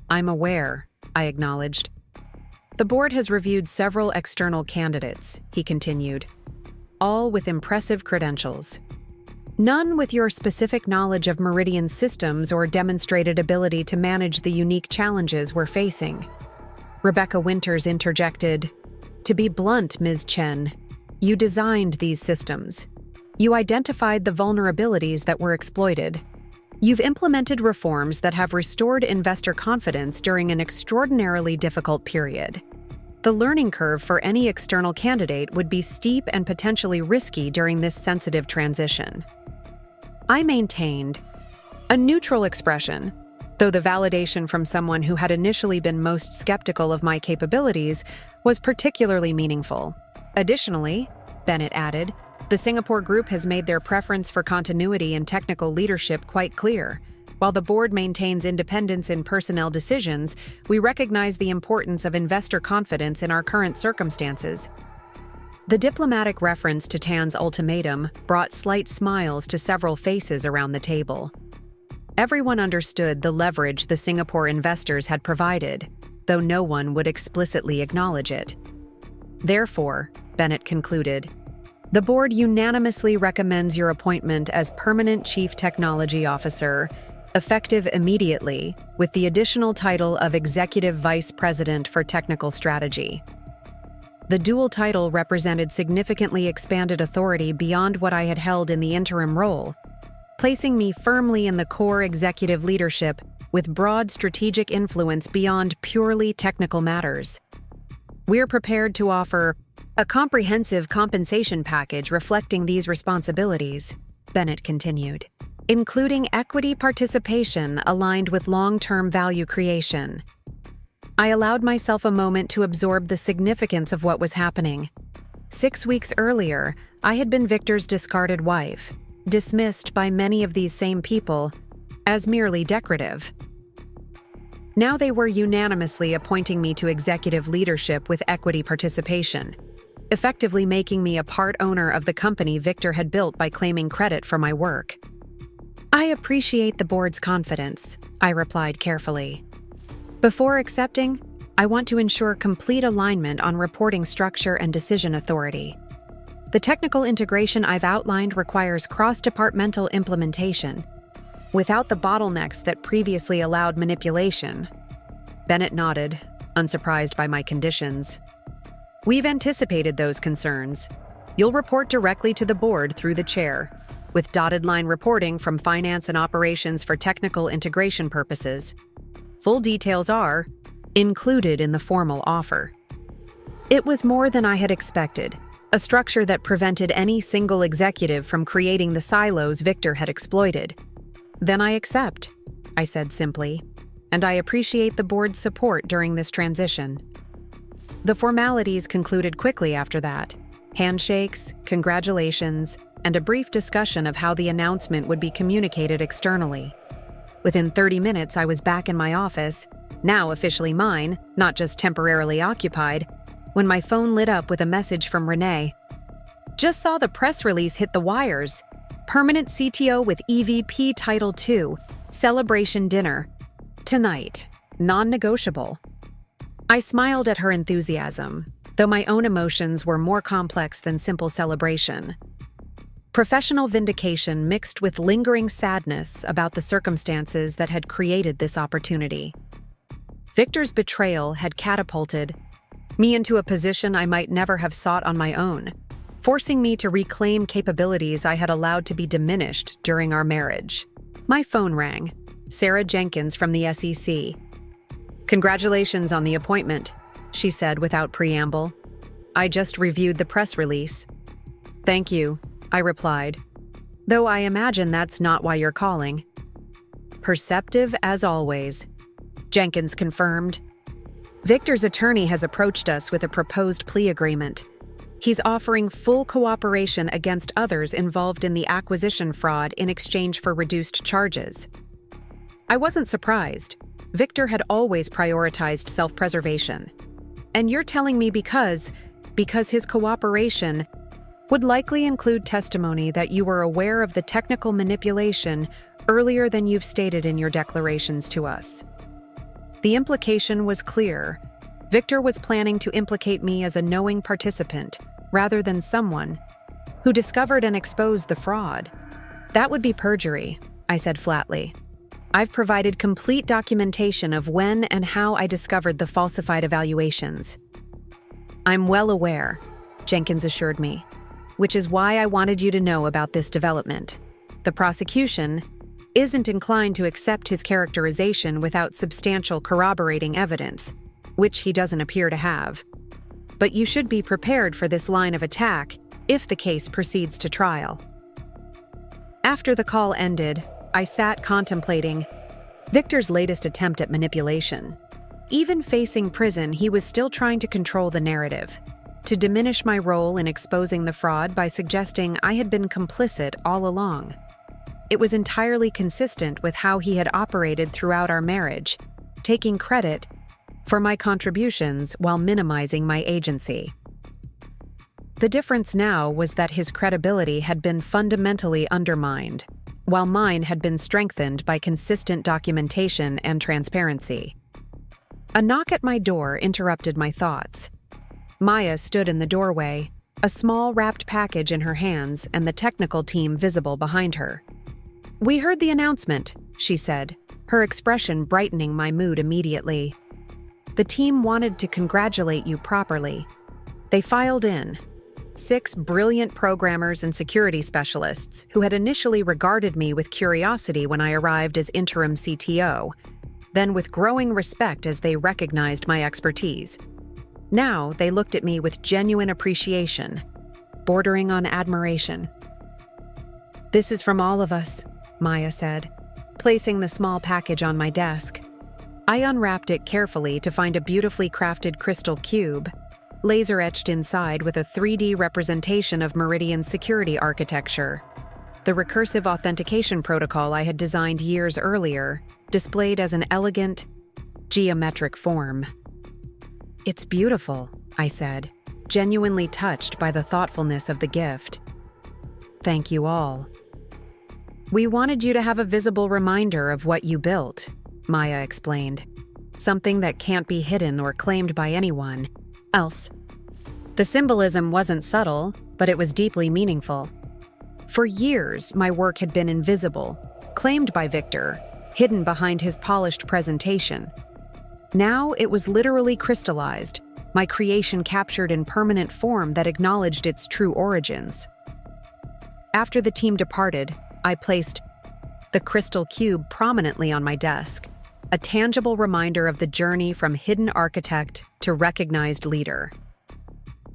I'm aware, I acknowledged. The board has reviewed several external candidates, he continued, all with impressive credentials. None with your specific knowledge of Meridian systems or demonstrated ability to manage the unique challenges we're facing. Rebecca Winters interjected, "To be blunt, Ms. Chen, you designed these systems. You identified the vulnerabilities that were exploited. You've implemented reforms that have restored investor confidence during an extraordinarily difficult period. The learning curve for any external candidate would be steep and potentially risky during this sensitive transition." I maintained a neutral expression, though the validation from someone who had initially been most skeptical of my capabilities was particularly meaningful. Additionally, Bennett added, the Singapore group has made their preference for continuity and technical leadership quite clear. While the board maintains independence in personnel decisions, we recognize the importance of investor confidence in our current circumstances. The diplomatic reference to Tan's ultimatum brought slight smiles to several faces around the table. Everyone understood the leverage the Singapore investors had provided, though no one would explicitly acknowledge it. Therefore, Bennett concluded, the board unanimously recommends your appointment as permanent Chief Technology Officer, effective immediately, with the additional title of Executive Vice President for Technical Strategy. The dual title represented significantly expanded authority beyond what I had held in the interim role, placing me firmly in the core executive leadership with broad strategic influence beyond purely technical matters. We're prepared to offer a comprehensive compensation package reflecting these responsibilities, Bennett continued, including equity participation aligned with long-term value creation. I allowed myself a moment to absorb the significance of what was happening. 6 weeks earlier, I had been Victor's discarded wife, dismissed by many of these same people as merely decorative. Now they were unanimously appointing me to executive leadership with equity participation, effectively making me a part owner of the company Victor had built by claiming credit for my work. I appreciate the board's confidence, I replied carefully. Before accepting, I want to ensure complete alignment on reporting structure and decision authority. The technical integration I've outlined requires cross-departmental implementation, without the bottlenecks that previously allowed manipulation. Bennett nodded, unsurprised by my conditions. We've anticipated those concerns. You'll report directly to the board through the chair, with dotted line reporting from finance and operations for technical integration purposes. Full details are included in the formal offer. It was more than I had expected, a structure that prevented any single executive from creating the silos Victor had exploited. Then I accept, I said simply, and I appreciate the board's support during this transition. The formalities concluded quickly after that. Handshakes, congratulations, and a brief discussion of how the announcement would be communicated externally. Within 30 minutes, I was back in my office, now officially mine, not just temporarily occupied, when my phone lit up with a message from Renee. Just saw the press release hit the wires. Permanent CTO with EVP Title II, celebration dinner. Tonight, non-negotiable. I smiled at her enthusiasm, though my own emotions were more complex than simple celebration. Professional vindication mixed with lingering sadness about the circumstances that had created this opportunity. Victor's betrayal had catapulted me into a position I might never have sought on my own, forcing me to reclaim capabilities I had allowed to be diminished during our marriage. My phone rang. Sarah Jenkins from the SEC. Congratulations on the appointment, she said without preamble. I just reviewed the press release. Thank you, I replied, though I imagine that's not why you're calling. Perceptive as always. Jenkins confirmed. Victor's attorney has approached us with a proposed plea agreement. He's offering full cooperation against others involved in the acquisition fraud in exchange for reduced charges. I wasn't surprised. Victor had always prioritized self-preservation. And you're telling me because his cooperation would likely include testimony that you were aware of the technical manipulation earlier than you've stated in your declarations to us. The implication was clear. Victor was planning to implicate me as a knowing participant, rather than someone who discovered and exposed the fraud. That would be perjury, I said flatly. I've provided complete documentation of when and how I discovered the falsified evaluations. I'm well aware, Jenkins assured me, which is why I wanted you to know about this development. The prosecution isn't inclined to accept his characterization without substantial corroborating evidence, which he doesn't appear to have. But you should be prepared for this line of attack if the case proceeds to trial. After the call ended, I sat contemplating Victor's latest attempt at manipulation. Even facing prison, he was still trying to control the narrative, to diminish my role in exposing the fraud by suggesting I had been complicit all along. It was entirely consistent with how he had operated throughout our marriage, taking credit for my contributions while minimizing my agency. The difference now was that his credibility had been fundamentally undermined, while mine had been strengthened by consistent documentation and transparency. A knock at my door interrupted my thoughts. Maya stood in the doorway, a small wrapped package in her hands and the technical team visible behind her. "We heard the announcement," she said, her expression brightening my mood immediately. "The team wanted to congratulate you properly. They filed in. 6 brilliant programmers and security specialists who had initially regarded me with curiosity when I arrived as interim CTO, then with growing respect as they recognized my expertise. Now they looked at me with genuine appreciation, bordering on admiration." "This is from all of us," Maya said, placing the small package on my desk. I unwrapped it carefully to find a beautifully crafted crystal cube, laser-etched inside with a 3D representation of Meridian's security architecture. The recursive authentication protocol I had designed years earlier, displayed as an elegant, geometric form. "It's beautiful," I said, genuinely touched by the thoughtfulness of the gift. "Thank you all." "We wanted you to have a visible reminder of what you built," Maya explained. "Something that can't be hidden or claimed by anyone else." The symbolism wasn't subtle, but it was deeply meaningful. For years, my work had been invisible, claimed by Victor, hidden behind his polished presentation. Now it was literally crystallized, my creation captured in permanent form that acknowledged its true origins. After the team departed, I placed the crystal cube prominently on my desk, a tangible reminder of the journey from hidden architect to recognized leader.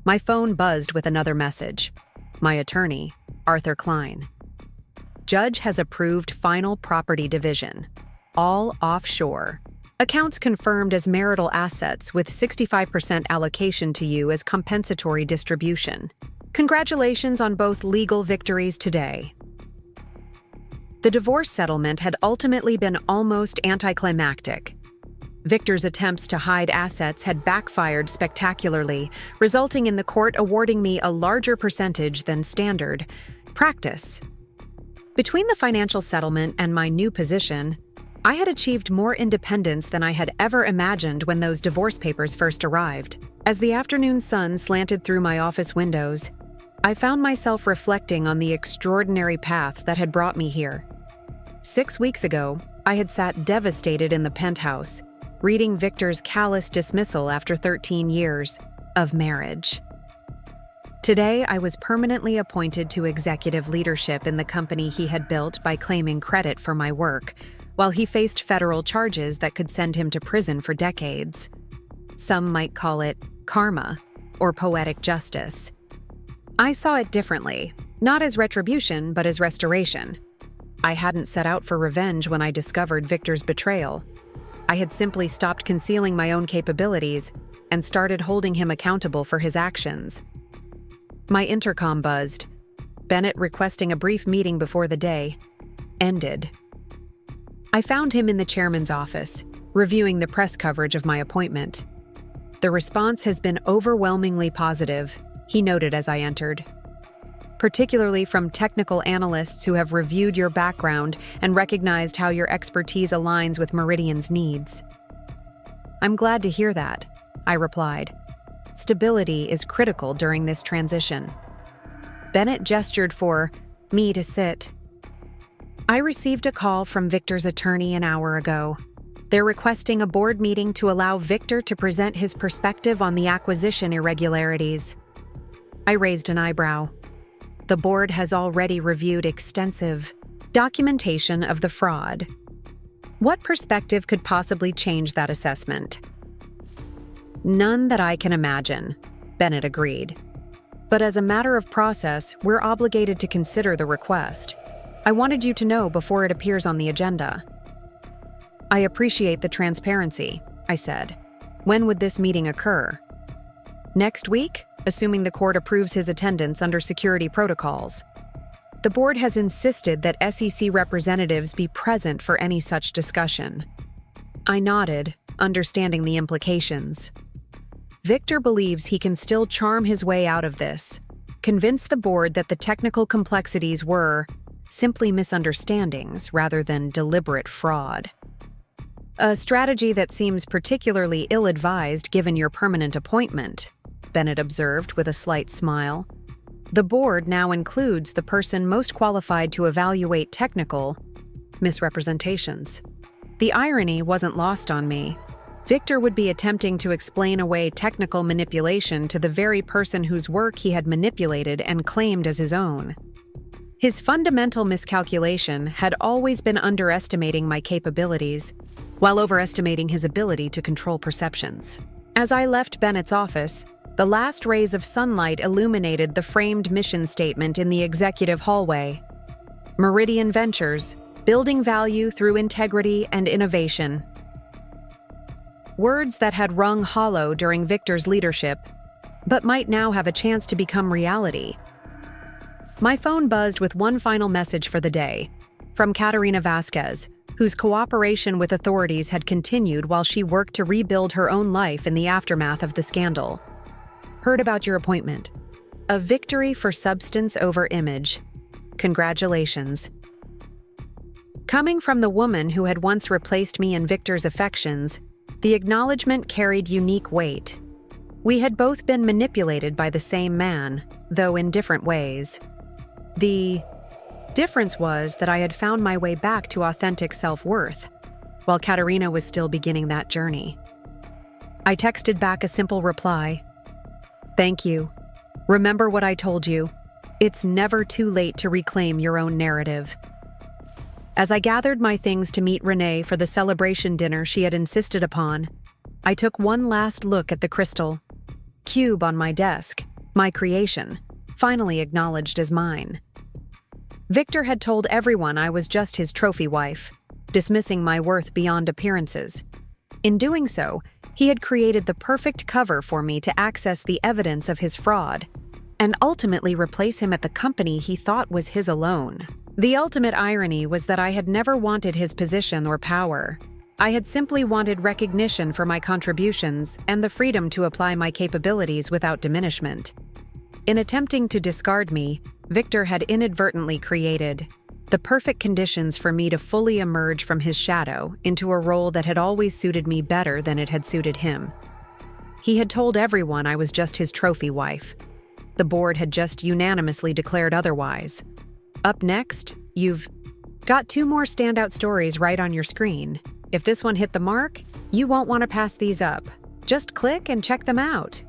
My phone buzzed with another message. My attorney, Arthur Klein. "Judge has approved final property division. All offshore. Accounts confirmed as marital assets with 65% allocation to you as compensatory distribution. Congratulations on both legal victories today." The divorce settlement had ultimately been almost anticlimactic. Victor's attempts to hide assets had backfired spectacularly, resulting in the court awarding me a larger percentage than standard practice. Between the financial settlement and my new position, I had achieved more independence than I had ever imagined when those divorce papers first arrived. As the afternoon sun slanted through my office windows, I found myself reflecting on the extraordinary path that had brought me here. 6 weeks ago, I had sat devastated in the penthouse, reading Victor's callous dismissal after 13 years of marriage. Today, I was permanently appointed to executive leadership in the company he had built by claiming credit for my work, while he faced federal charges that could send him to prison for decades. Some might call it karma or poetic justice. I saw it differently, not as retribution, but as restoration. I hadn't set out for revenge when I discovered Victor's betrayal. I had simply stopped concealing my own capabilities and started holding him accountable for his actions. My intercom buzzed. Bennett requesting a brief meeting before the day ended. I found him in the chairman's office, reviewing the press coverage of my appointment. "The response has been overwhelmingly positive," he noted as I entered. "Particularly from technical analysts who have reviewed your background and recognized how your expertise aligns with Meridian's needs." "I'm glad to hear that," I replied. "Stability is critical during this transition." Bennett gestured for me to sit. "I received a call from Victor's attorney an hour ago. They're requesting a board meeting to allow Victor to present his perspective on the acquisition irregularities." I raised an eyebrow. "The board has already reviewed extensive documentation of the fraud. What perspective could possibly change that assessment?" "None that I can imagine," Bennett agreed. "But as a matter of process, we're obligated to consider the request. I wanted you to know before it appears on the agenda." "I appreciate the transparency," I said. "When would this meeting occur?" "Next week, assuming the court approves his attendance under security protocols. The board has insisted that SEC representatives be present for any such discussion." I nodded, understanding the implications. Victor believes he can still charm his way out of this, convince the board that the technical complexities were simply misunderstandings rather than deliberate fraud. "A strategy that seems particularly ill-advised given your permanent appointment," Bennett observed with a slight smile. "The board now includes the person most qualified to evaluate technical misrepresentations." The irony wasn't lost on me. Victor would be attempting to explain away technical manipulation to the very person whose work he had manipulated and claimed as his own. His fundamental miscalculation had always been underestimating my capabilities, while overestimating his ability to control perceptions. As I left Bennett's office, the last rays of sunlight illuminated the framed mission statement in the executive hallway. Meridian Ventures, building value through integrity and innovation. Words that had rung hollow during Victor's leadership, but might now have a chance to become reality. My phone buzzed with one final message for the day, from Katerina Vasquez, whose cooperation with authorities had continued while she worked to rebuild her own life in the aftermath of the scandal. "Heard about your appointment. A victory for substance over image. Congratulations." Coming from the woman who had once replaced me in Victor's affections, the acknowledgement carried unique weight. We had both been manipulated by the same man, though in different ways. The difference was that I had found my way back to authentic self-worth, while Katerina was still beginning that journey. I texted back a simple reply. "Thank you. Remember what I told you. It's never too late to reclaim your own narrative." As I gathered my things to meet Renee for the celebration dinner she had insisted upon, I took one last look at the crystal cube on my desk, my creation, finally acknowledged as mine. Victor had told everyone I was just his trophy wife, dismissing my worth beyond appearances. In doing so, he had created the perfect cover for me to access the evidence of his fraud, and ultimately replace him at the company he thought was his alone. The ultimate irony was that I had never wanted his position or power. I had simply wanted recognition for my contributions and the freedom to apply my capabilities without diminishment. In attempting to discard me, Victor had inadvertently created the perfect conditions for me to fully emerge from his shadow into a role that had always suited me better than it had suited him. He had told everyone I was just his trophy wife. The board had just unanimously declared otherwise. Up next, you've got 2 more standout stories right on your screen. If this one hit the mark, you won't want to pass these up. Just click and check them out.